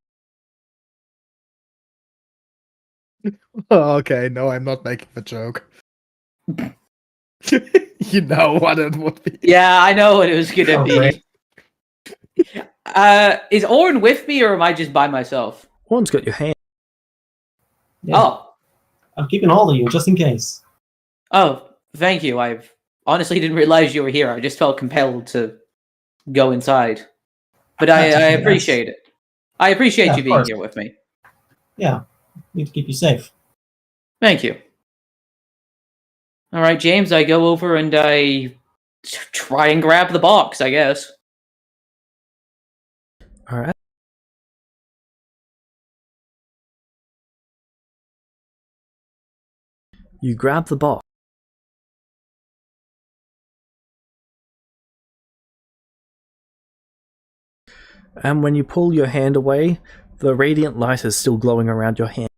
Oh, okay, no, I'm not making the joke. You know what it would be. Yeah, I know what it was gonna Oh, be. great. Is Orin with me, or am I just by myself? One's got your hand. Yeah. Oh, I'm keeping all of you just in case. oh, thank you. I honestly didn't realize you were here. I just felt compelled to go inside. But I Yes. appreciate it. I appreciate Yeah, you of being course. here with me. Yeah. Need to keep you safe. Thank you. All right, James, I go over and I try and grab the box, I guess. Alright. You grab the box. And when you pull your hand away, the radiant light is still glowing around your hand.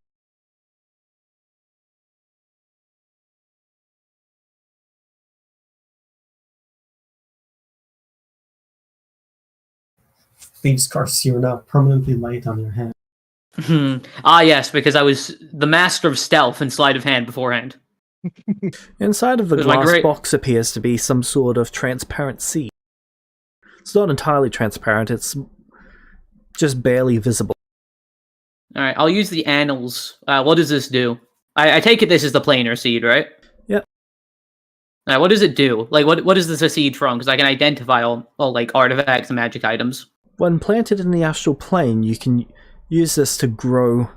Thieves' curse, you're now permanently light on your hand. Ah, yes, because I was the master of stealth and sleight of hand beforehand. Inside of the It was my glass great- box appears to be some sort of transparent seed. It's not entirely transparent, it's just barely visible. All right, I'll use the annals. What does this do? I take it this is the planar seed, right? Yep. All right, what does it do? Like, what is this a seed from? Because I can identify all like artifacts and magic items. When planted in the astral plane, you can use this to grow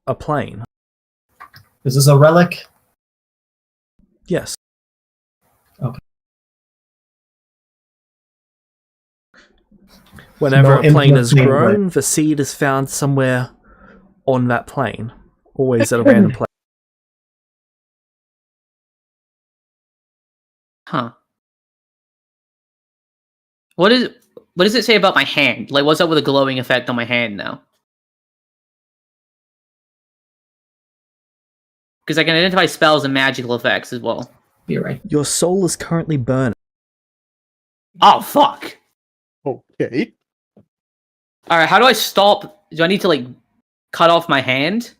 a plane. Is this a relic? Yes. Okay. Whenever No a plane is implanting, grown, the seed is found somewhere on that plane. Always at a random place. Huh. What does it say about my hand? Like, what's up with a glowing effect on my hand now? Because I can identify spells and magical effects as well. Be right. Your soul is currently burning. Oh, fuck. Okay. Alright, how do I stop? Do I need to, like, cut off my hand?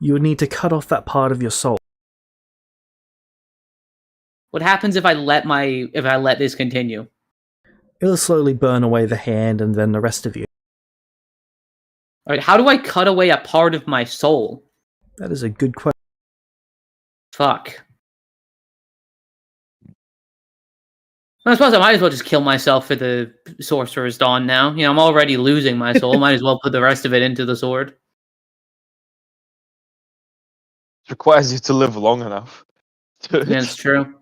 You would need to cut off that part of your soul. What happens if I let this continue? It'll slowly burn away the hand and then the rest of you. Alright, how do I cut away a part of my soul? That is a good question. Fuck. I suppose I might as well just kill myself for the Sorcerer's Dawn now. You know, I'm already losing my soul. Might as well put the rest of it into the sword. It requires you to live long enough. That's true.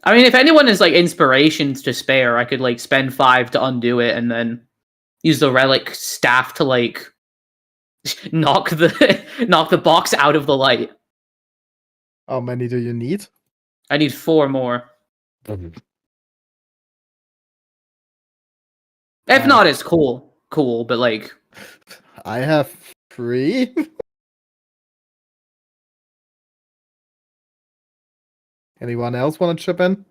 I mean, if anyone has like inspirations to spare, I could like spend 5 to undo it and then use the relic staff to like knock the box out of the light. How many do you need? I need 4 more. If not, it's cool, but like I have 3. Anyone else want to chip in?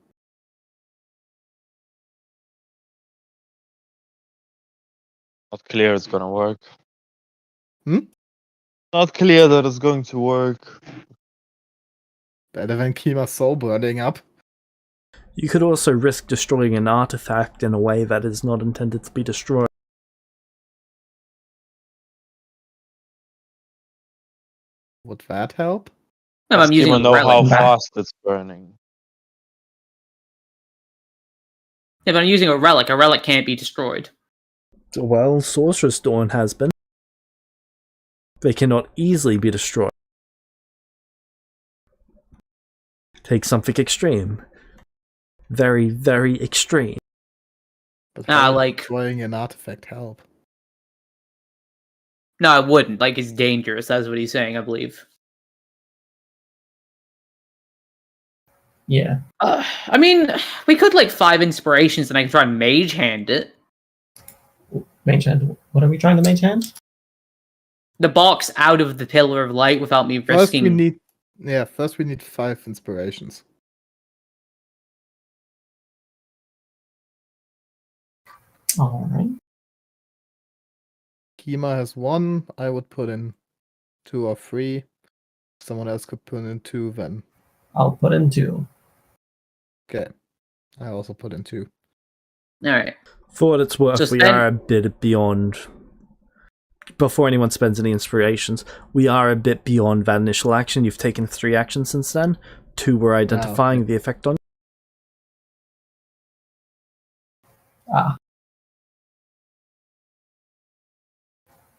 Not clear it's gonna work. Hmm? Not clear that it's going to work. Better than Kima's soul burning up. You could also risk destroying an artifact in a way that is not intended to be destroyed. Would that help? no, Does I'm using Kima a know how relic. fast it's burning? Yeah, but I'm using a relic. A relic can't be destroyed. Well, Sorcerer's Dawn has been. They cannot easily be destroyed. Take something extreme. Very, very extreme. But how would like destroying an artifact help? no, I wouldn't. Like it's dangerous. That's what he's saying, I believe. Yeah. I mean, we could like 5 inspirations, and I can try and mage hand it. Mage hand. What are we trying to mage hand? The box out of the pillar of light without me First risking. we need 5 inspirations. All right. Kima has 1. I would put in 2 or 3. Someone else could put in 2 then. I'll put in 2. Okay. I also put in 2. All right. For what it's worth, Just we then- are a bit beyond. Before anyone spends any inspirations, we are a bit beyond that initial action. You've taken 3 actions since then. 2 were identifying the effect on. Ah.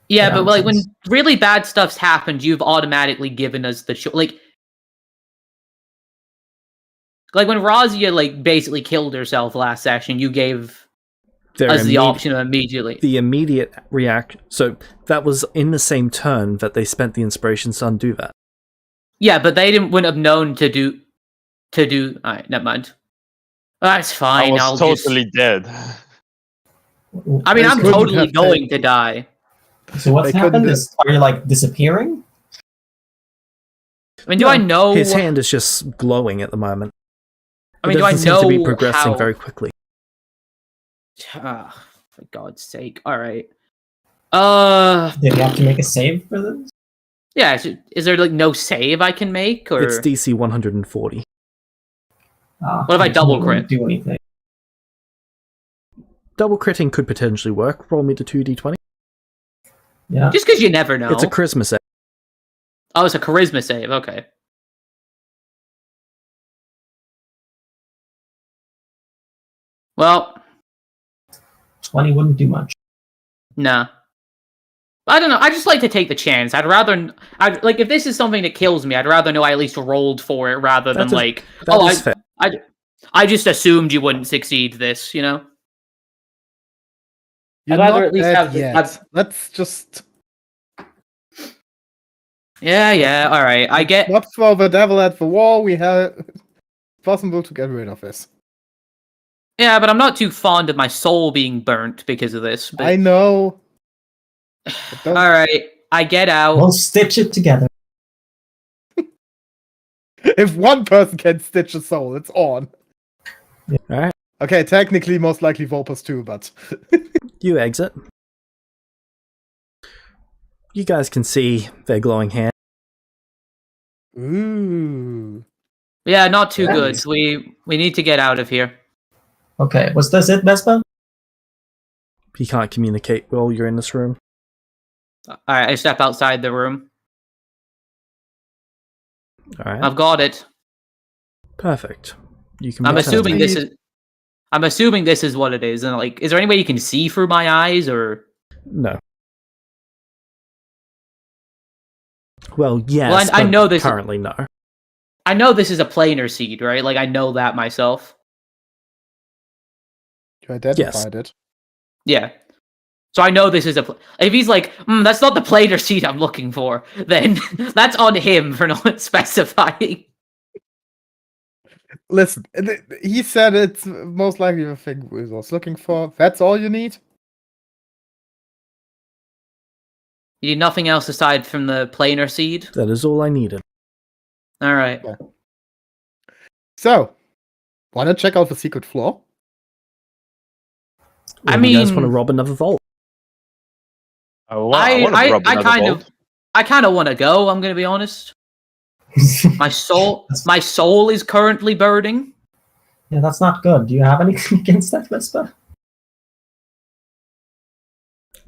Yeah, Yeah, but like when makes sense. really bad stuff's happened, you've automatically given us the like when Razia like basically killed herself last session, you gave us the option immediately. The immediate react. So that was in the same turn that they spent the inspirations to undo that. Yeah, but they wouldn't have known to do. Alright, never mind. That's fine. I was I'll totally dead. I mean, They I'm couldn't totally have going to die. So what's They happened couldn't is, are you like disappearing? I mean, do I know? His hand is just glowing at the moment. I mean, It do I doesn't know seem to be progressing how? very quickly. Ah, for God's sake! All right. Did you have to make a save for this? Yeah. Is there like no save I can make, or It's DC 140. What if I double crit? Do anything? Double critting could potentially work. Roll me to 2d20. Yeah. just because you never know? It's a charisma save. Oh, it's a charisma save. Okay. Well, 20 wouldn't do much. nah. I don't know. I just like to take the chance. I'd like if this is something that kills me, I'd rather know I at least rolled for it rather than like, That is fair. I just assumed you wouldn't succeed this, you know? You're I'd rather not at least dead have the- yet. Let's just Yeah, alright. I get not throw the devil at the wall. We have it's possible to get rid of this. Yeah, but I'm not too fond of my soul being burnt because of this. But I know. But don't- alright, I get out. We'll stitch it together. If one person can stitch a soul, it's on. Alright. Okay, technically, most likely Volpus too, but You exit. You guys can see their glowing hand. ooh, Yeah, not too Nice. good. We need to get out of here. Okay, was this it, Vespa? You can't communicate while you're in this room. Alright, I step outside the room. Alright. I've got it. Perfect. You can I'm return. assuming this is I'm assuming this is what it is, and like, is there any way you can see through my eyes, or? No. Well, yes, Well, I but know this. currently no. I know this is a planar seed, right? Like, I know that myself. You identified it. Yeah. So I know this is if he's like, that's not the planar seed I'm looking for, then that's on him for not specifying. Listen, he said it's most likely the thing we was looking for. That's all you need? You need nothing else aside from the planar seed? That is all I needed. Alright. Yeah. So, wanna check out the secret floor? I Or mean, you guys want to rob another vault? Oh, wow, I wanna rob another vault. I kind of want to go. I'm going to be honest. My soul is currently burning. Yeah, that's not good. Do you have anything against that, Vespa?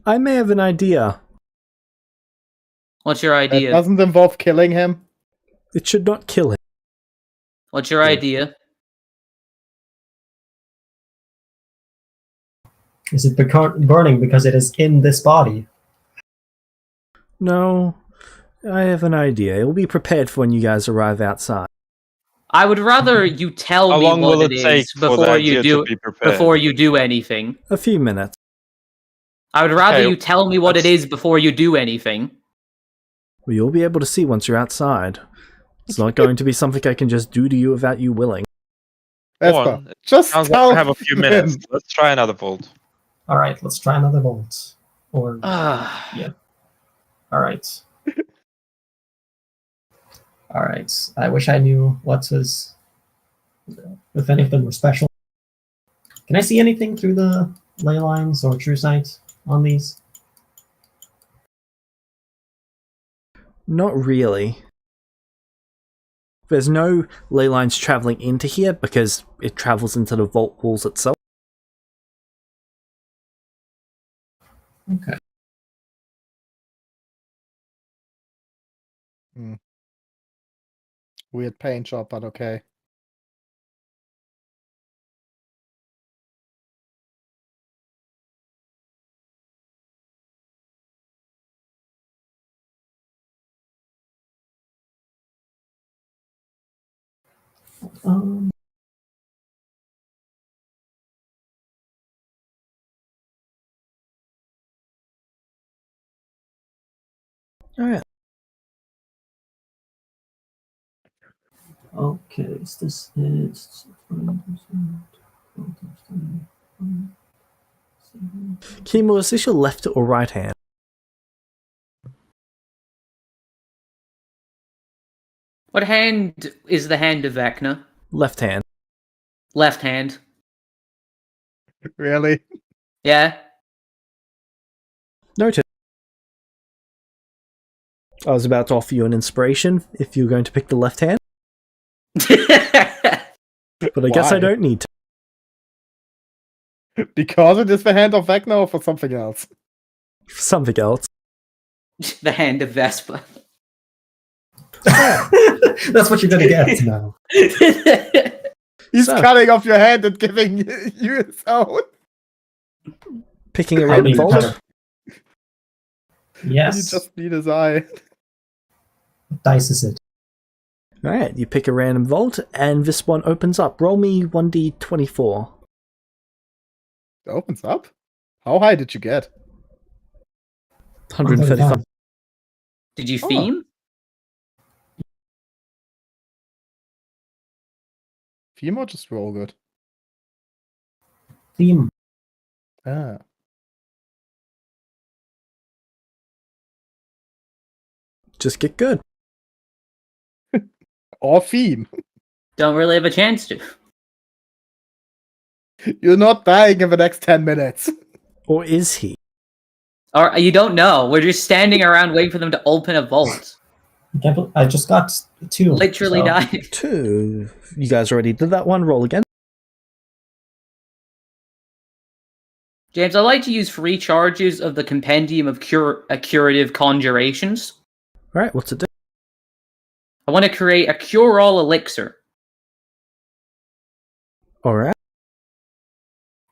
I may have an idea. What's your That idea? doesn't involve killing him. It should not kill him. What's your idea? Is it burning because it is in this body? No, I have an idea. It will be prepared for when you guys arrive outside. I would rather you tell How me long what will it it take is for the before you idea do to be prepared? before you do anything. A few minutes. I would rather Okay, you tell me what it is before you do anything. Well, you'll be able to see once you're outside. It's not going to be something I can just do to you without you willing. Go Vespa, on. just Sounds tell like we have a few him. minutes. Let's try another vault. All right, let's try another vault. Or Ah. all right. All right. I wish I knew what was, if any of them were special. Can I see anything through the ley lines or true sight on these? Not really. There's no ley lines traveling into here because it travels into the vault walls itself. Okay. Weird paint job, but okay. Um, Alright. okay, so this is. Kimo, is this your left or right hand? What hand is the hand of Vecna? Left hand. Left hand. Really? Yeah. Noted. I was about to offer you an inspiration if you're going to pick the left hand, but I guess I Why? don't need to. Because it is the hand of Vecna or for something else? Something else. The hand of Vespa. That's what you're gonna get now. He's So- cutting off your hand and giving you his own. Picking a I random mean, vault. You yes. just need his eye. Dice is it. Alright, you pick a random vault, and this one opens up. Roll me 1d24. It opens up? How high did you get? 135. Did you Oh. theme? Fimo, just roll good. Theme. Ah. Just get good. Or theme. Don't really have a chance to. You're not dying in the next 10 minutes. Or is he? Or you don't know. We're just standing around waiting for them to open a vault. I just got 2. Literally so- dying. 2. You guys already did that one. Roll again. James, I like to use free charges of the Compendium of Curative Conjurations. Alright, what's it do? I want to create a cure-all elixir. Alright.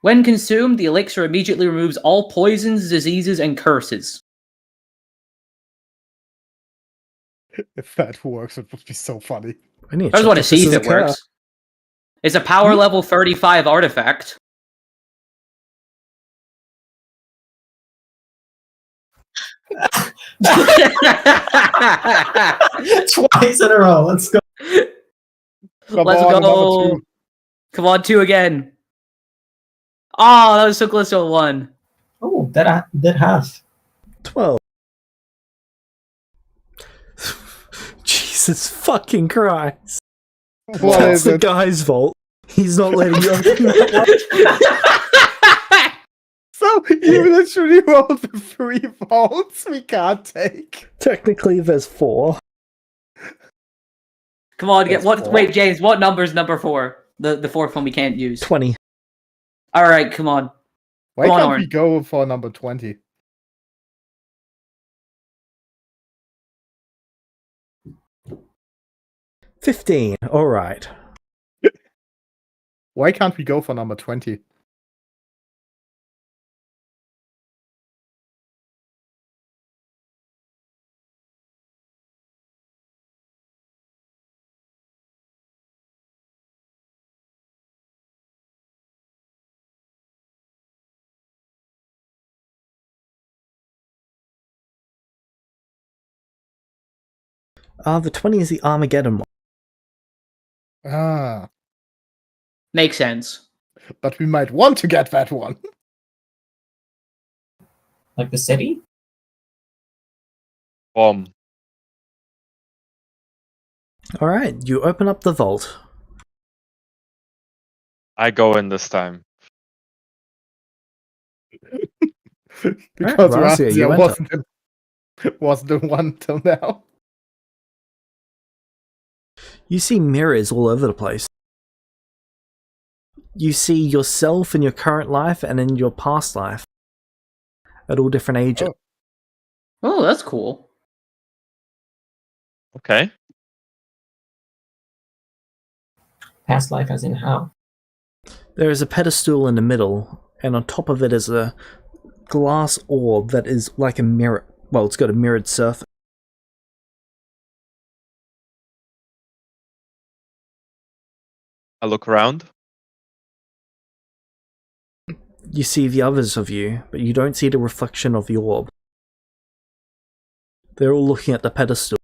When consumed, the elixir immediately removes all poisons, diseases, and curses. If that works, it would be so funny. I need I just want to check see this if is it a curse. works. It's a power level 35 artifact. Twice in a row. Let's go. Come Let's on, go. another 2. Come on, 2 again. Oh, that was so close to a 1. Oh, that half. 12. Jesus fucking Christ. What That's is the it? guy's fault. He's not letting you open that one. So you literally rolled the 3 vaults we can't take. Technically, there's 4. Come on, get That's what? 4. Wait, James, what number's number 4? The fourth one we can't use. 20. All right, come on. Why Come on, can't we Oren. go for number 20? 15. Alright. Why can't we go for number 20? The 20 is the Armageddon one. Ah, Makes sense. but we might want to get that one. Like the city? Bomb. Alright, you open up the vault. I go in this time. Because Razia, you Razia wasn't the one till now. You see mirrors all over the place. You see yourself in your current life and in your past life. At all different ages. Oh, that's cool. Okay. Past life as in how? There is a pedestal in the middle, and on top of it is a glass orb that is like a mirror. Well, it's got a mirrored surface. I look around. You see the others of you, but you don't see the reflection of the orb. They're all looking at the pedestal.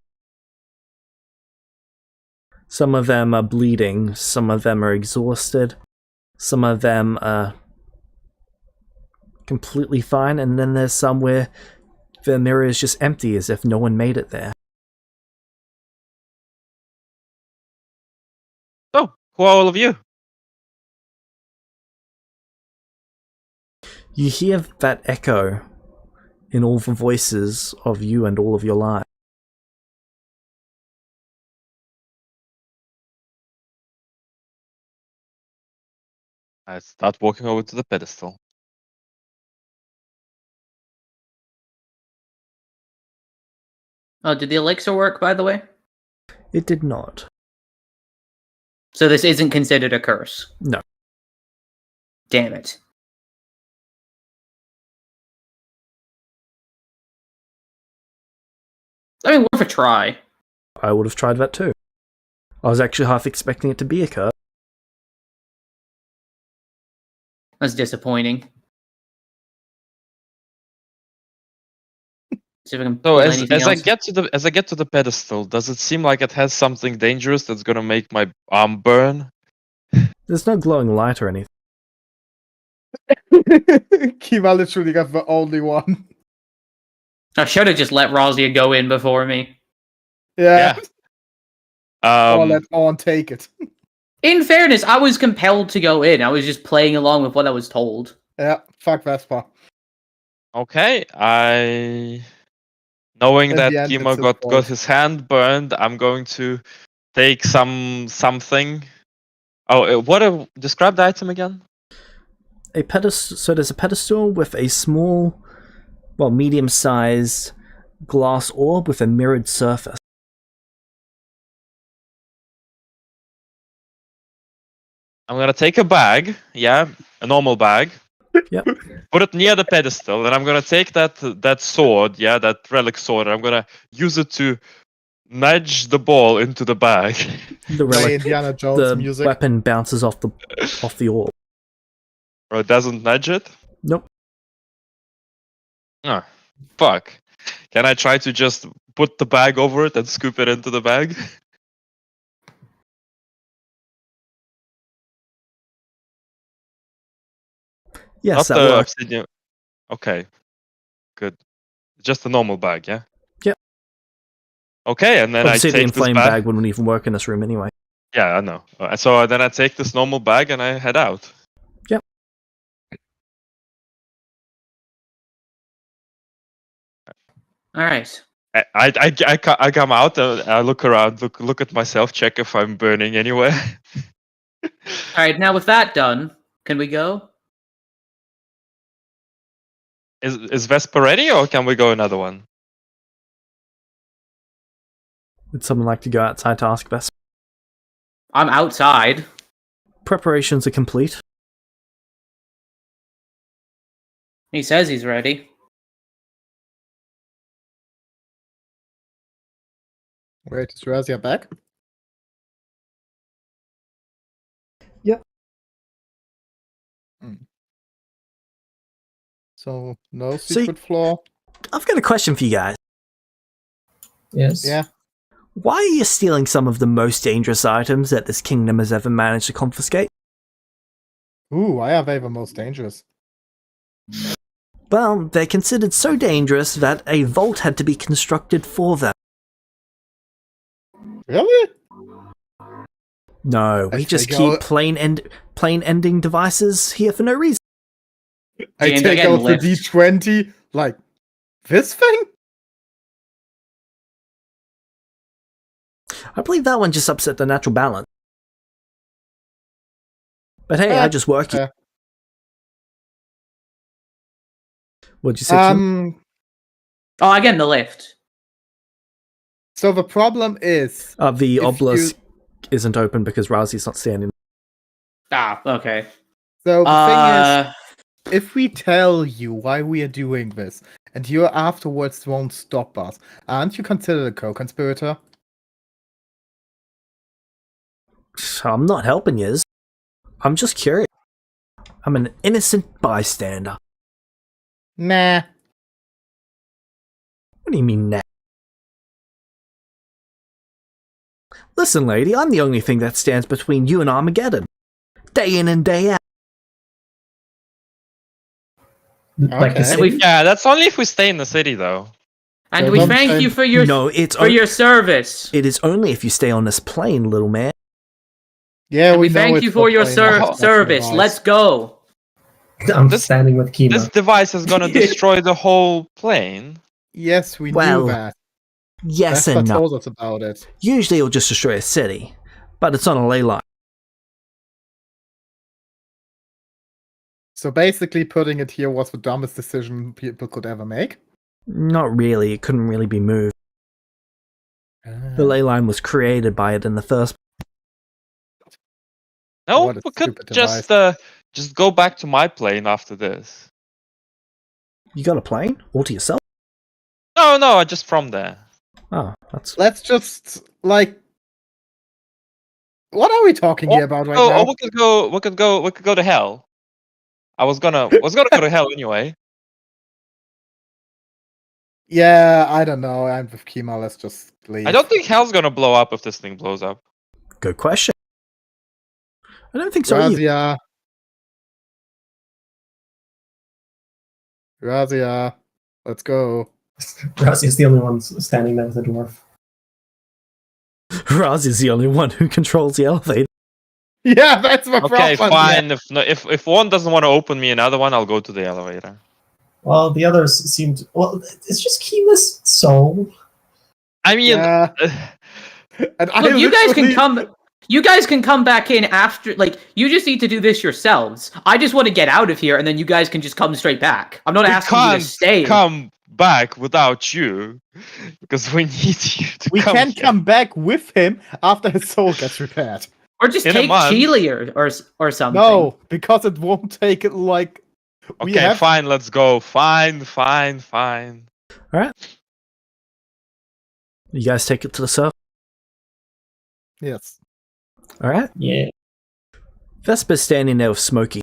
Some of them are bleeding, some of them are exhausted, some of them are completely fine, and then there's some where the mirror is just empty, as if no one made it there. So, who are all of you? You hear that echo in all the voices of you and all of your lives. I start walking over to the pedestal. Oh, did the elixir work, by the way? It did not. So this isn't considered a curse? No. Damn it. I mean, worth a try. I would have tried that too. I was actually half expecting it to be a curse. That's disappointing. See if I can So pull as anything I else. get to the pedestal, does it seem like it has something dangerous that's gonna make my arm burn? There's no glowing light or anything. Kiva literally got the only one. I should have just let Razia go in before me. Yeah. Or Um, let On take it. In fairness, I was compelled to go in. I was just playing along with what I was told. Yeah, fuck Vespa. okay, knowing In that the end, Kima it's his got fault. his hand burned, I'm going to take something. Oh, describe the item again? A pedestal. So there's a pedestal with a small, well, medium-sized glass orb with a mirrored surface. I'm gonna take a bag, yeah, a normal bag. Yep. Put it near the pedestal, and I'm gonna take that sword, yeah, that relic sword, and I'm gonna use it to nudge the ball into the bag. The Play relic, Indiana Jones the music. weapon bounces off the orb. Or it doesn't nudge it? Nope. Ah, fuck. Can I try to just put the bag over it and scoop it into the bag? Yes, Not that the works. obsidian. Okay, good. Just a normal bag, yeah? Yep. Okay, and then I Obsidian take this flame bag. bag wouldn't even work in this room anyway. Yeah, I know. So then I take this normal bag and I head out. Yep. All right. I come out and I look around, look at myself, check if I'm burning anywhere. All right. Now with that done, can we go? Is Vesper ready, or can we go another one? Would someone like to go outside to ask Vesper? I'm outside. Preparations are complete. He says he's ready. Wait, is Razia back? Yep. So, no So secret floor? I've got a question for you guys. Yes. Yeah. Why are you stealing some of the most dangerous items that this kingdom has ever managed to confiscate? Ooh, I have ever most dangerous. Well, they're considered so dangerous that a vault had to be constructed for them. Really? No, we I just think keep plain ending devices here for no reason. I James, take get in out the the lift. D20, like, this thing? I believe that one just upset the natural balance. But hey, I just work here. What'd you say, Kim? Oh, I get in the lift. So the problem is... The if obelisk you- isn't open because Razi's not standing. Ah, okay. So the thing is, if we tell you why we are doing this, and you afterwards won't stop us, aren't you considered a co-conspirator? I'm not helping yous. I'm just curious. I'm an innocent bystander. Nah. What do you mean, nah? Listen, lady, I'm the only thing that stands between you and Armageddon. Day in and day out. Like Okay. the And we- city? Yeah, that's only if we stay in the city, though. And So we don't thank say- you for your No, it's for your service. it is only if you stay on this plane, little man. Yeah, And we know thank it's you for your playing off the service. device. Let's go. I'm This- standing with Kima. This device is gonna destroy the whole plane. Yes, we Well, knew that. Yes Vesper and no. told us about it. Usually it'll just destroy a city, but it's on a ley line. So basically, putting it here was the dumbest decision people could ever make. Not really, it couldn't really be moved. The ley line was created by it in the first. No, What a we could stupid just go back to my plane after this. You got a plane all to yourself? No, just from there. Oh, that's Let's just, like... What are we talking here about right now? Or we could go to hell. I was gonna go to hell anyway. Yeah, I don't know. I'm with Kima. Let's just leave. I don't think hell's gonna blow up if this thing blows up. good question. I don't think so either. Razia, let's go. Razzie is the only one standing there with a dwarf. Raz is the only one who controls the elevator. Yeah, that's my Okay, problem. fine. If one doesn't want to open me another one, I'll go to the elevator. Well, the others seemed... Well, it's just Kima's soul. I mean, Yeah. And I Look, you guys can literally- come. You guys can come back in after. Like, you just need to do this yourselves. I just want to get out of here, and then you guys can just come straight back. I'm not we asking you can't to stay. come back without you because we need you to We come can here. come back with him after his soul gets repaired. Or just In a take month. Chile or something. No, because it won't take it like. We Okay, have- fine, let's go. Fine. Alright. You guys take it to the surf? Yes. Alright. Yeah. Vesper's standing there with Smokey.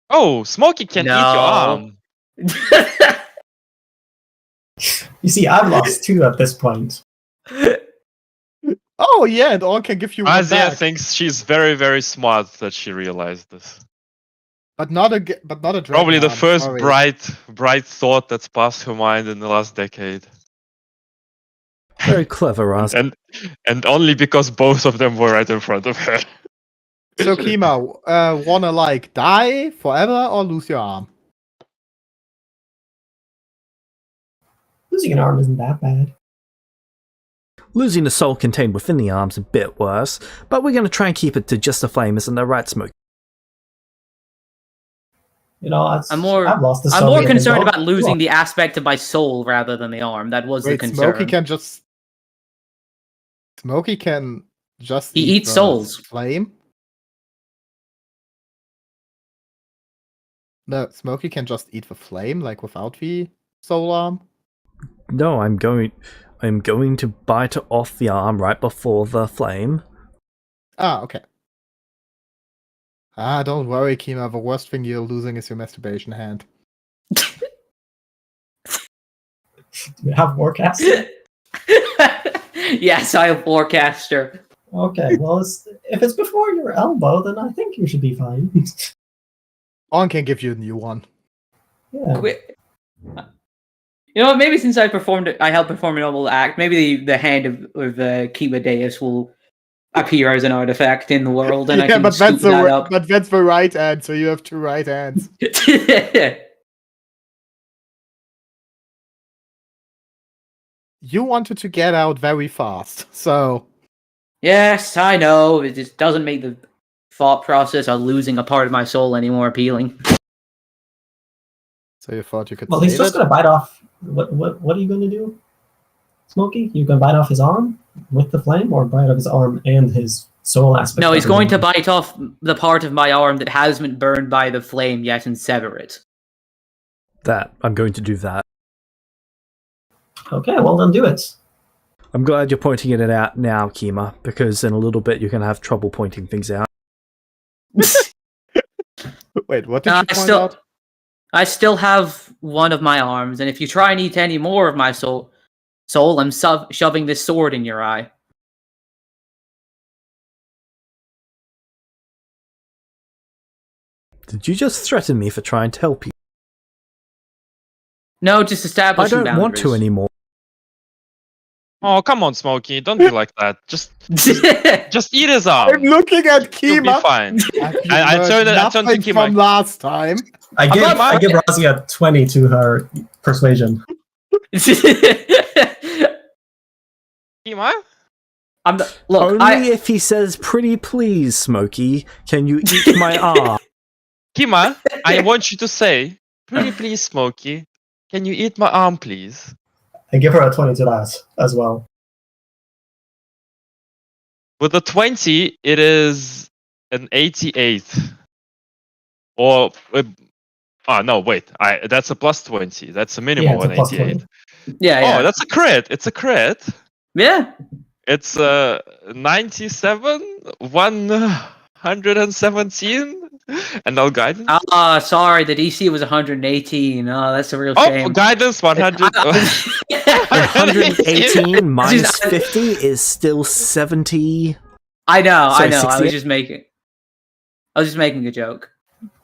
Oh, Smokey can eat your No. arm. You see, I've lost 2 at this point. Oh yeah, and all can give you one Razia back. thinks she's very, very smart that she realized this. But not a dragon Probably the arm, first sorry. bright thought that's passed her mind in the last decade. Very clever, Raz. And only because both of them were right in front of her. So Kima, wanna like die forever or lose your arm? Losing an arm isn't that bad. Losing the soul contained within the arm's a bit worse, but we're going to try and keep it to just the flame, isn't that right, Smokey? You know, I'm more I'm concerned about losing the aspect of my soul rather than the arm. That was the Wait, concern. Smokey can just He eat eats the souls. Flame? No, Smokey can just eat the flame, like without the soul arm. No, I'm going to bite off the arm right before the flame. Ah, okay. Ah, don't worry, Kima. The worst thing you're losing is your masturbation hand. Do you have Warcast? Yes, I have forecaster. Okay, well, if it's before your elbow, then I think you should be fine. On can give you a new one. Yeah. You know what? Maybe since I helped perform a noble act. Maybe the hand of Kima Deus will appear as an artifact in the world, and I can scoop that up. But that's the right hand, so you have 2 right hands. You wanted to get out very fast, so Yes, I know. It just doesn't make the thought process of losing a part of my soul any more appealing. so you thought you could. Well, he's save just it? gonna bite off. What are you gonna do, Smokey? You gonna bite off his arm with the flame, or bite off his arm and his soul aspect? No, he's going to bite off the part of my arm that hasn't been burned by the flame yet and sever it. I'm going to do that. Okay, well then do it. I'm glad you're pointing it out now, Kima, because in a little bit you're going to have trouble pointing things out. Wait, what did you point out? I still have one of my arms, and if you try and eat any more of my soul, I'm shoving this sword in your eye. Did you just threaten me for trying to help you? No, just I establishing don't want to boundaries. anymore. Oh, come on, Smokey. Don't be like that. Just eat his arm. I'm looking at You'll be Kima. fine. I turned to nothing Kima. from last time. I give Razia 20 to her persuasion. Kima? Only if he says, "Pretty please, Smokey, can you eat my arm?" Kima, I want you to say, "Pretty please, Smokey, can you eat my arm, please?" I give her a 20 to that as well. With a 20, it is an 88. Or, no, wait. That's a plus 20. That's a minimum of an 88. Yeah. Oh, that's a crit. It's a crit. Yeah. It's 97, 117, and no guidance. Sorry, the DC was 118. Oh, that's a real shame. Oh, guidance 100. 118 minus 50 is still 70. I know. 68. I was just making a joke.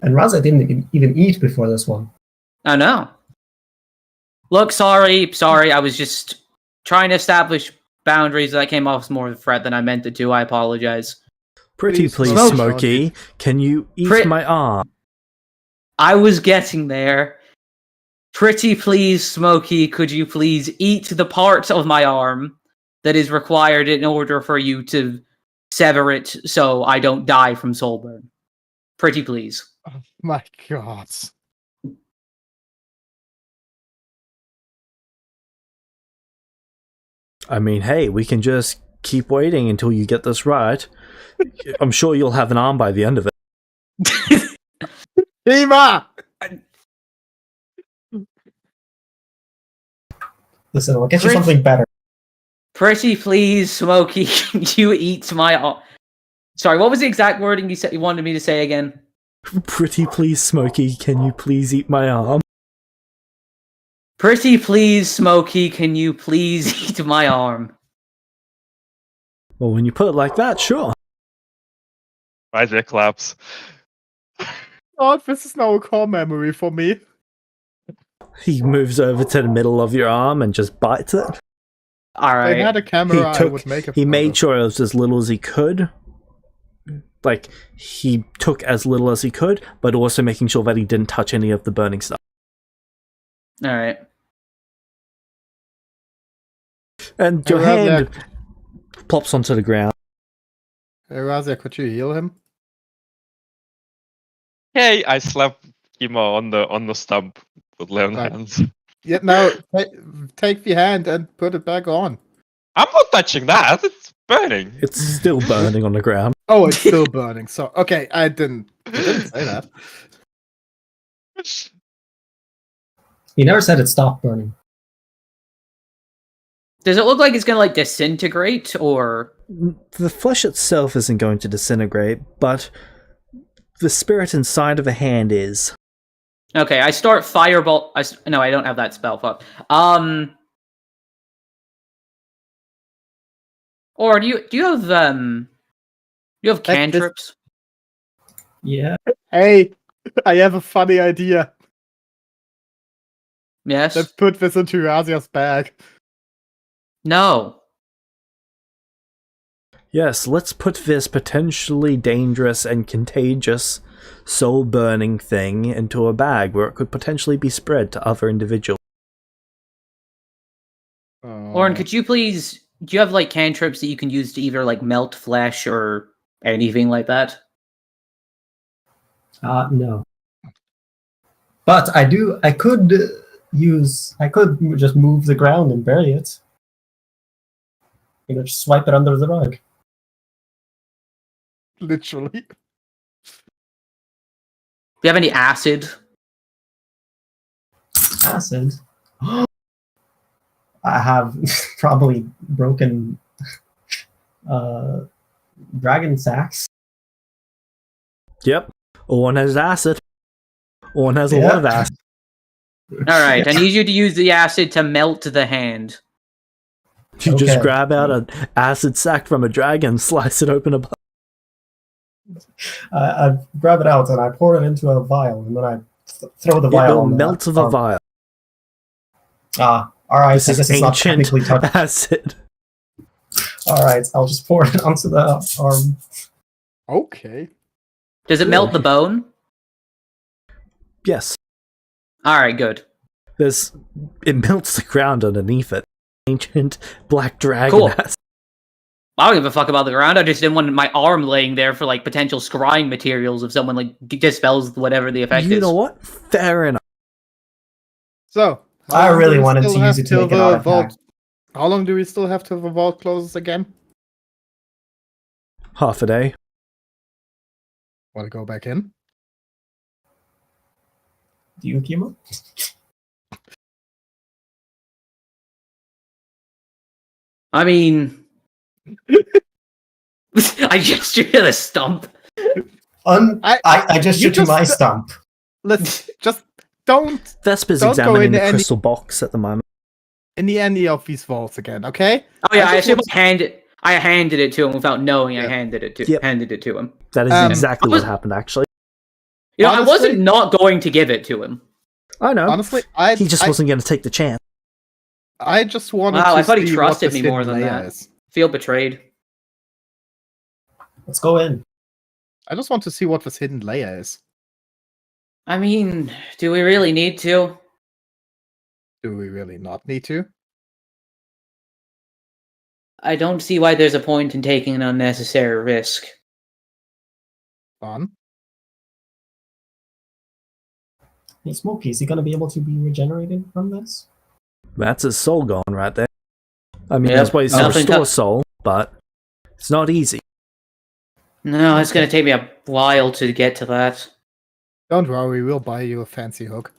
And Razia didn't even eat before this one. I know. Look, sorry. I was just trying to establish boundaries. That came off as more of a threat than I meant it to. I apologize. Pretty please, Smoke. Smokey, can you eat my arm? I was getting there. Pretty please, Smokey, could you please eat the part of my arm that is required in order for you to sever it so I don't die from soul burn? Pretty please. Oh my god. I mean, hey, we can just keep waiting until you get this right. I'm sure you'll have an arm by the end of it. Ema! Listen, I'll get you something better. Pretty please, Smokey, can you eat my arm? Sorry, what was the exact wording you wanted me to say again? Pretty please, Smokey, can you please eat my arm? Pretty please, Smokey, can you please eat my arm? Well, when you put it like that, sure. Razia claps. Oh, this is now a core memory for me. He moves over to the middle of your arm and just bites it. If I Alright. had a camera, I would make a He photo. made sure it was as little as he could. Like, he took as little as he could, but also making sure that he didn't touch any of the burning stuff. Alright. And your Hey, hand plops onto the ground. Hey, Razia, could you heal him? Hey, I slap Ema on the stump with left Right. hands. Yeah, now take the hand and put it back on. I'm not touching that. It's burning. It's still burning on the ground. Oh, it's still burning. So okay, I didn't say that. You never said it stopped burning. Does it look like it's gonna, like, disintegrate, or... The flesh itself isn't going to disintegrate, but the spirit inside of the hand is. Okay, I start fireball... No, I don't have that spell, fuck. Or do you have cantrips? Yeah. Hey, I have a funny idea. Yes? Let's put this into Razia's bag. No. Yes, let's put this potentially dangerous and contagious soul-burning thing into a bag where it could potentially be spread to other individuals. Lauren, could you please... Do you have, like, cantrips that you can use to either, like, melt flesh or anything like that? No. But I could just move the ground and bury it. You know, just swipe it under the rug. Literally. Do you have any acid? Acid. I have probably broken dragon sacks. Yep. One has acid. One has a lot of acid. Alright, I need you to use the acid to melt the hand. You just Okay. grab out an acid sack from a dragon, slice it open above. I grab it out and I pour it into a vial, and then I throw the It vial will on melt the the vial. Alright, This I guess is it's not ancient technically touched. acid. Alright, I'll just pour it onto the arm. Okay. Does it melt the bone? Yes. Alright, good. It melts the ground underneath it. Ancient black dragon Cool. acid. I don't give a fuck about the ground. I just didn't want my arm laying there for, like, potential scrying materials if someone, like, dispels whatever the effect You is. know what? Fair enough. So I how long really do we wanted to still use have it to make an till the artifact. vault? How long do we still have till the vault closes again? Half a day. Want to go back in? Do you, Kimo? I mean... I gestured to the stump. I just you shoot to my just- stump. Let's just don't Vesper's Don't go examining into the any- crystal box at the moment. in any of these vaults again, okay? Oh yeah, I just assume want- I handed it to him without knowing I Yeah. handed it Yep. to him. That is Um, exactly I was- what happened, actually. You know, I Honestly- wasn't not going to give it to him. I know. Honestly, He just wasn't going to take the chance. I just wanted Wow, to I thought he see trusted what this me more hidden than layer that. is. Feel betrayed. Let's go in. I just want to see what this hidden layer is. I mean, do we really need to? Do we really not need to? I don't see why there's a point in taking an unnecessary risk. Fun. Hey, Smokey, is he going to be able to be regenerated from this? That's his soul gone right there. I mean, Yeah, there's ways to nothing restore to- soul, but it's not easy. No, it's gonna take me a while to get to that. Don't worry, we'll buy you a fancy hook.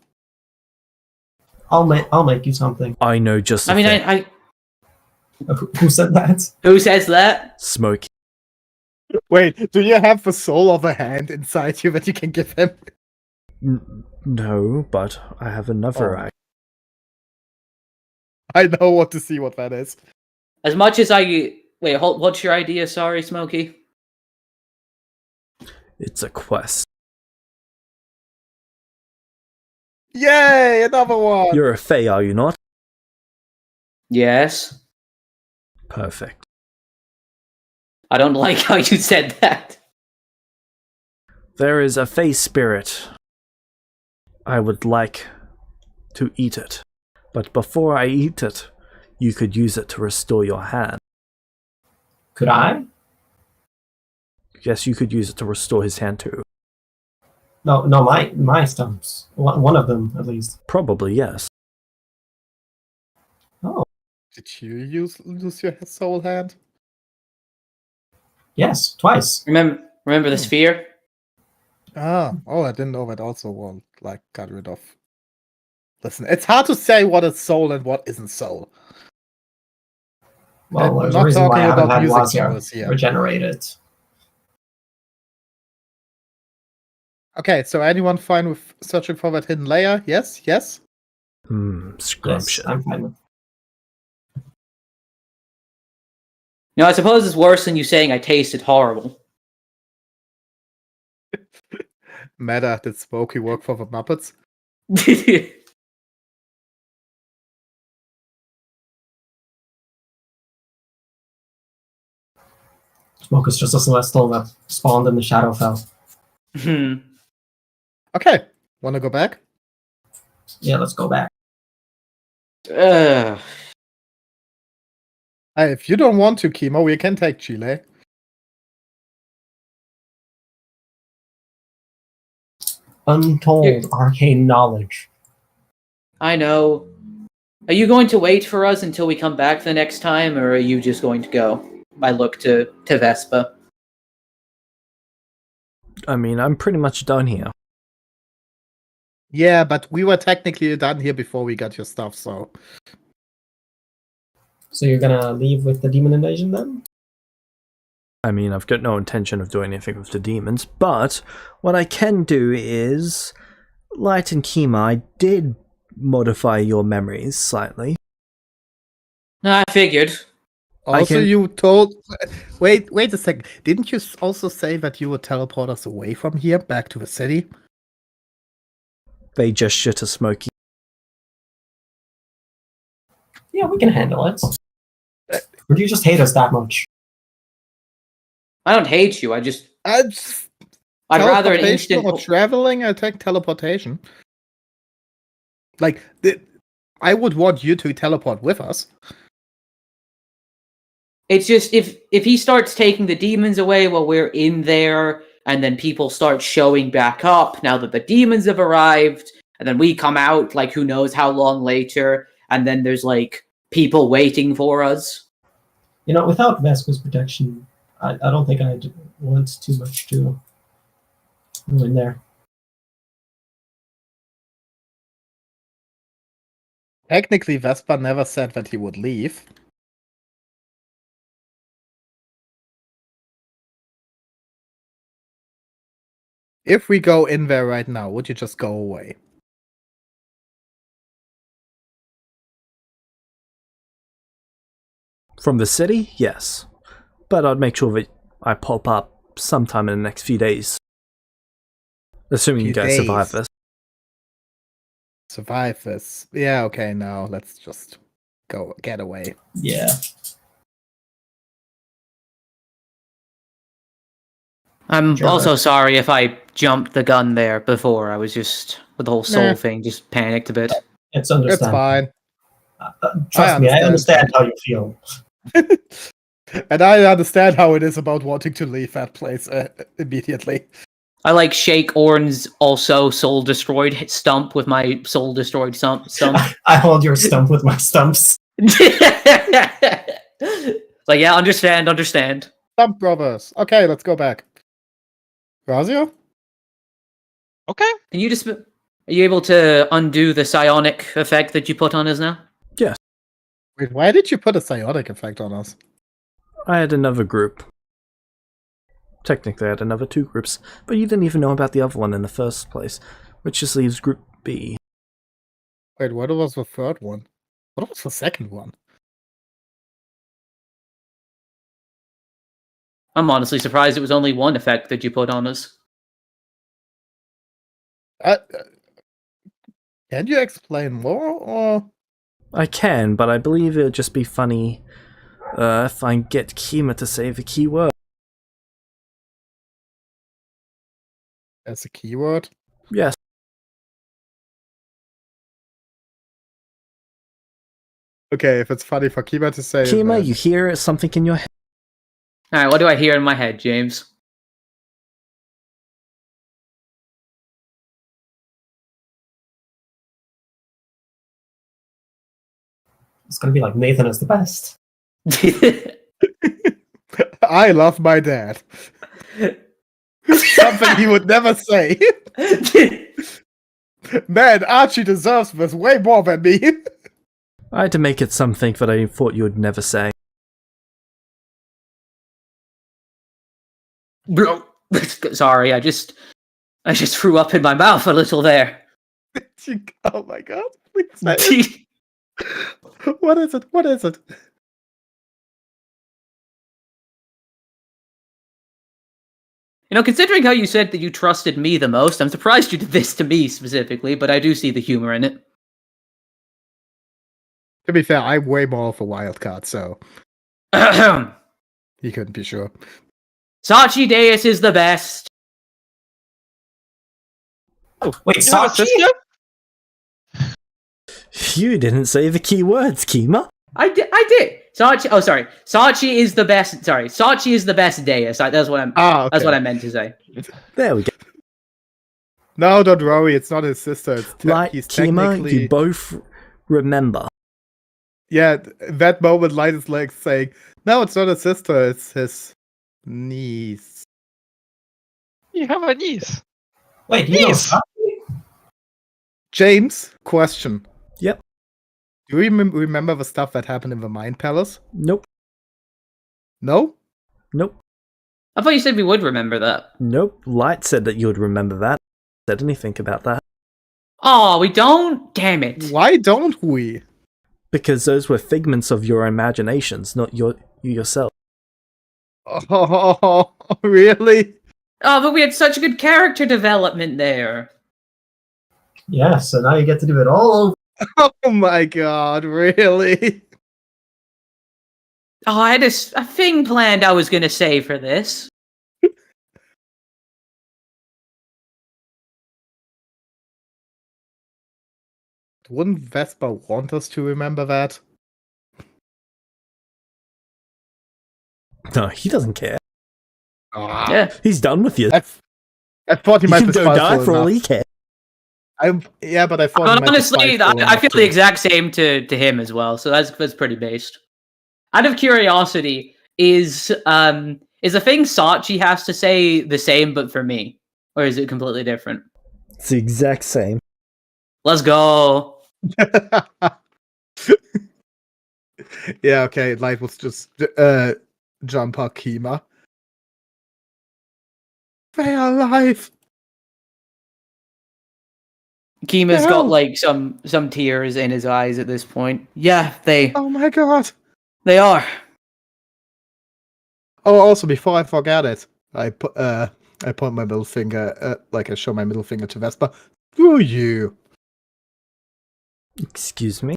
I'll make you something. I know just the I mean, thing. Who said that? Who says that? Smokey. Wait, do you have the soul of a hand inside you that you can give him? No, but I have another Oh. idea. I know what to see what that is. As much as I wait, what's your idea? Sorry, Smokey. It's a quest. Yay, another one! You're a Fae, are you not? Yes. Perfect. I don't like how you said that. There is a Fae spirit. I would like to eat it. But before I eat it, you could use it to restore your hand. Could I? Yes, you could use it to restore his hand too. No, my stumps. One of them, at least. Probably, yes. Oh, Did you lose your soul hand? yes, twice. Remember the sphere? Oh, I didn't know that also won't got rid of. Listen, it's hard to say what is soul and what isn't soul. Well, I'm there's not a reason why I talking haven't about had music Lazia powers here. regenerated. Okay, so anyone fine with searching for that hidden layer? Yes? Yes, Scrumptious. I'm fine with. No, I suppose it's worse than you saying I tasted horrible. Meta, did Smokey work for the Muppets? Smoke is just a celestial that spawned in the Shadowfell. Hmm. Okay, wanna go back? Yeah, let's go back. Ugh. Hey, if you don't want to, Chemo, we can take Chile. Untold arcane knowledge. I know. Are you going to wait for us until we come back the next time, or are you just going to go? I look to Vespa. I mean, I'm pretty much done here. Yeah, but we were technically done here before we got your stuff, so... So you're gonna leave with the demon invasion then? I mean, I've got no intention of doing anything with the demons, but what I can do is... Light and Kima, I did modify your memories slightly. I figured. Also, you told... Wait a second. Didn't you also say that you would teleport us away from here, back to the city? They gesture to Smokey. Yeah, we can handle it. Or do you just hate us that much? I don't hate you. I'd rather an Teleportation instant. or traveling, I take teleportation. I would want you to teleport with us. It's just if he starts taking the demons away while we're in there, and then people start showing back up now that the demons have arrived, and then we come out like who knows how long later, and then there's like people waiting for us. You know, without Vespa's protection, I don't think I'd want too much to go in there. Technically, Vespa never said that he would leave. If we go in there right now, would you just go away? From the city? Yes. But I'd make sure that I pop up sometime in the next few days. Assuming you guys survive this. Survive this. Yeah, okay, now let's just get away. Yeah. I'm Sure. also sorry if I jumped the gun there before. I was just, with the whole soul Nah. thing, just panicked a bit. It's It's understandable. fine. Trust me, I understand how you feel. And I understand how it is about wanting to leave that place immediately. I like shake Orn's also soul destroyed stump with my soul destroyed stump. I hold your stump with my stumps. Like, yeah, understand. Stump brothers. Okay, let's go back. Razio? Okay. Can you just... Are you able to undo the psionic effect that you put on us now? Yes. Wait, why did you put a psionic effect on us? I had another group. Technically, I had another 2 groups, but you didn't even know about the other one in the first place, which just leaves Group B. Wait, what was the third one? What was the second one? I'm honestly surprised it was only one effect that you put on us. Can you explain more, or...? I can, but I believe it would just be funny if I get Kima to say the keyword. As a keyword? Yes. Okay, if it's funny for Kima to say... Kima, then... you hear something in your head? Alright, what do I hear in my head, James? It's gonna be like Nathan is the best. I love my dad. Something he would never say. Man, Archie deserves this way more than me. I had to make it something that I thought you would never say. Bro, sorry, I just threw up in my mouth a little there. Oh my god, please say it. What is it? What is it? You know, considering how you said that you trusted me the most, I'm surprised you did this to me specifically, but I do see the humor in it. To be fair, I'm way more of a wild card, so Sachi you couldn't be sure. Deus is the best. Oh, Wait, you have a Sachi? sister? You didn't say the key words, Kima. I did. Sachi. Oh, sorry. Sachi is the best. Sorry, Sachi is the best Deus. That's what I'm. Okay. That's what I meant to say. There we go. No, don't worry, it's not his sister. It's Like, he's Kima, technically... you both remember. Yeah, that moment, Light is like saying, no, it's not his sister, it's his niece. You have a niece. Wait, you know Niece. Sachi? James, question. Yep. Do you remember the stuff that happened in the Mind Palace? Nope. No? Nope. I thought you said we would remember that. Nope. Light said that you would remember that. Said anything about that. Oh, we don't. Damn it. Why don't we? Because those were figments of your imaginations, not you yourself. Oh, really? Oh, but we had such good character development there. Yeah, so now you get to do it all over. Oh my god, really? Oh, I had a thing planned I was gonna say for this. Wouldn't Vespa want us to remember that? No, he doesn't care. Ah, Yeah. He's done with you. I thought he You might can be go die spiteful for all enough. he cares. Yeah, but I thought But he might be honestly, spiteful I feel the enough. exact same to him as well. So that's pretty based. Out of curiosity, is a thing Sachi has to say the same but for me, or is it completely different? It's the exact same. Let's go. Yeah, okay, Light was just Jumper Kima. They are alive! Kima's No. got like some tears in his eyes at this point. Yeah, they Oh my god! are. Oh, also, before I forget it, I point my middle finger, like I show my middle finger to Vespa. Screw you! Excuse me?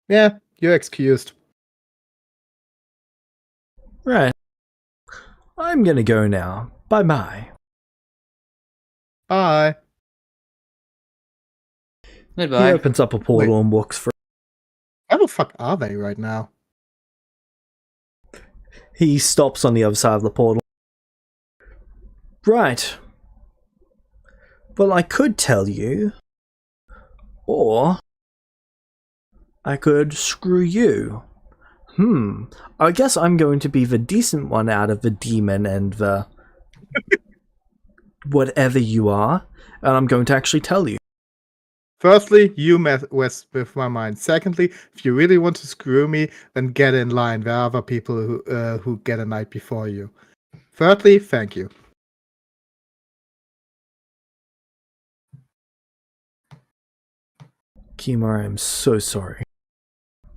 Yeah, you're excused. Right. I'm gonna go now. Bye-bye. Bye. He Goodbye. opens up a portal and walks through. Where the fuck are they right now? He stops on the other side of the portal. Right. Well, I could tell you, Or I could screw you. I guess I'm going to be the decent one out of the demon and the whatever you are, and I'm going to actually tell you. Firstly, you mess with my mind. Secondly, if you really want to screw me, then get in line. There are other people who get a night before you. Thirdly, thank you. Kimura, I'm so sorry.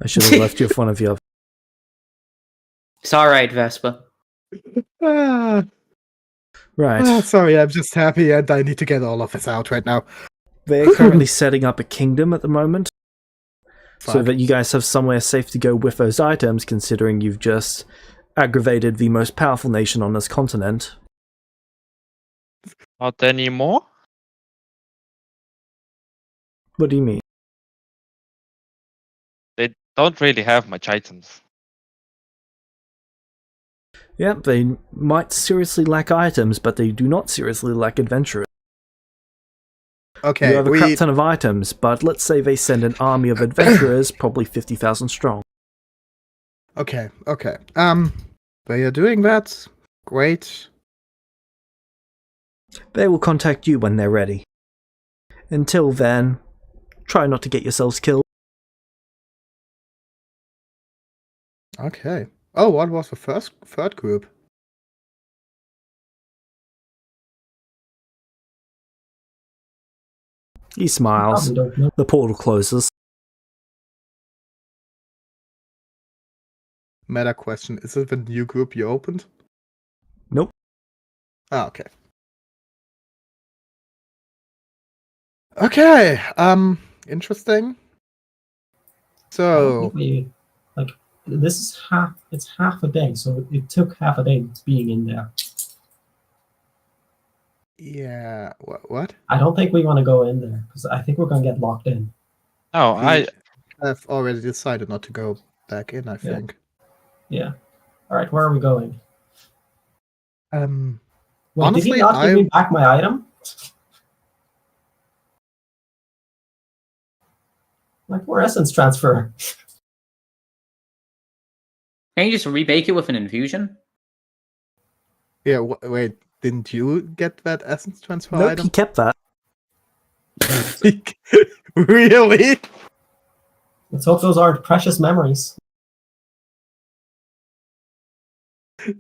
I should have left you with one of the other. It's alright, Vespa. Ah, Right. sorry, I'm just happy and I need to get all of this out right now. They're currently setting up a kingdom at the moment, so Fuck. that you guys have somewhere safe to go with those items, considering you've just aggravated the most powerful nation on this continent. Not anymore. What do you mean? They don't really have much items. Yeah, they might seriously lack items, but they do not seriously lack adventurers. Okay, You have a crap ton of items, but let's say they send an army of adventurers, probably 50,000 strong. Okay. They are doing that. Great. They will contact you when they're ready. Until then, try not to get yourselves killed. Okay. Oh, what was the third group? He smiles. Probably don't know. The portal closes. Meta question: is it the new group you opened? Nope. Ah, okay. Okay. Interesting. I don't So think we, like, this is it's half a day, so it took half a day being in there. yeah. What? I don't think we want to go in there because I think we're going to get locked in. No, I've already decided not to go back in. I think. Yeah. All right, where are we going? Wait, did Honestly, he not give me back my item? Like, where essence transfer? Can you just remake it with an infusion? Yeah. Wait. Didn't you get that essence transfer Nope, item? he kept that. Really? Let's hope those aren't precious memories.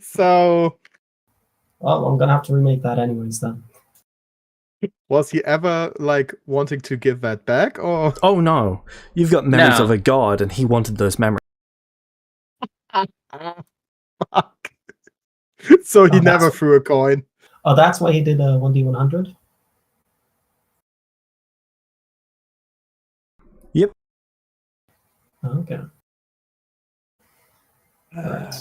So, Well, I'm gonna have to remake that anyways then. was he ever like wanting to give that back, or? Oh no, you've got memories No. of a god, and he wanted those memories. Fuck. So he Oh, never that's- threw a coin. Oh, that's why he did a 1d100? Yep. Okay. Alright.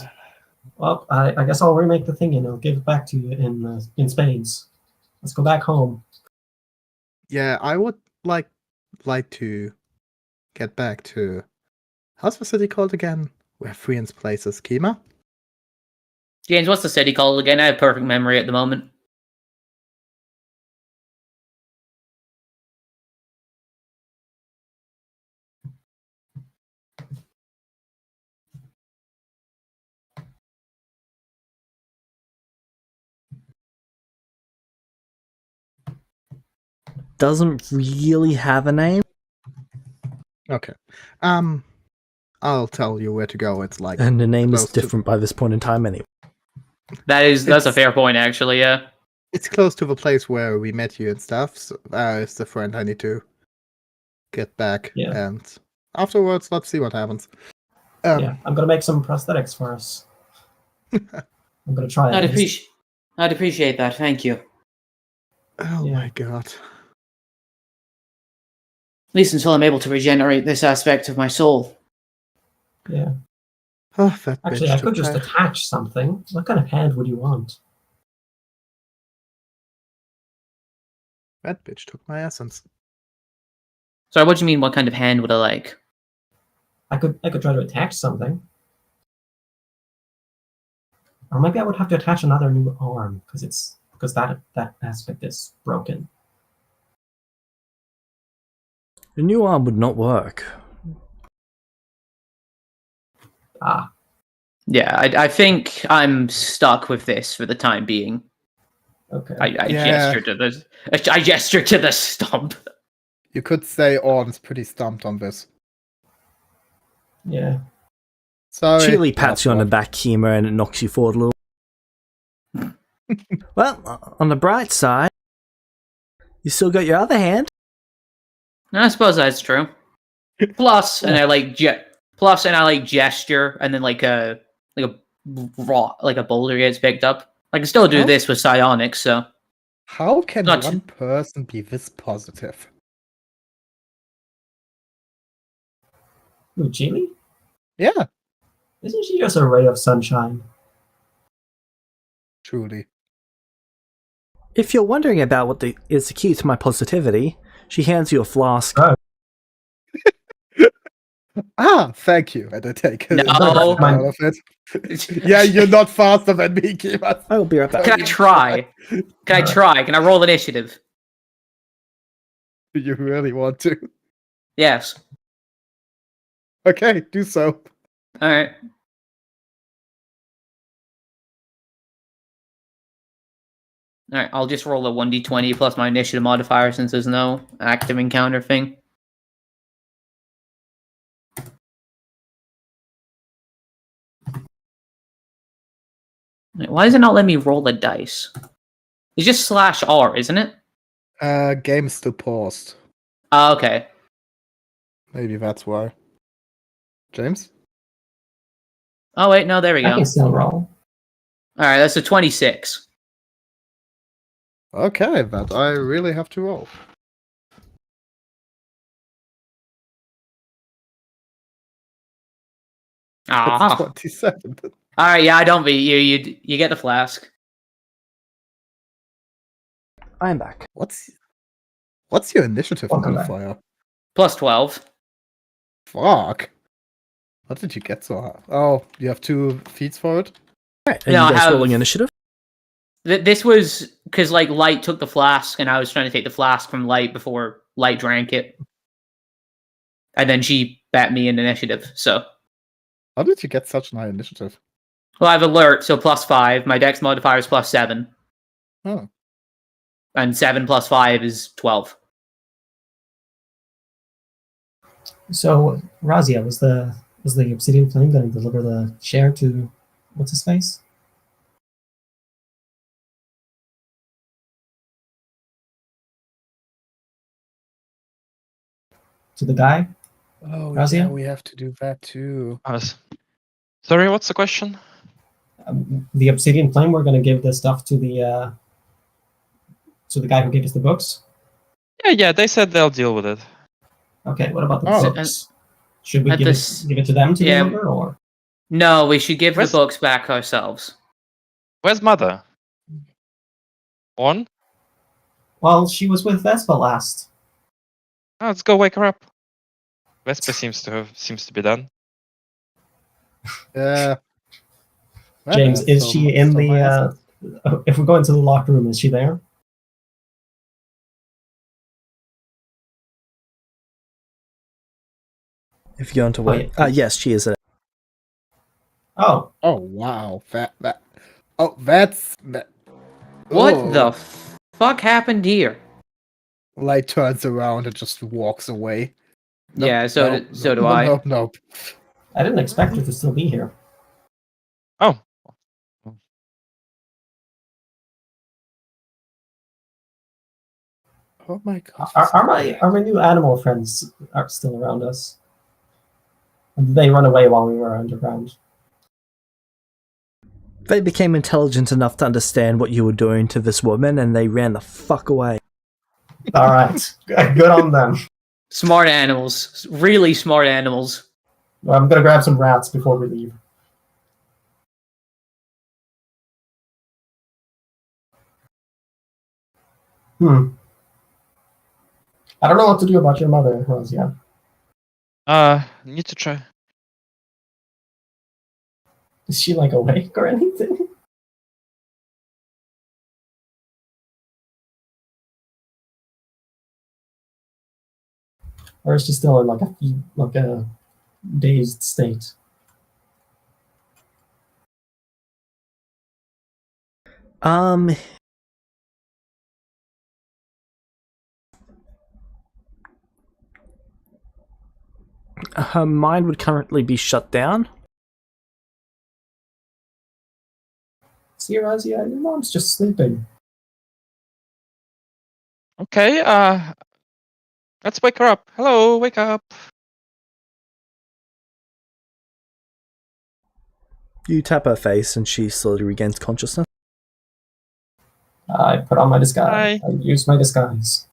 Well, I guess I'll remake the thing and I'll give it back to you in spades. Let's go back home. Yeah, I would like to get back to how's the city called again? Where Friend's place is Kima? James, what's the city called again? I have perfect memory at the moment. Doesn't really have a name. Okay. I'll tell you where to go. It's like And the name is close to- different by this point in time anyway. That's a It's- fair point, actually. Yeah. it's close to the place where we met you and stuff. So, it's the friend I need to get back. Yeah. And afterwards, let's see what happens. Yeah, I'm gonna make some prosthetics for us. I'm gonna try I'd it. appreciate that. Thank you. Oh Yeah. my god. At least until I'm able to regenerate this aspect of my soul. Yeah. Oh, that Actually, bitch I took could just my- attach something. What kind of hand would you want? That bitch took my essence. Sorry, what do you mean? What kind of hand would I like? I could try to attach something. Or maybe I would have to attach another new arm because that aspect is broken. The new arm would not work. Ah, Yeah, I think I'm stuck with this for the time being. okay. I Yeah. gesture to the I gesture to the stump. You could say Orn's pretty stumped on this. Yeah. Sorry. Chili pats last you on the one. back, Kima, and it knocks you forward a little. Well, on the bright side, you still got your other hand. I suppose that's true. Plus, and I like gesture, and then like a boulder gets picked up. I can still do Oh. this with psionics, so How can Not- one person be this positive? Ooh, Chili? Yeah, Isn't she just a ray of sunshine? truly. If you're wondering about what is the key to my positivity, she hands you a flask. Oh. Ah, thank you. And I take it. No. out of it. Yeah, you're not faster than me, Kima. I will be right back. Can I try? Can I try? Can I roll initiative? Do you really want to? Yes. Okay, do so. All right. All right. I'll just roll a 1d20 plus my initiative modifier since there's no active encounter thing. Wait, why does it not let me roll the dice? It's just /R, isn't it? Game's still paused. Oh, okay. Maybe that's why. James? Oh wait, no, there we I go. can still roll. All right, that's a 26. Okay, but I really have to roll. It's Ah. 27. All right, yeah, I don't beat you. You get the flask. I am back. What's your initiative Welcome back. modifier? Plus 12. Fuck. What did you get so high? Oh, you have 2 feats for it? Alright, are No, I you guys have- rolling initiative? This was because like Light took the flask, and I was trying to take the flask from Light before Light drank it, and then she bet me in initiative. So, How did you get such an high initiative? well, I have alert, so plus 5. My Dex modifier is plus 7, Oh. and 7 plus 5 is 12. So, Razia, was the obsidian flame going to deliver the share to what's his face? To the guy? Oh, Razia? yeah, we have to do that too. Sorry, what's the question? The obsidian flame, we're going to give the stuff to the guy who gave us the books. Yeah, they said they'll deal with it. Okay, what about the Oh. books? Should we At give this- it to them to yeah. deliver, or? No, we should give Where's- the books back ourselves. Where's Mother? On? Well, she was with Vespa last. Oh, let's go wake her up. Vespa seems to be done. Yeah. James, is she in the? If we go into the locked room, is she there? If you're going to wait. yeah. Yes, she is. Oh, Oh, wow. That. Oh, that's. What Oh. the fuck happened here? Light turns around and just walks away. Nope, Yeah, so nope, so do nope, I. Nope, nope. I didn't expect her to still be here. Oh. Oh my god. Are my new animal friends are still around us? Or did they run away while we were underground? They became intelligent enough to understand what you were doing to this woman, and they ran the fuck away. All right, good on them. Smart animals, really smart animals. Well, I'm gonna grab some rats before we leave. I don't know what to do about your mother, Rosia. Need to try. Is she like awake or anything? Or is she still in like a dazed state? Her mind would currently be shut down. See, Razia, your mom's just sleeping. Okay, let's wake her up. Hello, wake up. You tap her face and she slowly regains consciousness. I put on my disguise. Hi. I use my disguise.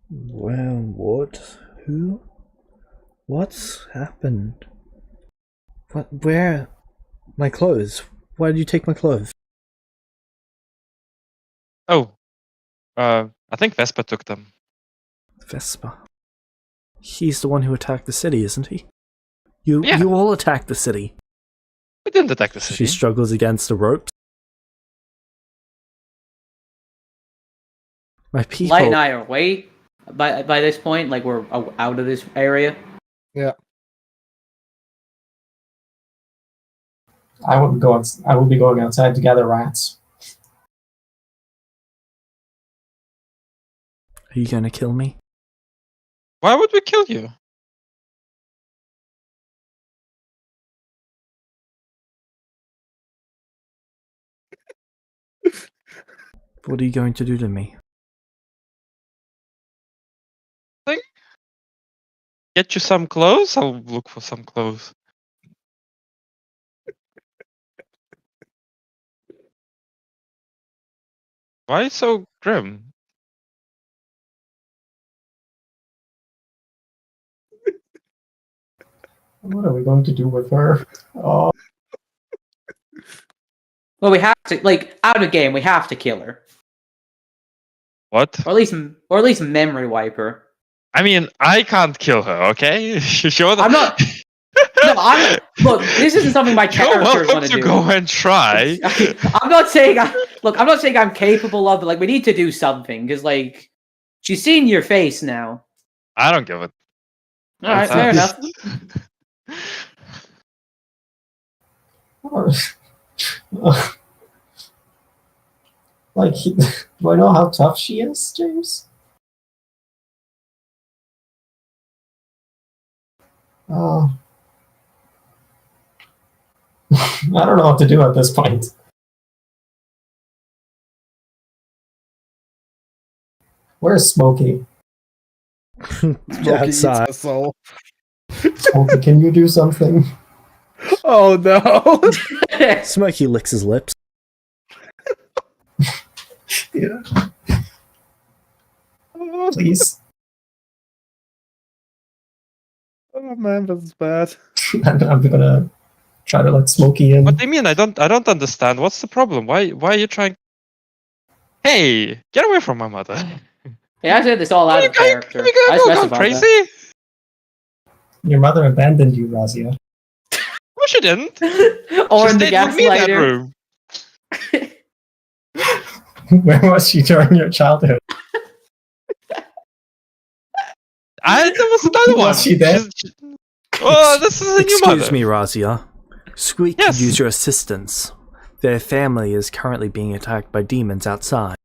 Well, what? Who? What's happened? What? Where? My clothes. Why did you take my clothes? Oh, I think Vespa took them. Vespa. He's the one who attacked the city, isn't he? You Yeah. you all attacked the city. We didn't attack the city. She struggles against the ropes. My people. Light and I are away by this point. Like we're out of this area. Yeah. I will be going outside to gather rats. Are you gonna kill me? Why would we kill you? What are you going to do to me? Get you some clothes? I'll look for some clothes. Why so grim? What are we going to do with her? Oh, Well, we have to out of game. We have to kill her, What? or at least memory wipe her. I mean, I can't kill her, okay? Sure. I'm not. No, look. This isn't something my You're characters welcome want to do. go and try. I'm not saying. I'm not saying I'm capable of it. Like we need to do something because she's seen your face now. I don't give it. All right, fair enough. Do I know how tough she is, James? Oh. I don't know what to do at this point. Where's Smokey? Smokey eats Outside. her soul. Smokey, can you do something? Oh no! Smokey licks his lips. Yeah. Please. Oh man, this is bad. I'm gonna try to let Smokey in. What do you mean? I don't understand. What's the problem? Why are you trying? Hey, get away from my mother. Yeah, I said this all out of character. Are you I gonna go specified crazy? that. Your mother abandoned you, Razia. No, she didn't. Or She in the stayed with me in that gaslighter. room. Where was she during your childhood? There was another one. Was she there? Oh, this is a new Excuse mother. me, Razia. Squeak Yes. could use your assistance. Their family is currently being attacked by demons outside.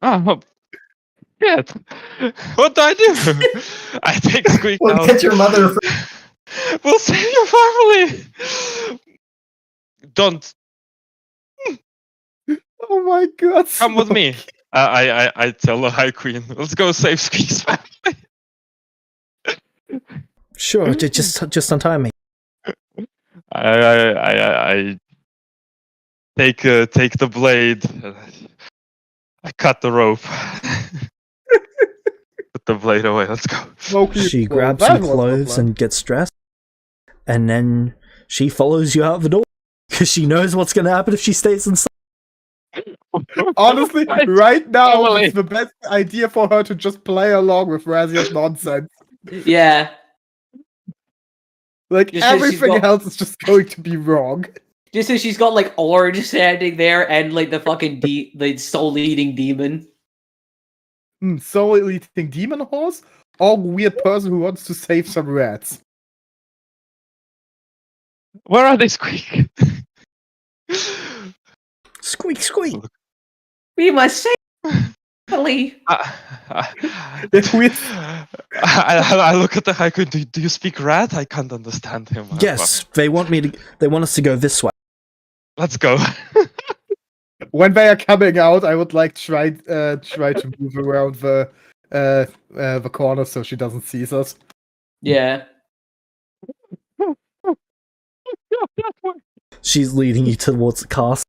Oh, shit. What do I do? I take Squeak Well, out. get your mother. We'll save your family. Don't Oh my god! come with me. I tell the High Queen. Let's go save Squeak's family. Sure, just untie me. I take the blade. I cut the rope. Put the blade away. Let's go. Smokey, She well, grabs that some was the clothes plan. and gets dressed, and then she follows you out the door because she knows what's going to happen if she stays inside. Honestly, right now Emily. it's the best idea for her to just play along with Razia's nonsense. Yeah. Like Just 'cause she's everything got- else is just going to be wrong. Just as she's got Orange standing there and the fucking the soul eating demon. soul eating demon horse, or weird person who wants to save some rats. Where are they, Squeak? Squeak, squeak. We must say, Lee. I look at the haiku. Do you speak rat? I can't understand him. Yes, they want us to go this way. Let's go. When they are coming out, I would like try to move around the corner so she doesn't see us. Yeah. She's leading you towards the castle.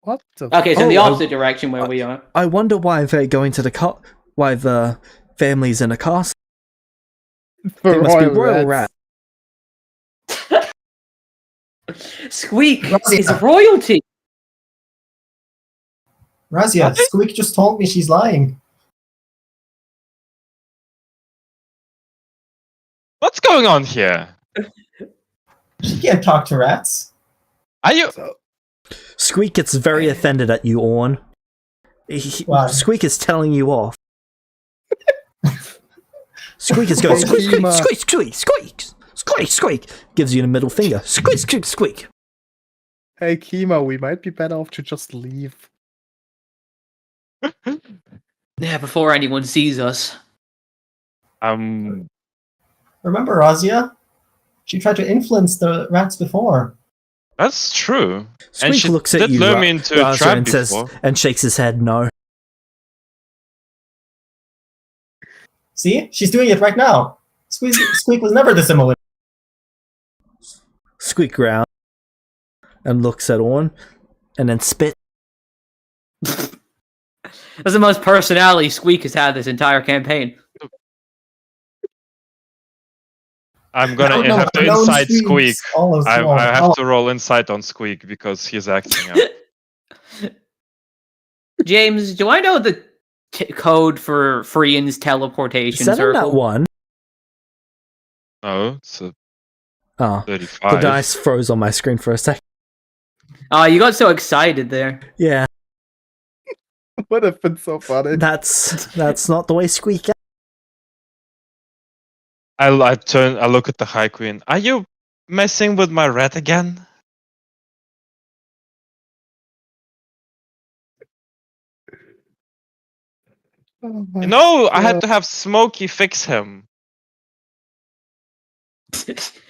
What the? Okay, so in the Oh, opposite direction where we are. I wonder why they're going to why the family's in a castle. They must be royal rats. Squeak Razia. is royalty. Razia, Squeak just told me she's lying. What's going on here? She can't talk to rats. Are you? Squeak gets very offended at you, Orn. Why? Squeak is telling you off. Squeak is going, squeak, squeak, squeak, squeak, squeak, squeak, squeak. Gives you the middle finger. Squeak, squeak, squeak. Hey, Kima, we might be better off to just leave. Yeah, before anyone sees us. Remember Razia? She tried to influence the rats before. That's true. Squeak she looks at did you, lure me into a Raza, trap and before. and shakes his head no. See? She's doing it right now. Squeak was never this similar. Squeak growls and looks at Orn and then spit. That's the most personality Squeak has had this entire campaign. I'm gonna have to inside Squeak. I have to roll insight on Squeak because he's acting out. James, do I know the code for Frian's teleportation Is that in circle? that one? No, it's a Oh, 35. the dice froze on my screen for a second. Oh, you got so excited there. Yeah, Would have been so funny. that's not the way Squeak acts. I look at the High Queen. Are you messing with my rat again? Oh my No, I had God. to have Smokey fix him.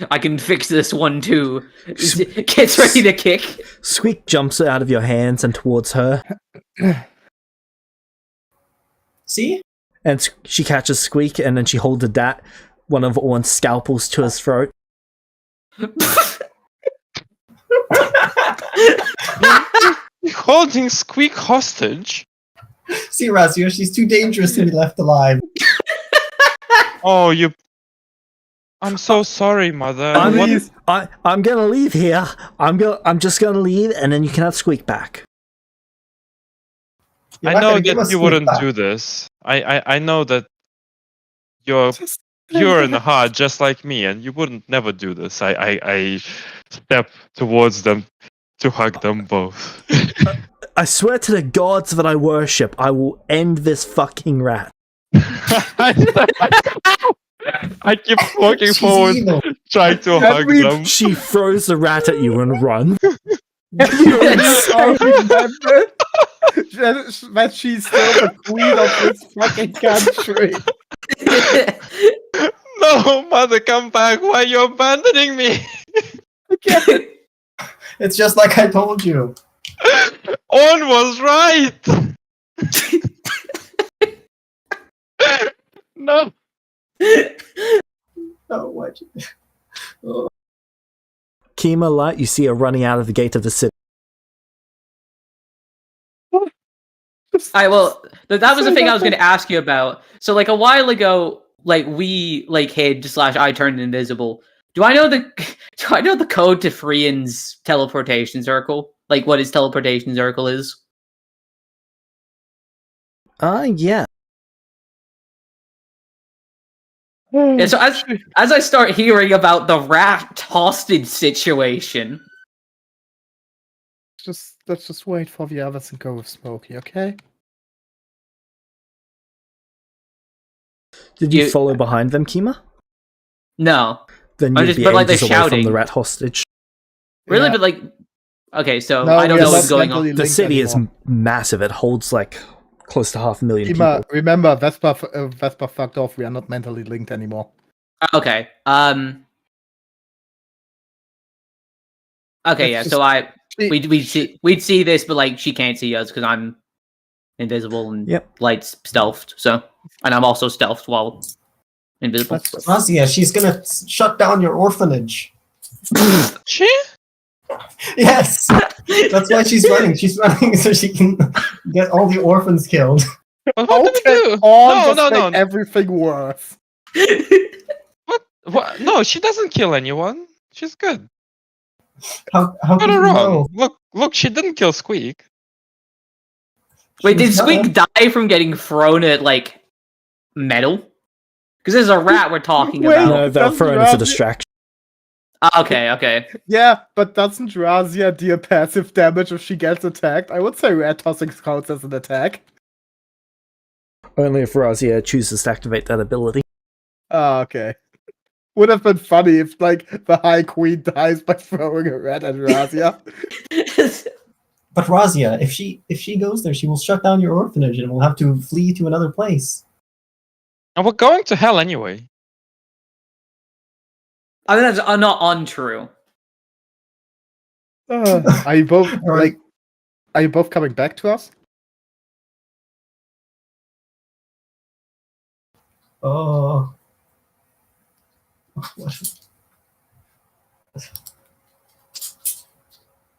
I can fix this one too. Gets ready to kick. Squeak jumps out of your hands and towards her, See? and she catches Squeak, and then she holds one of Orn's scalpels to his throat. You're holding Squeak hostage? See, Razia, she's too dangerous to be left alive. Oh, you... I'm so sorry, mother. I'm gonna leave here. I'm just gonna leave, and then you can have Squeak back. You're I not know gonna give that us you Squeak wouldn't back. do this. I know that you're Just pure in the heart, just like me, and you wouldn't never do this. I step towards them to hug them both. I swear to the gods that I worship, I will end this fucking rat. I keep walking She's forward, evil. trying to hug them. She throws the rat at you and runs. I remember that she's still the queen of this fucking country. No, mother, come back. Why are you abandoning me? It's just like I told you. On was right. No. Oh, why'd you... Kima, Light, you see her running out of the gate of the city. Alright, well, that was the thing I was going to ask you about. So, like, a while ago, like, we, like, hid / I turned invisible. Do I know the code to Frian's teleportation circle? Like, what his teleportation circle is? Yeah. Yeah, so as I start hearing about the rat hostage situation... Let's just wait for the others and go with Smokey, okay? Did you follow behind them, Kima? No. Then I'm you'd just- be but, like, ages they're away from the shouting. rat hostage. Really, Yeah. but like, okay, so No, I don't we are know what's not going on. mentally The linked city is anymore. massive. It holds like close to 500,000 people. Kima, remember, Vespa fucked off. We are not mentally linked anymore. Okay. Okay, Let's yeah. So She- we'd see this, but like she can't see us because I'm invisible and Yep. Light's stealthed. So, and I'm also stealthed while invisible. let's just- Razia, she's gonna shut down your orphanage. She? Yes, that's why she's running. She's running so she can get all the orphans killed. But How what did can we do? all No, just no, make no. everything worse? What? No, she doesn't kill anyone. She's good. How Got could her you wrong. know? Look, she didn't kill Squeak. Wait, She did was Squeak gonna. die from getting thrown at like metal? Because there's a rat we're talking Wait, about. No, they'll Doesn't throw it as a Razia- distraction. Okay. Yeah, but doesn't Razia deal passive damage if she gets attacked? I would say rat tossing counts as an attack. Only if Razia chooses to activate that ability. Oh, okay. Would have been funny if, like, the High Queen dies by throwing a rat at Razia. But Razia, if she goes there, she will shut down your orphanage and we'll have to flee to another place. And we're going to hell anyway. I mean, that's not untrue. Are you both All right. Are you both coming back to us? Oh.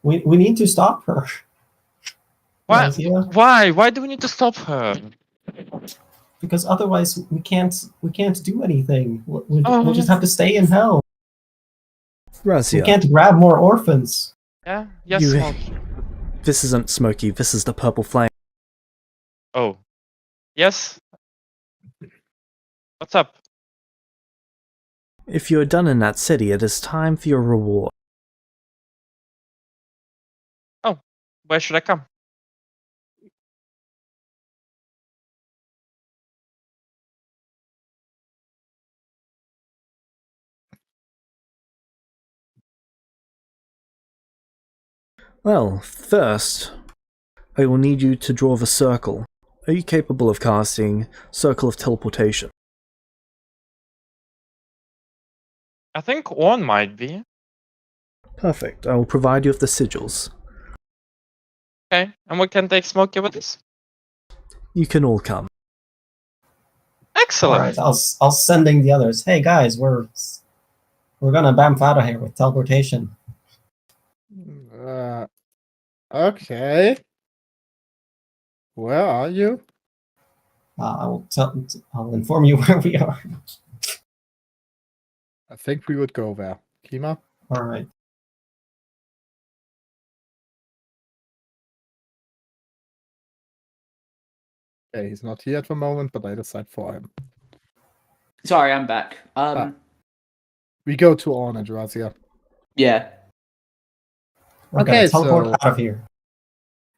We need to stop her. Why? Razia, Why? Why do we need to stop her? because otherwise we can't do anything. Oh. We'll just have to stay in hell. We Razia, can't grab more orphans. Yeah. Yes. You- Smokey. this isn't Smokey, this is the Purple Flame. Oh. Yes. What's up? If you are done in that city, it is time for your reward. Where should I come? Well, first, I will need you to draw the circle. Are you capable of casting Circle of Teleportation? I think one might be. Perfect. I will provide you with the sigils. Okay. And we can take Smokey with us. You can all come. All Excellent. right, I'll sending the others. Hey guys, we're gonna bamf out of here with teleportation. Okay. Where are you? I'll inform you where we are. I think we would go there. Kima? All right. Okay, he's not here at the moment, but I decide for him. Sorry, I'm back. We go to Ornage, Razia. Yeah. We're Okay, gonna teleport so- out of here.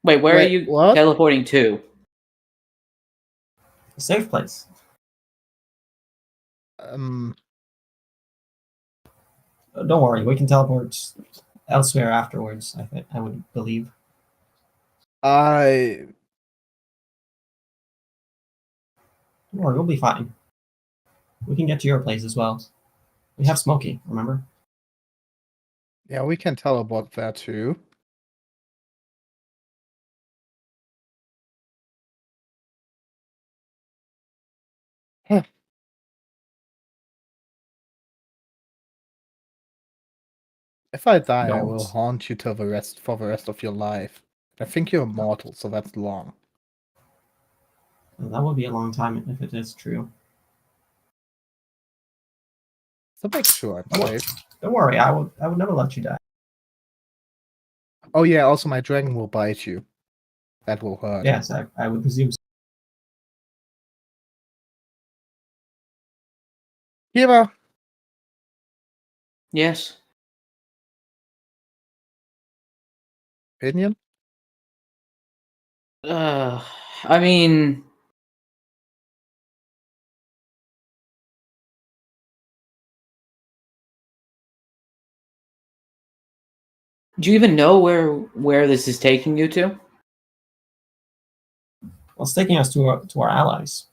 Wait, where are Wait, you what? teleporting to? A safe place. Um, Don't worry, we can teleport elsewhere afterwards. I would believe. I Don't worry, we'll be fine. We can get to your place as well. We have Smokey, remember? yeah, we can teleport there too. Huh. If I die, I will Don't. haunt you till for the rest of your life. I think you're immortal, so that's long. That would be a long time if it is true. So make sure I'm Oh, safe. Don't worry, I would never let you die. Oh yeah, also my dragon will bite you. That will hurt. Yes, I would presume so. Kima, Yes. opinion? I mean, Do you even know where this is taking you to? Well, it's taking us to our allies.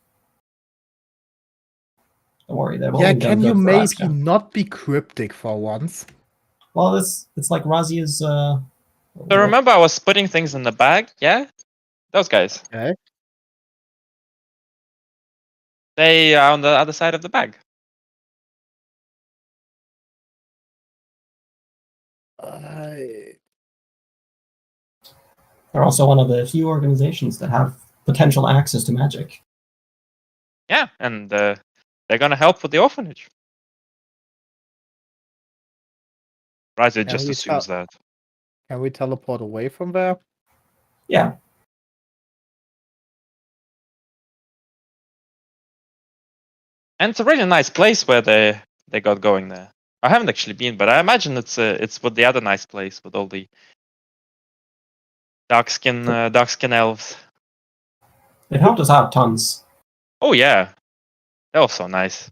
Don't worry, they've Yeah, only done can you good for maybe Aska. not be cryptic for once? Well, it's like Razia's. So remember, I was putting things in the bag. Yeah, those guys. Okay. They are on the other side of the bag. They're also one of the few organizations that have potential access to magic. Yeah, and they're gonna help with the orphanage. Razia Can just we assumes tell- that. Can we teleport away from there? Yeah, And it's a really nice place where they got going there. I haven't actually been, but I imagine it's with the other nice place with all the dark skin elves. it helped us out tons. Oh yeah, that was so nice.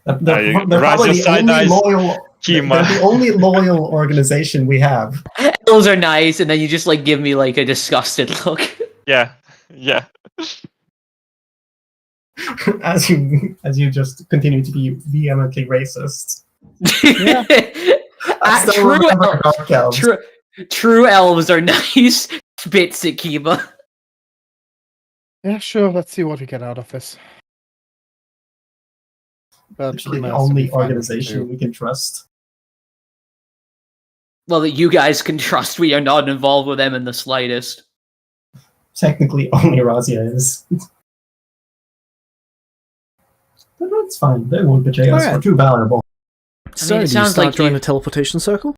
They're Razia probably the side only eyes, loyal. They're Kima. the only loyal organization we have. Those are nice, and then you just like give me like a disgusted look. Yeah, yeah. as you just continue to be vehemently racist. Yeah. I still remember Dark Elves. True elves are nice. Bits at Kiba. Yeah, sure. Let's see what we get out of this. But Literally Kima the has to be only fine with it organization too. we can trust. Well, that you guys can trust. We are not involved with them in the slightest. Technically, only Razia is. But that's fine. They won't betray us. Alright. We're too valuable. So, it do you sounds start like drawing you- the teleportation circle?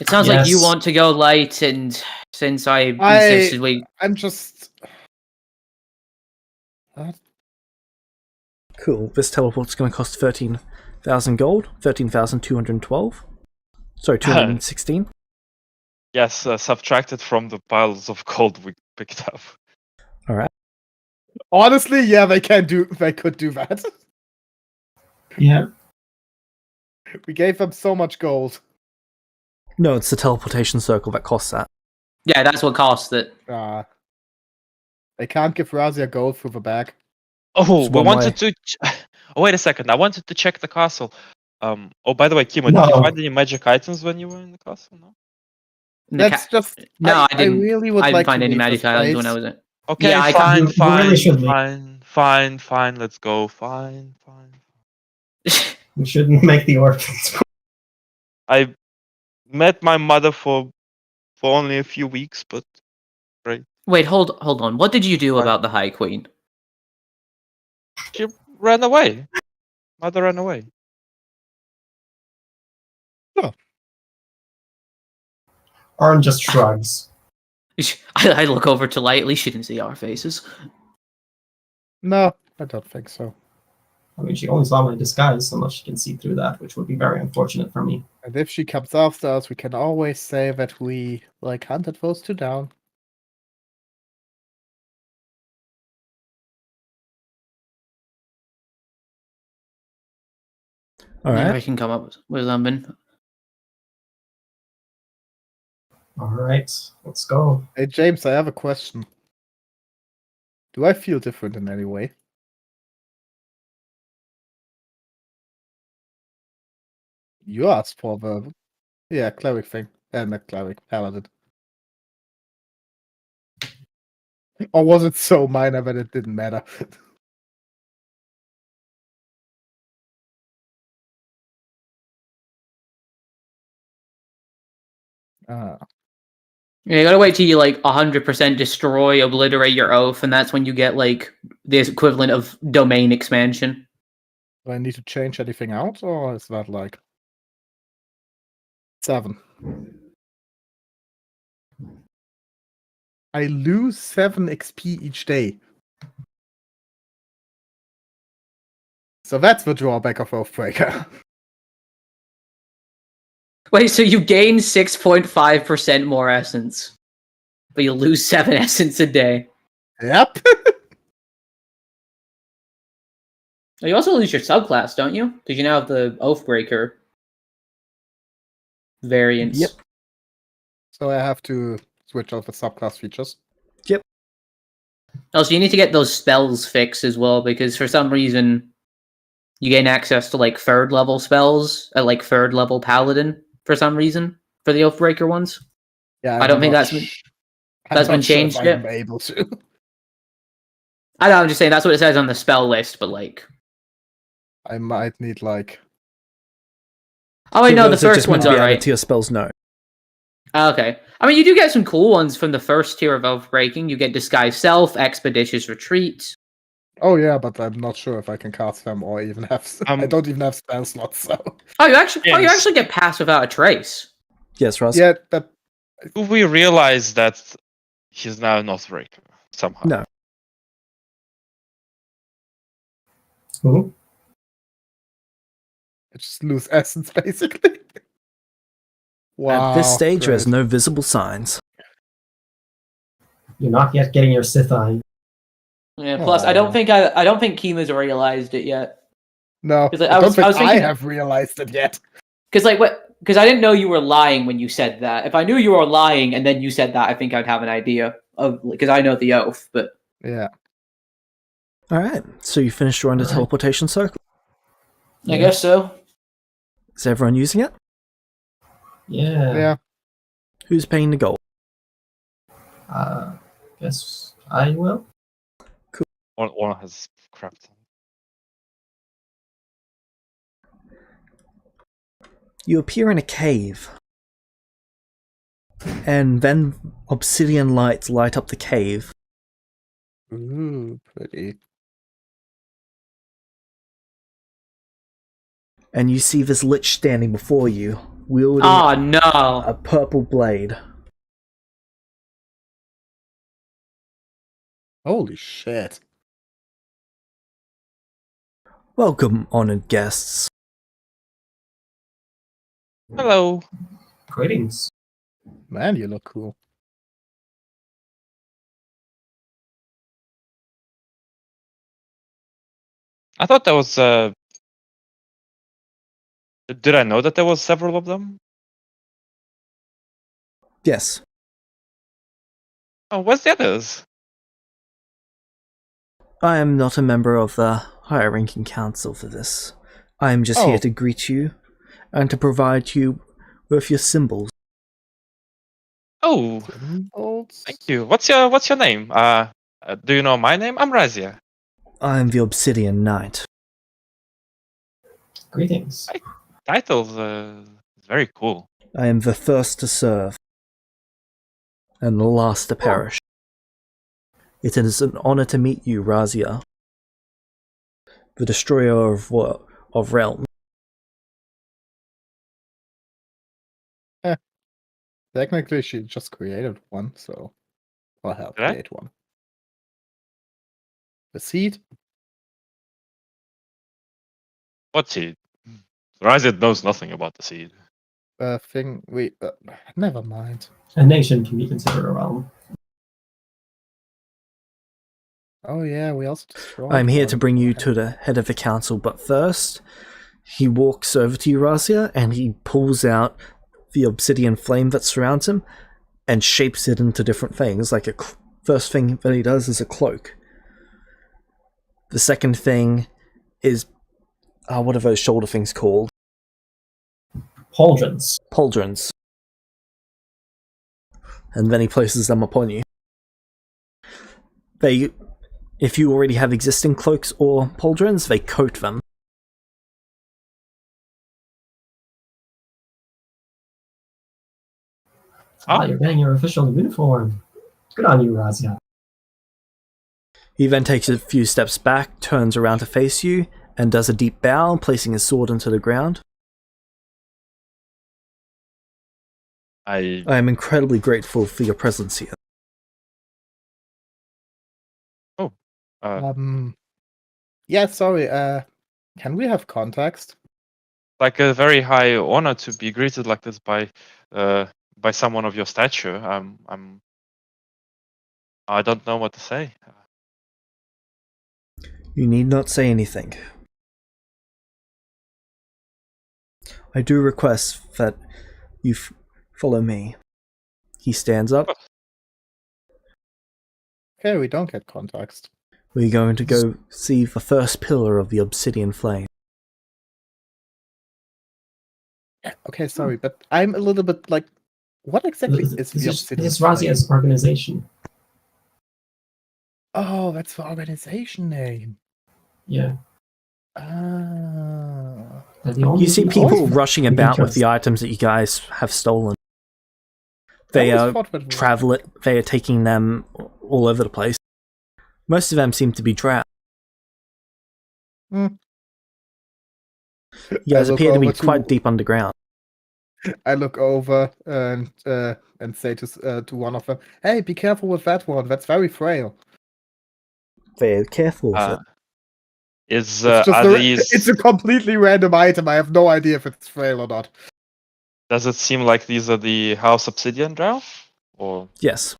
It sounds like you Yes. want to go light, and since I insisted we... I'm just. Cool. This teleport's going to cost 13,000 gold, 13,212. Sorry, 216. Yes, subtracted from the piles of gold we picked up. All right. Honestly, yeah, they could do that. Yeah. We gave them so much gold. No, it's the teleportation circle that costs that. Yeah, that's what costs it. They can't give Razia gold through the bag. Oh, It's we one wanted to. Oh, wait a second. I wanted to check the castle. Oh, by the way, Kimo, did you No. find any magic items when you were in the castle? No. That's just. No, I didn't. really would I didn't like find to any leave magic this items when place. I was in. Okay, Yeah, I fine, you really should leave. fine. Let's go. Fine. We shouldn't make the orphans. I met my mother for only a few weeks, but great. Wait, hold on. What did you do What? about the High Queen? She ran away. Mother ran away. Arn just shrugs. I look over to Light. At least she didn't see our faces. No, I don't think so. I mean, she only saw my disguise, unless she can see through that, which would be very unfortunate for me. And if she comes after us, we can always say that we hunted those two down. All Yeah, right. I can come up with something. All right, let's go. Hey James, I have a question. Do I feel different in any way? You asked for the cleric thing. Not cleric, paladin. Or was it so minor that it didn't matter? Yeah, you gotta wait till you 100% destroy, obliterate your oath, and that's when you get the equivalent of domain expansion. Do I need to change anything out, or is that 7? I lose 7 XP each day. So that's the drawback of Oathbreaker. Wait, so you gain 6.5% more essence, but you lose 7 essence a day. Yep. You also lose your subclass, don't you? Because you now have the Oathbreaker variants. Yep. So I have to switch off the subclass features. Also, you need to get those spells fixed as well, because for some reason you gain access to like 3rd level spells at like 3rd level paladin for some reason for the Oathbreaker ones. Yeah, I don't think not that's been sh- that's I'm been not sure if changed yet. I'm able to. I know, I'm just saying that's what it says on the spell list, but like, I might need like. oh, I So know the those are just first meant one's to be added alright. to your spells. No. Okay. I mean, you do get some cool ones from the first tier of Oathbreaking. You get Disguise Self, Expeditious Retreat. Oh yeah, but I'm not sure if I can cast them or even have. I don't even have spell slots. So You actually Yes. get Pass Without a Trace. Yes, Ross. yeah, that Do we realize that he's now an Oathbreaker somehow? No. Cool. I just lose essence basically. Wow. At this stage, there's great. no visible signs. You're not yet getting your Sith Eye. Yeah. Plus, I don't think Kima's realized it yet. No, 'Cause, like, I I don't was- think I was thinking- have realized it yet. Because I didn't know you were lying when you said that. If I knew you were lying and then you said that, I think I'd have an idea of, because I know the oath. But Yeah. Alright, so you finished drawing the Alright. teleportation circle. I guess so. Is everyone using it? Yeah. Yeah. Who's paying the gold? Guess I will. One has crap. You appear in a cave. And then obsidian lights light up the cave. Ooh, pretty. And you see this lich standing before you, wielding Oh no! a purple blade. Holy shit. Welcome, honored guests. Hello. Greetings. Man, you look cool. I thought there was. Did I know that there was several of them? Yes, Oh, where's the others? I am not a member of the higher ranking council for this. I am just here Oh. to greet you and to provide you with your symbols. Oh, Symbols? thank you. What's your name? Do you know my name? I'm Razia. I am the Obsidian Knight. Greetings. Title's very cool. I am the first to serve and the last to perish. It is an honor to meet you, Razia, the destroyer of realms. Technically, she just created one, so I'll help Did I? create one. The seed? What seed? Razia knows nothing about the seed. Thing we. Never mind. A nation can be considered a realm. Oh yeah, we also destroyed. I am here one. to bring you to the head of the council, but first, he walks over to you, Razia, and he pulls out the obsidian flame that surrounds him and shapes it into different things. Like first thing that he does is a cloak. The second thing is what are those shoulder things called? Pauldrons. Pauldrons. And then he places them upon you. If you already have existing cloaks or pauldrons, they coat them. You're getting your official uniform. Good on you, Razia. He then takes a few steps back, turns around to face you, and does a deep bow, placing his sword into the ground. I am incredibly grateful for your presence here. Yeah, sorry. Can we have context? Like a very high honor to be greeted like this by someone of your stature. I don't know what to say. You need not say anything. I do request that you follow me. He stands up. Okay, we don't get context. We're going to go see the first pillar of the obsidian flame. Okay, sorry, but I'm a little bit like, what exactly is the obsidian This is Razia's flame? organization. Oh, that's the organization name. Yeah. Ah. They're the only You see people people with rushing about with interest. the items that you guys have stolen. I They always are thought that they are taking them all over the place. Most of them seem to be trapped. Hmm. You guys I look appear to be over quite deep underground. I look over and say to one of them, "Hey, be careful with that one. That's very frail." They're careful with it. Is It's just are these? it's a completely random item. I have no idea if it's frail or not. Does it seem like these are the House Obsidian drow? Or Yes.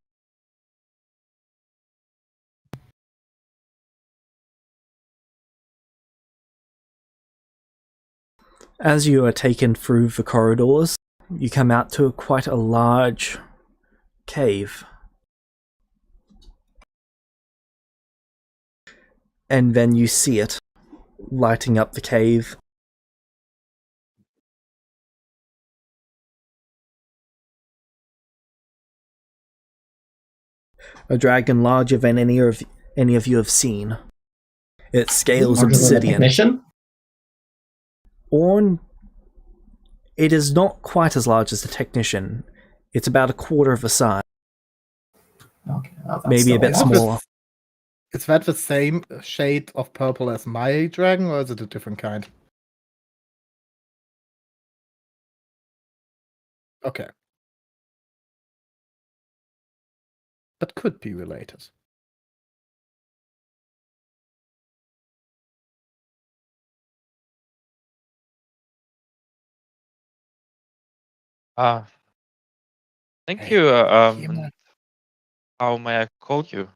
As you are taken through the corridors, you come out to quite a large cave. And then you see it lighting up the cave. A dragon larger than any of you have seen. Its scales Larger than the obsidian. technician? Orn, it is not quite as large as the technician. It's about a quarter of the size. Okay, well, that's Maybe a still bit lot. smaller. Is that the same shade of purple as my dragon, or is it a different kind? Okay. But could be related. thank Hey, you. Kima. How may I call you?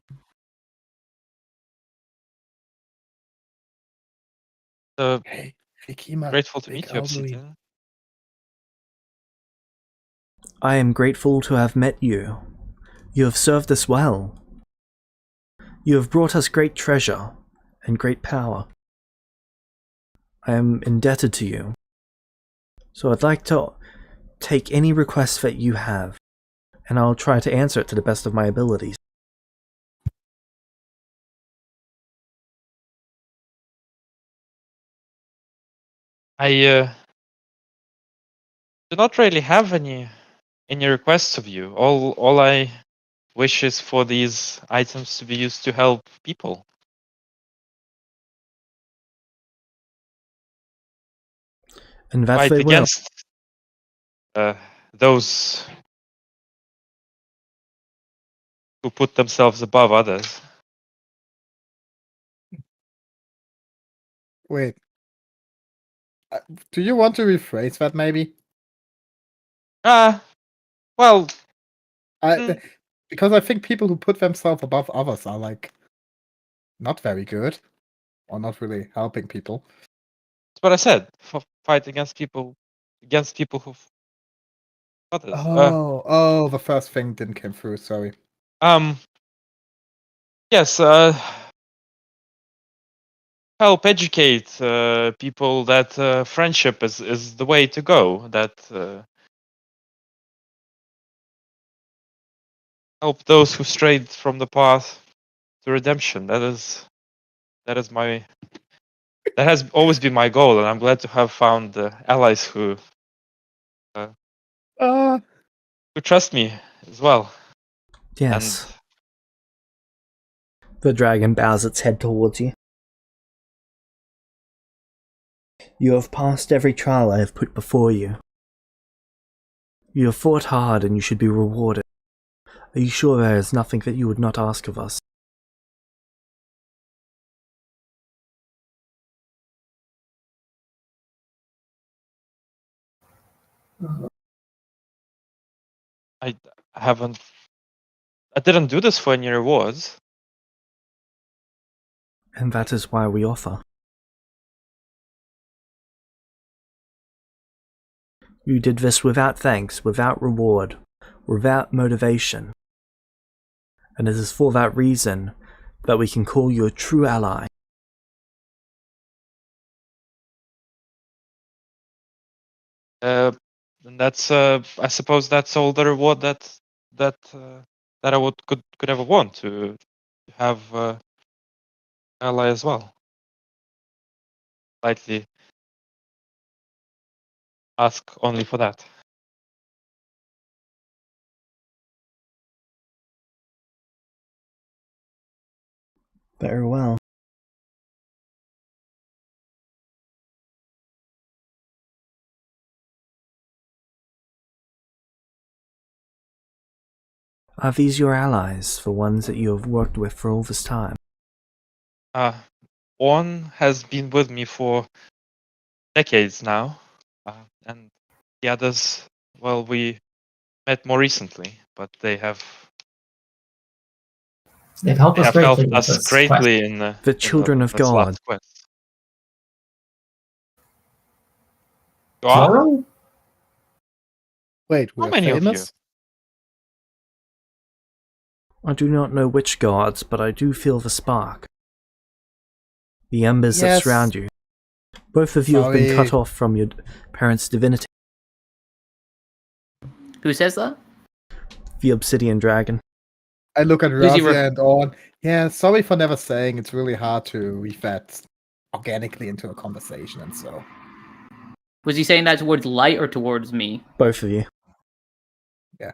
Hey, Kima. Grateful to Big meet you, elderly. Obsidian. I am grateful to have met you. You have served us well. You have brought us great treasure and great power. I am indebted to you. So I'd like to take any request that you have, and I'll try to answer it to the best of my abilities. I do not really have any requests of you. All I wish is for these items to be used to help people. And that Fight they will. against those who put themselves above others. Wait. Do you want to rephrase that, maybe? Well, Because I think people who put themselves above others are, like, not very good. Or not really helping people. that's what I said. Fight against people who others. Oh, the first thing didn't come through, sorry. Yes, help educate people that friendship is the way to go. That help those who strayed from the path to redemption. That has always been my goal, and I'm glad to have found allies who trust me as well. Yes. And The dragon bows its head towards you. You have passed every trial I have put before you. You have fought hard and you should be rewarded. Are you sure there is nothing that you would not ask of us? I haven't. I didn't do this for any rewards. And that is why we offer. You did this without thanks, without reward, without motivation. And it is for that reason that we can call you a true ally. And that's I suppose that's all the reward that I could ever want, to have ally as well. Slightly ask only for that. Very well. Are these your allies, the ones that you have worked with for all this time? One has been with me for decades now, and the others, well, we met more recently, but they have They've helped us greatly with us this greatly quest. in The children of this God. last quest. You are? Plural? Wait, How we're many of you? famous? I do not know which gods, but I do feel the spark. The embers that Yes. surround you. Both of you have been Sorry. cut off from your parents' divinity. Who says that? The obsidian dragon. I look at Who's he Razia and on. Yeah, sorry for never saying. It's really hard to weave that organically into a conversation and so. Was he saying that towards Light or towards me? Both of you. Yeah.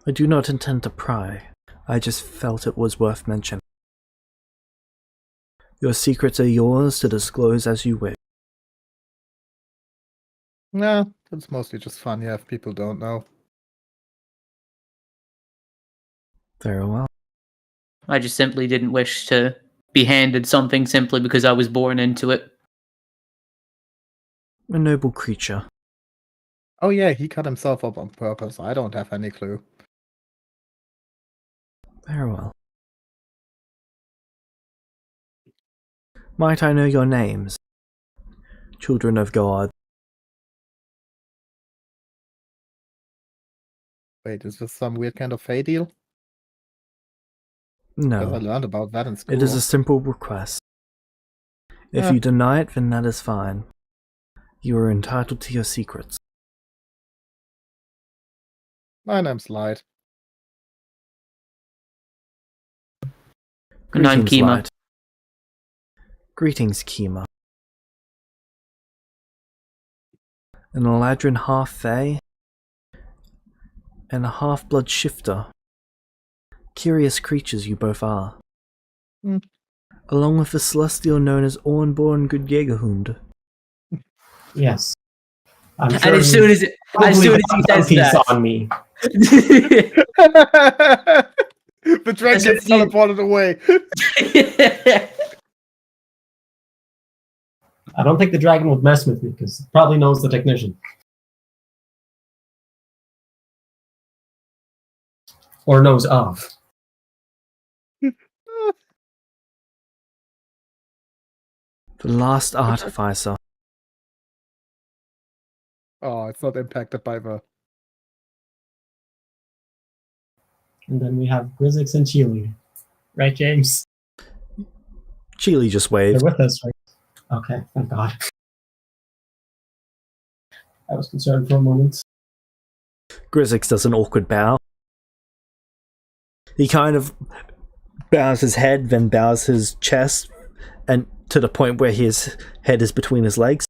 I do not intend to pry. I just felt it was worth mentioning. Your secrets are yours to disclose as you wish. Nah, it's mostly just fun, yeah, if people don't know. Very well. I just simply didn't wish to be handed something simply because I was born into it. A noble creature. Oh yeah, he cut himself up on purpose. I don't have any clue. Very well. Might I know your names? Children of God. Wait, is this some weird kind of Fey deal? Because I No, learned about that in school. it is a simple request. If Yeah. you deny it, then that is fine. You are entitled to your secrets. My name's Light. And I'm Greetings, Kima. Light. Greetings, Kima. An Eladrin half-Fey and a half-blood shifter. Curious creatures you both are. Hmm. Along with the celestial known as Ornborn Gudjegahund. Yes. I'm And sure as soon as he says piece that, on me. The dragon As soon gets as you- teleported away. I don't think the dragon would mess with me because it probably knows the technician. Or knows of. The last artificer. Oh, it's not impacted by the. And then we have Grizzix and Chili. Right, James? Chili just They're waved. with us, right? Okay, thank God. I was concerned for a moment. Grizzix does an awkward bow. He kind of bows his head, then bows his chest, and to the point where his head is between his legs.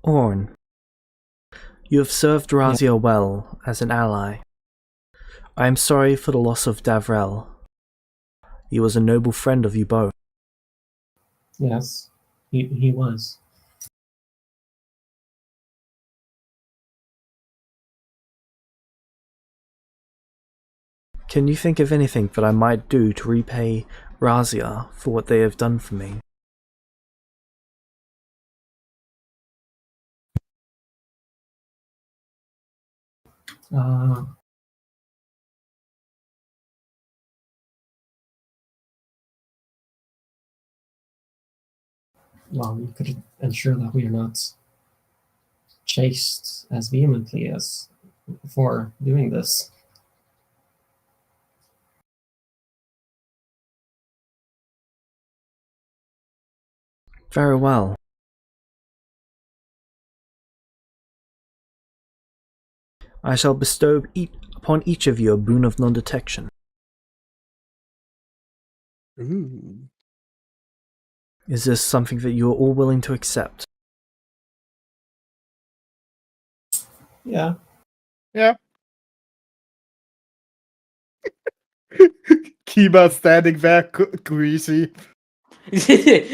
Orn, you have served Razia well as an ally. I am sorry for the loss of Davrel. He was a noble friend of you both. Yes, he was. Can you think of anything that I might do to repay Razia for what they have done for me? Uh, well, you could ensure that we are not chased as vehemently as before doing this. Very well. I shall bestow upon each of you a boon of non-detection. Ooh. Is this something that you are all willing to accept? Yeah. Yeah. Kiba standing there, greasy.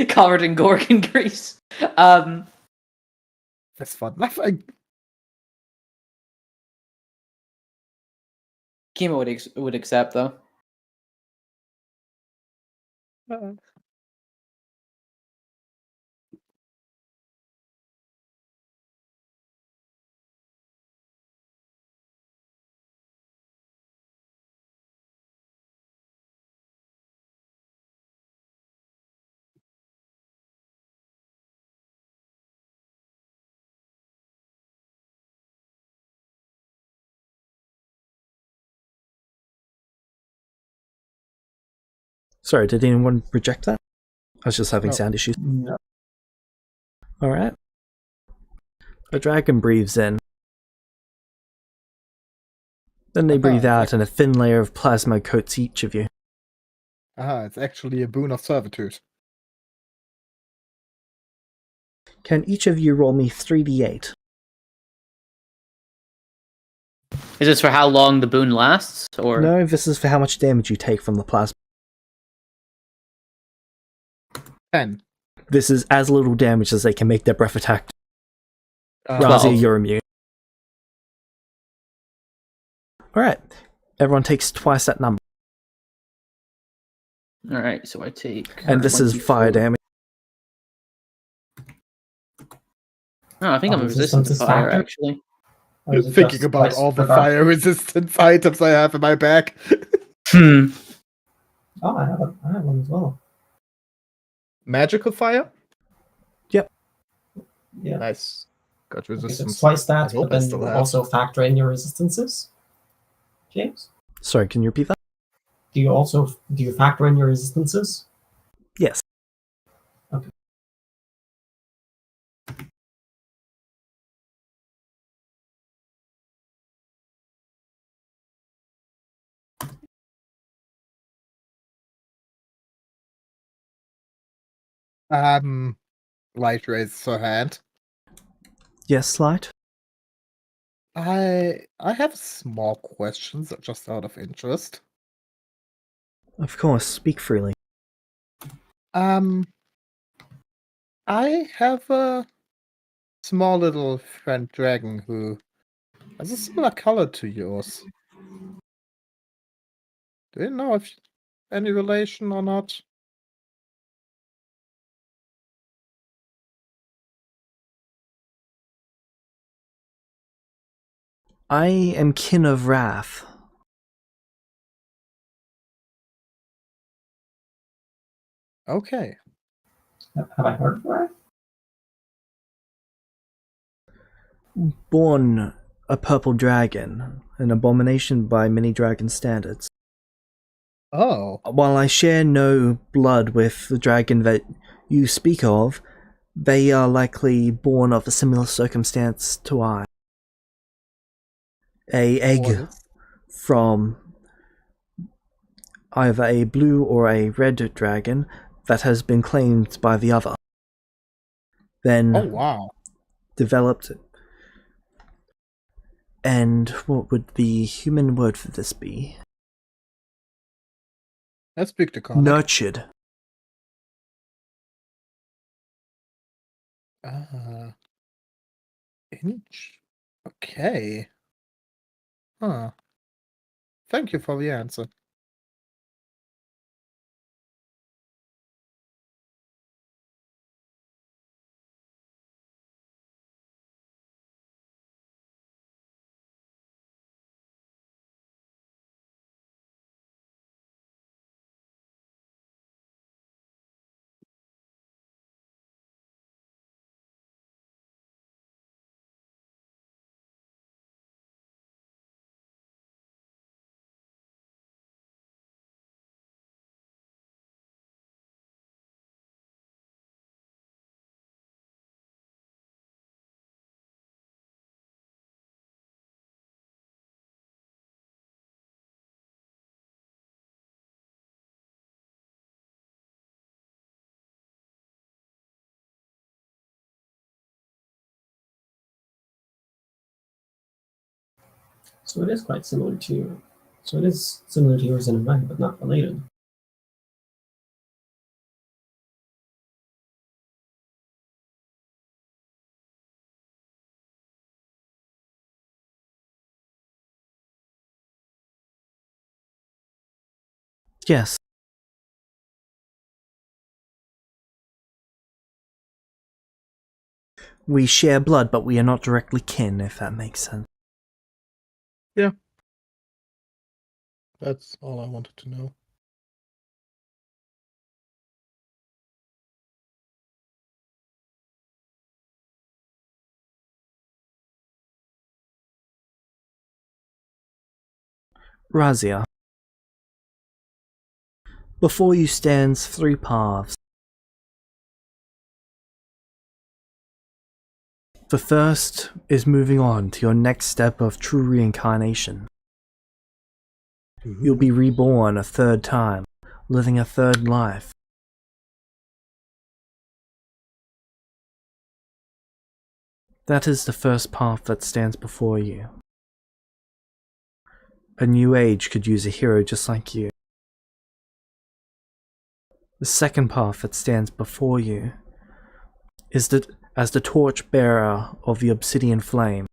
Covered in Gorgon grease. That's fun. Nothing. Kima would accept though. Sorry, did anyone reject that? I was just having No. sound issues. No. Alright. A dragon breathes in. Then they breathe out, and a thin layer of plasma coats each of you. It's actually a boon of servitude. Can each of you roll me 3d8? Is this for how long the boon lasts, or No, this is for how much damage you take from the plasma. 10. This is as little damage as they can make their breath attack. Twelve. Razia, you're immune. Alright, everyone takes twice that number. All right? So I take. And this is 24. fire damage. Oh, I think I'm resistant to resistance is fire factor? actually. Or is it Thinking just about twice all the per guard? fire resistance items I have in my bag. Hmm. Oh, I have one as well. Magical fire? Yeah. Nice. Got Okay, so it's resistance. twice I that, hope but I then still you have. also factor in your resistances. James, Sorry, can you repeat that? do you factor in your resistances? Yes. Okay. Light raises her hand. Yes, Light? I have small questions just out of interest. Of course, speak freely. I have a small little friend dragon who has a similar color to yours. Do you know if any relation or not? I am kin of Wrath. Okay. Have I heard of that? Born a purple dragon, an abomination by many dragon standards. Oh. While I share no blood with the dragon that you speak of, they are likely born of a similar circumstance to I. A egg What is- from either a blue or a red dragon that has been claimed by the other. Then Oh wow. developed, and what would the human word for this be? Let's speak to Connor. Nurtured. Inch. Okay. Huh. Thank you for the answer. So it is quite similar to. So it is similar to yours in a way, but not related. Yes. We share blood, but we are not directly kin, if that makes sense. That's all I wanted to know. Razia. Before you stands 3 paths. The first is moving on to your next step of true reincarnation. You'll be reborn a 3rd time, living a 3rd life. That is the first path that stands before you. A new age could use a hero just like you. The second path that stands before you is that as the torch-bearer of the obsidian flame,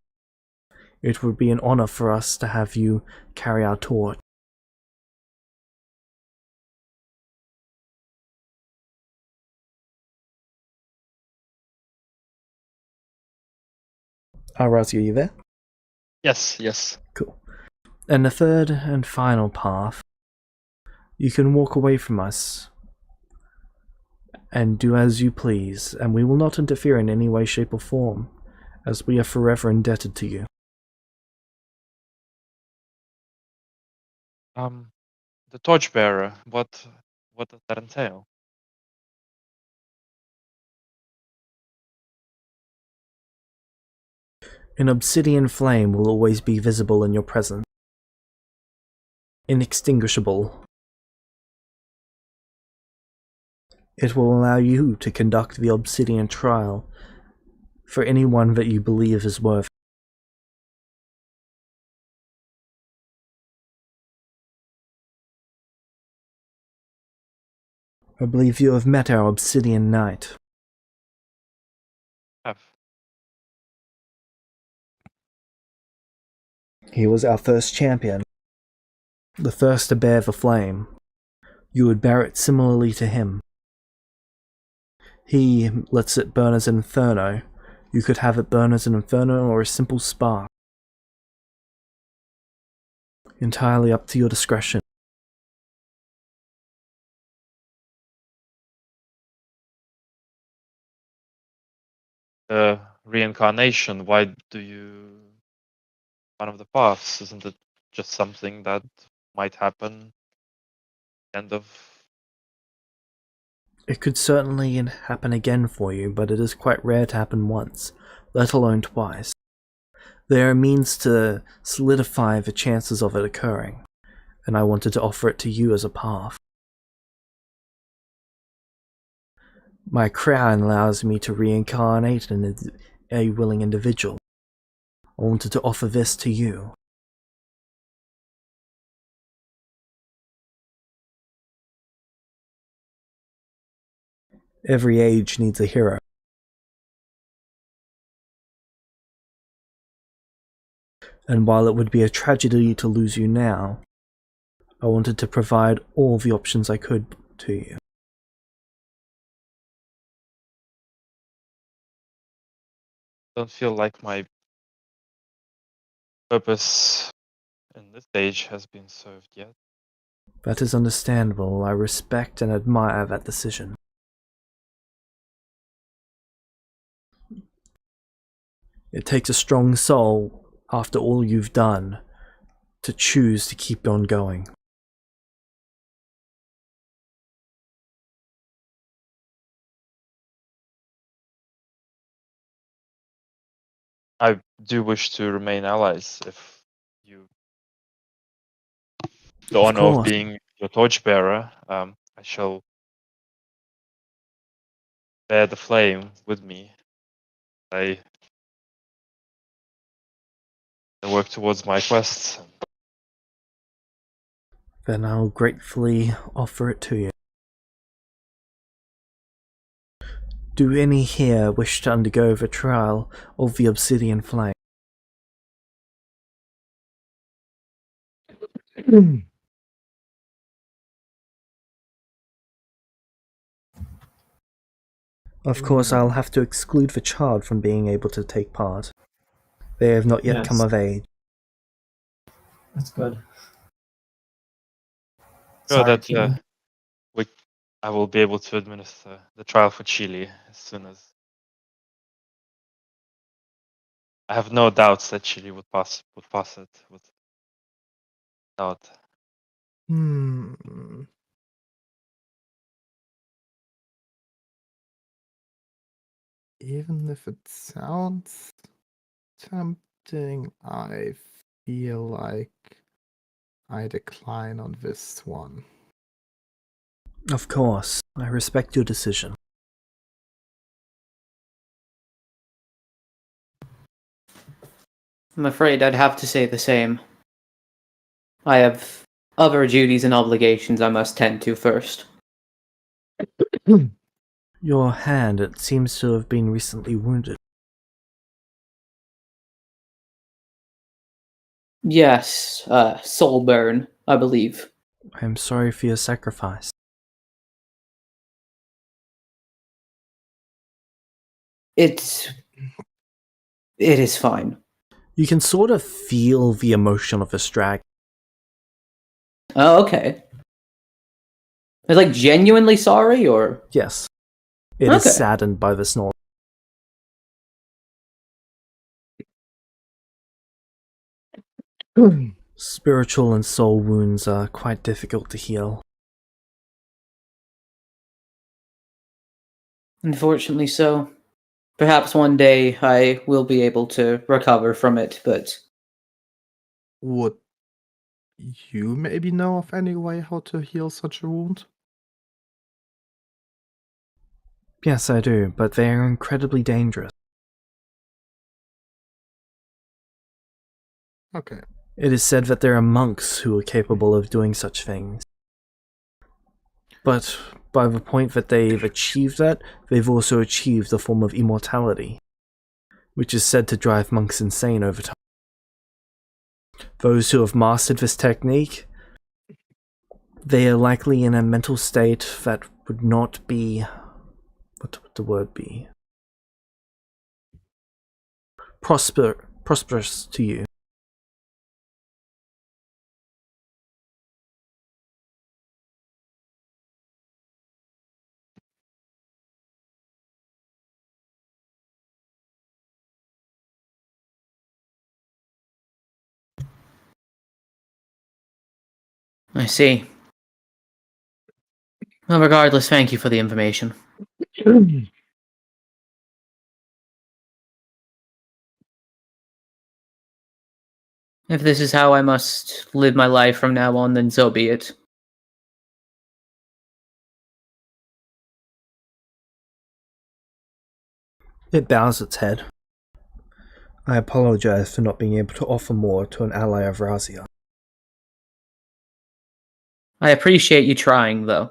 it would be an honor for us to have you carry our torch. Razia, are you there? Yes. Cool. And the third and final path, you can walk away from us and do as you please, and we will not interfere in any way, shape, or form, as we are forever indebted to you. The torchbearer. What does that entail? An obsidian flame will always be visible in your presence. Inextinguishable. It will allow you to conduct the obsidian trial for anyone that you believe is worth. I believe you have met our obsidian knight. He was our first champion, the first to bear the flame. You would bear it similarly to him. He lets it burn as an inferno. You could have it burn as an inferno or a simple spark. Entirely up to your discretion. Reincarnation. Why do you one of the paths? Isn't it just something that might happen? End of. It could certainly happen again for you, but it is quite rare to happen once, let alone twice. There are means to solidify the chances of it occurring, and I wanted to offer it to you as a path. My crown allows me to reincarnate a willing individual. I wanted to offer this to you. Every age needs a hero. And while it would be a tragedy to lose you now, I wanted to provide all the options I could to you. Don't feel like my purpose in this stage has been served yet. That is understandable. I respect and admire that decision. It takes a strong soul, after all you've done, to choose to keep on going. I do wish to remain allies if you the honor of course. being your torchbearer. I shall bear the flame with me. I I work towards my quest. Then I'll gratefully offer it to you. Do any here wish to undergo the trial of the obsidian flame? Of course, I'll have to exclude the child from being able to take part. They have not yet come Yes. of age. That's good. Sure Sorry, that Keelan. I will be able to administer the trial for Chile as soon as. I have no doubts that Chile would pass it without. Even if it sounds tempting, I feel like I decline on this one. Of course, I respect your decision. I'm afraid I'd have to say the same. I have other duties and obligations I must tend to first. Your hand, it seems to have been recently wounded. Yes, soul burn, I believe. I am sorry for your sacrifice. It is fine. You can sort of feel the emotion of this dragon. Oh, okay. It's like genuinely sorry, or Yes, it is Okay. saddened by this knowledge. Spiritual and soul wounds are quite difficult to heal. unfortunately so. Perhaps one day I will be able to recover from it, but Would you maybe know of any way how to heal such a wound? Yes, I do, but they are incredibly dangerous. Okay. It is said that there are monks who are capable of doing such things. But by the point that they've achieved that, they've also achieved a form of immortality, which is said to drive monks insane over time. Those who have mastered this technique, they are likely in a mental state that would not be... what would the word be? Prosperous to you. I see. Well, regardless, thank you for the information. If this is how I must live my life from now on, then so be it. It bows its head. I apologize for not being able to offer more to an ally of Razia. I appreciate you trying, though.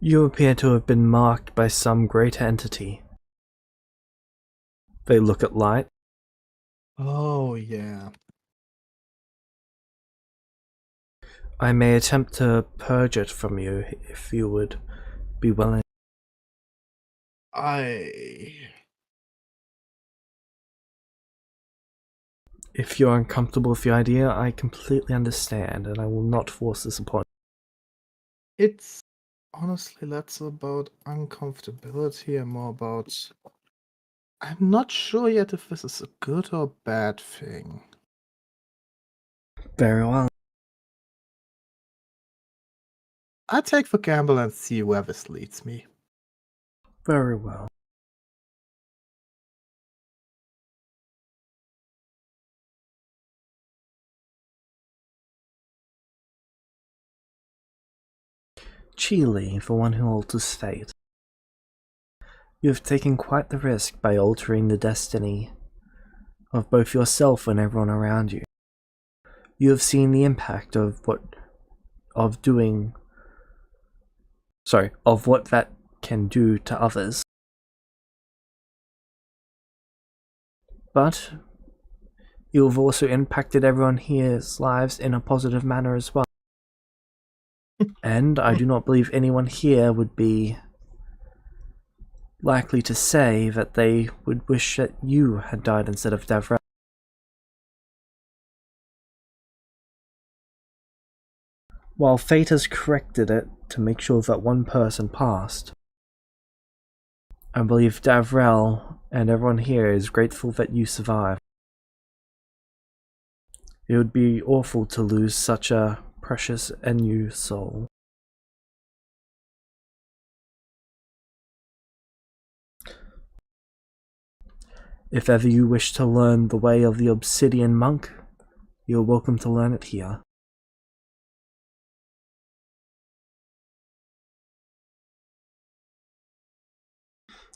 You appear to have been marked by some great entity. They look at light. Oh, yeah. I may attempt to purge it from you if you would be willing. If you're uncomfortable with the idea, I completely understand, and I will not force this upon you. It's honestly less about uncomfortability and more about... I'm not sure yet if this is a good or bad thing. Very well. I take the gamble and see where this leads me. Very well. Chile, the one who alters fate. You have taken quite the risk by altering the destiny of both yourself and everyone around you. You have seen the impact of what that can do to others. But you have also impacted everyone here's lives in a positive manner as well. And I do not believe anyone here would be likely to say that they would wish that you had died instead of Davrel. While fate has corrected it to make sure that one person passed, I believe Davrel and everyone here is grateful that you survived. It would be awful to lose such a precious and new soul. If ever you wish to learn the way of the Obsidian Monk, you are welcome to learn it here.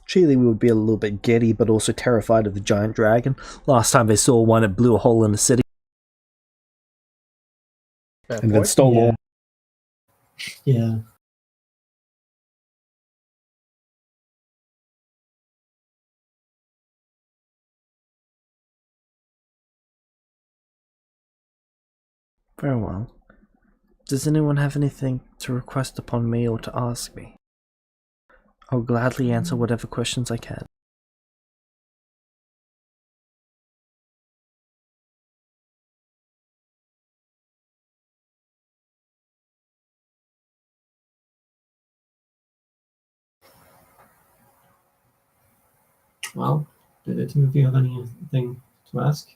Chile would be a little bit giddy, but also terrified of the giant dragon. Last time they saw one, it blew a hole in the city. And then stole all. Yeah. Very well. Does anyone have anything to request upon me or to ask me? I'll gladly answer whatever questions I can. Well, did the two of you have anything to ask?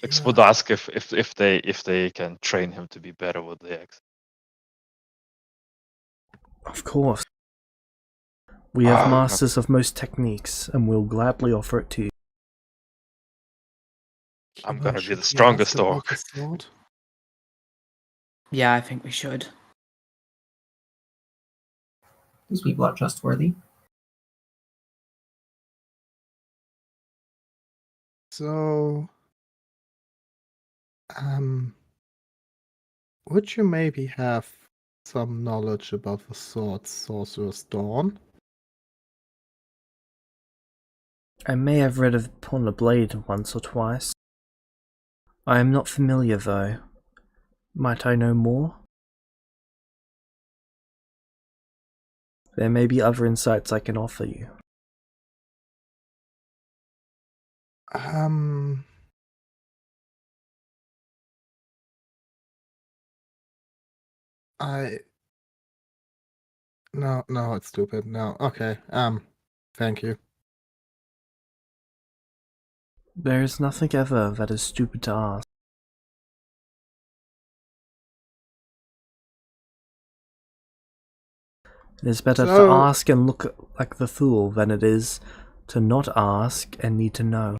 X would ask if they can train him to be better with the X. Of course. We have masters of most techniques, and we'll gladly offer it to you. I'm gonna be the strongest dog. Yeah, I think we should. These people are trustworthy. So, would you maybe have some knowledge about the sword Sorcerer's Dawn? I may have read upon the blade once or twice. I am not familiar, though. Might I know more? There may be other insights I can offer you. No, it's stupid. No, okay. Thank you. There is nothing ever that is stupid to ask. It is better to ask and look like the fool than it is to not ask and need to know.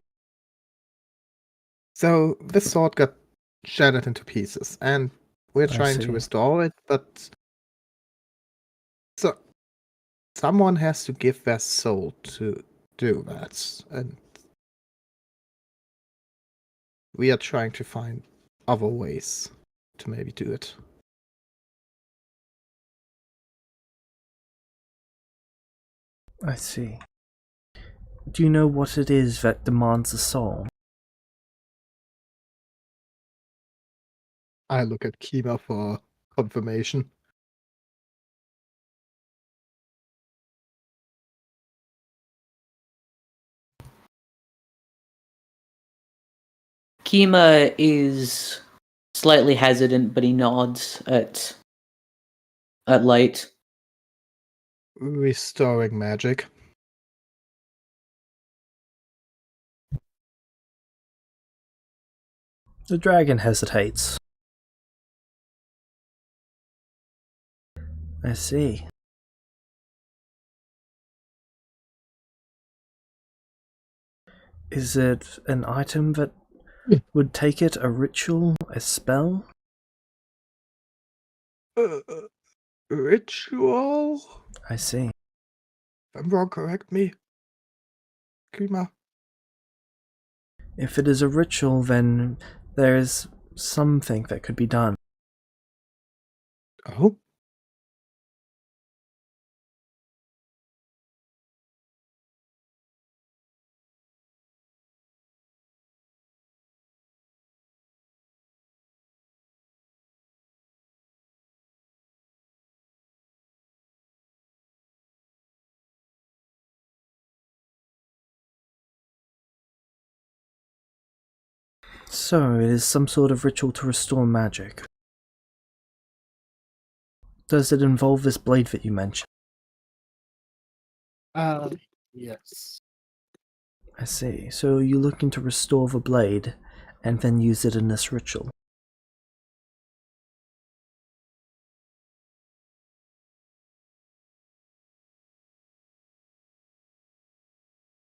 So, this sword got shattered into pieces, and we're trying to restore it, but... So, someone has to give their soul to do that, and we are trying to find other ways to maybe do it. I see. Do you know what it is that demands a soul? I look at Kima for confirmation. Kima is slightly hesitant, but he nods at Light. Restoring magic. The dragon hesitates. I see. Is it an item that would take it, a ritual, a spell? Ritual? I see. If I'm wrong, correct me. Kima. If it is a ritual, then there is something that could be done. Oh? So, it is some sort of ritual to restore magic. Does it involve this blade that you mentioned? Yes. I see. So you're looking to restore the blade, and then use it in this ritual.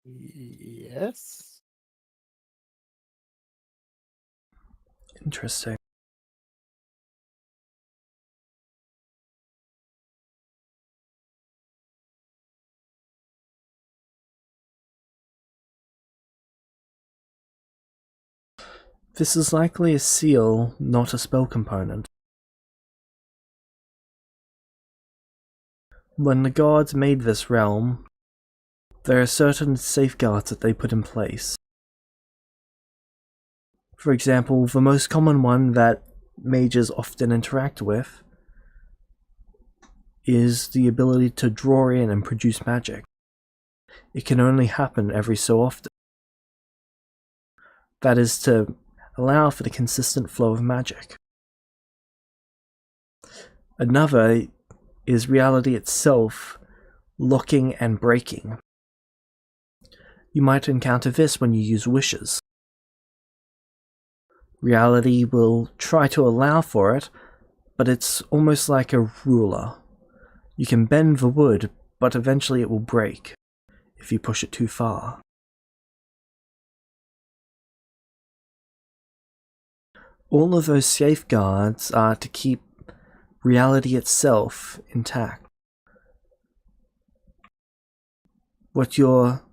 Yes. Interesting. This is likely a seal, not a spell component. When the gods made this realm, there are certain safeguards that they put in place. For example, the most common one that mages often interact with is the ability to draw in and produce magic. It can only happen every so often. That is to allow for the consistent flow of magic. Another is reality itself locking and breaking. You might encounter this when you use wishes. Reality will try to allow for it, but it's almost like a ruler. You can bend the wood, but eventually it will break if you push it too far. All of those safeguards are to keep reality itself intact. What you're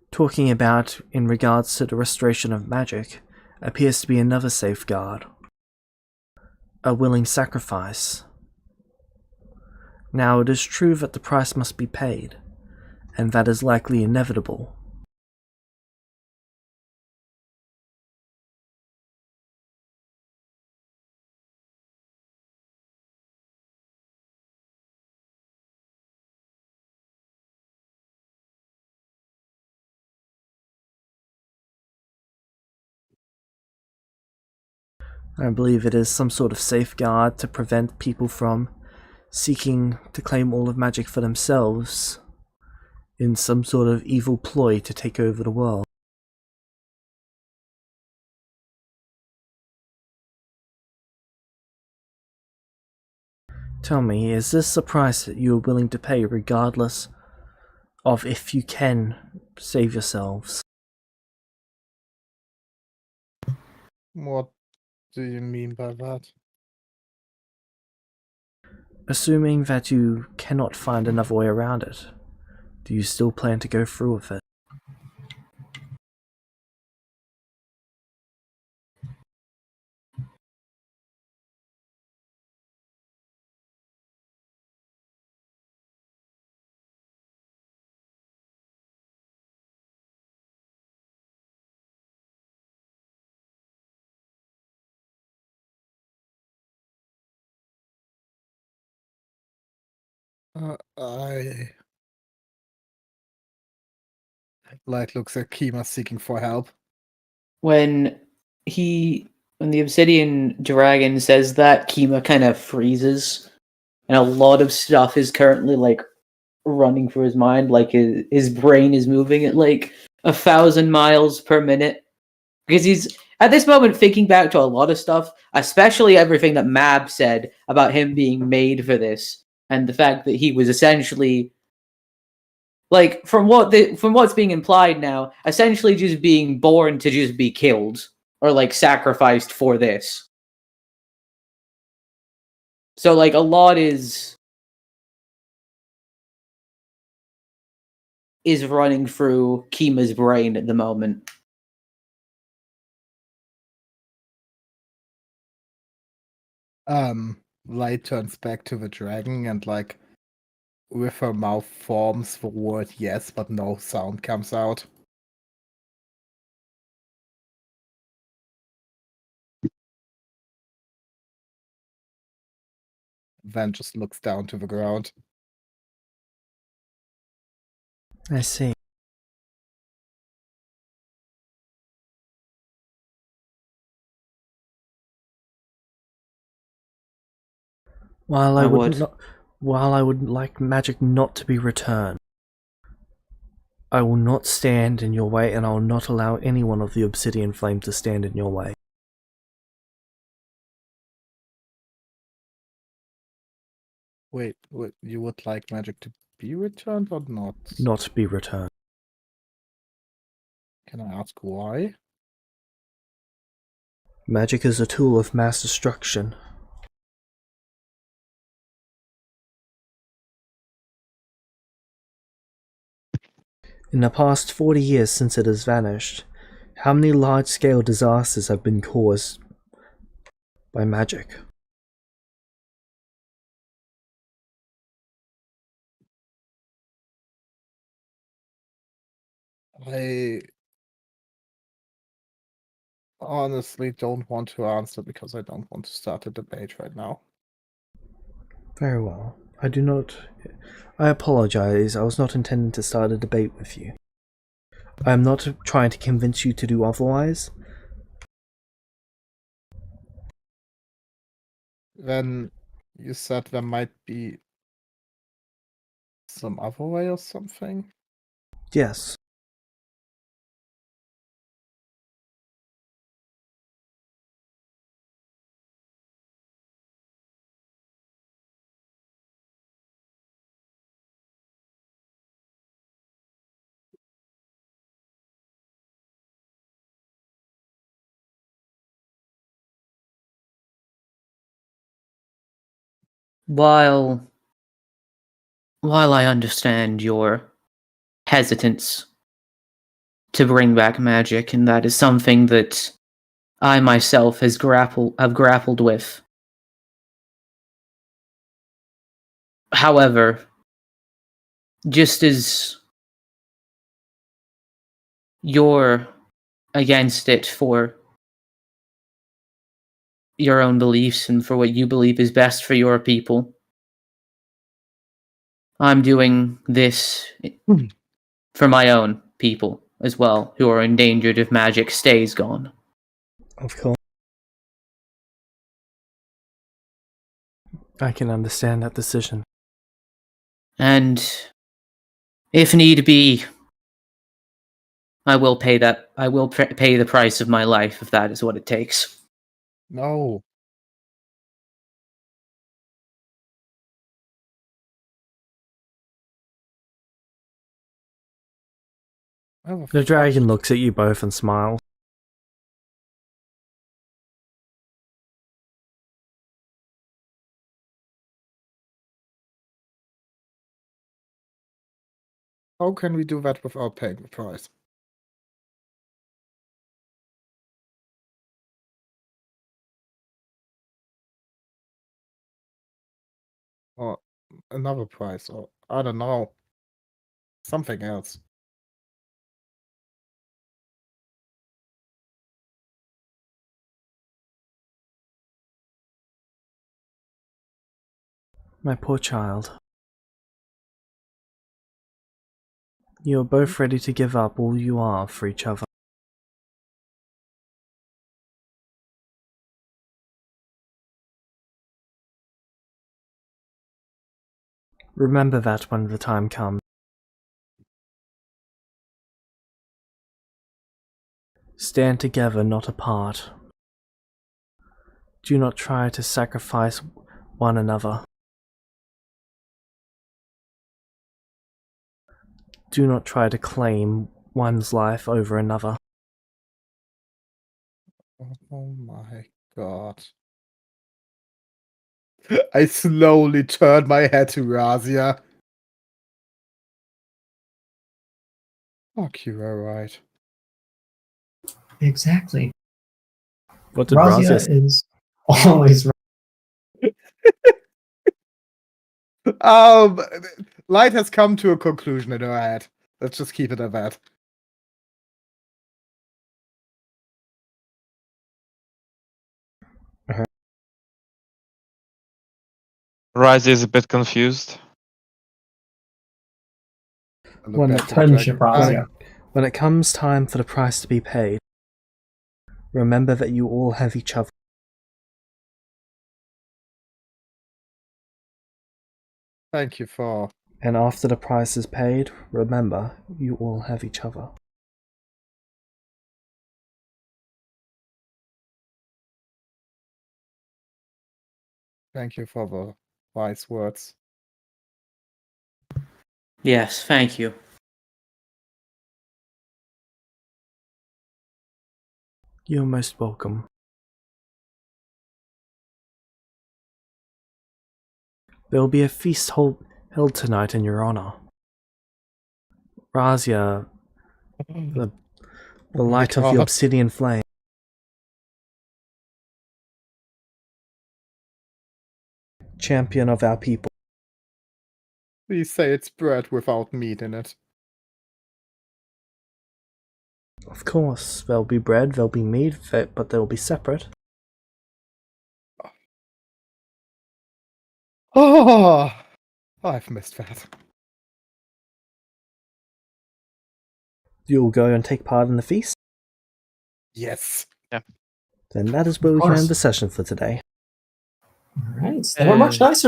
talking about in regards to the restoration of magic appears to be another safeguard. A willing sacrifice. Now, it is true that the price must be paid, and that is likely inevitable. I believe it is some sort of safeguard to prevent people from seeking to claim all of magic for themselves in some sort of evil ploy to take over the world. Tell me, is this a price that you are willing to pay regardless of if you can save yourselves? What do you mean by that? Assuming that you cannot find another way around it, do you still plan to go through with it? I looks at Kima seeking for help. When the obsidian dragon says that, Kima kind of freezes, and a lot of stuff is currently like running through his mind. Like his brain is moving at like 1,000 miles per minute, because he's at this moment thinking back to a lot of stuff, especially everything that Mab said about him being made for this, and the fact that he was essentially, like, from what's being implied now, essentially just being born to just be killed or like sacrificed for this. So, like, a lot is running through Kima's brain at the moment. Light turns back to the dragon and like with her mouth forms the word yes, but no sound comes out. Then just looks down to the ground. I see. While I would like magic not to be returned, I will not stand in your way, and I will not allow anyone of the obsidian flame to stand in your way. Wait, you would like magic to be returned or not? Not be returned. Can I ask why? Magic is a tool of mass destruction. In the past 40 years since it has vanished, how many large-scale disasters have been caused by magic? I honestly don't want to answer because I don't want to start a debate right now. Very well. I apologize. I was not intending to start a debate with you. I am not trying to convince you to do otherwise. Then you said there might be some other way or something? Yes. While I understand your hesitance to bring back magic, and that is something that I myself have grappled with. However, just as you're against it for your own beliefs and for what you believe is best for your people, I'm doing this for my own people as well, who are endangered if magic stays gone. Of course. I can understand that decision. And if need be, I will pay that. I will pay the price of my life if that is what it takes. No. The dragon looks at you both and smiles. How can we do that without paying the price? Or another price, or I don't know. Something else. My poor child. You are both ready to give up all you are for each other. Remember that when the time comes. Stand together, not apart. Do not try to sacrifice one another. Do not try to claim one's life over another. Oh my god. I slowly turn my head to Razia. Fuck you, alright. Exactly. What did Razia Razia say? is always right. Light has come to a conclusion in her head. Let's just keep it at that. Rise is a bit confused. I look When back it- to Friendship, Jack. Razia. When it comes time for the price to be paid, remember that you all have each other. Thank you for... And after the price is paid, remember, you all have each other. Thank you for the wise words. Yes, thank you. You're most welcome. There will be a feast held tonight in your honor. Razia, the light of the God. obsidian flame. Champion of our people. Please say it's bread without meat in it. Of course, there'll be bread, there'll be meat, but they'll be separate. Oh, I've missed that. You'll go and take part in the feast? Yes. Then that is where we can end the session for today. All right. They were much nicer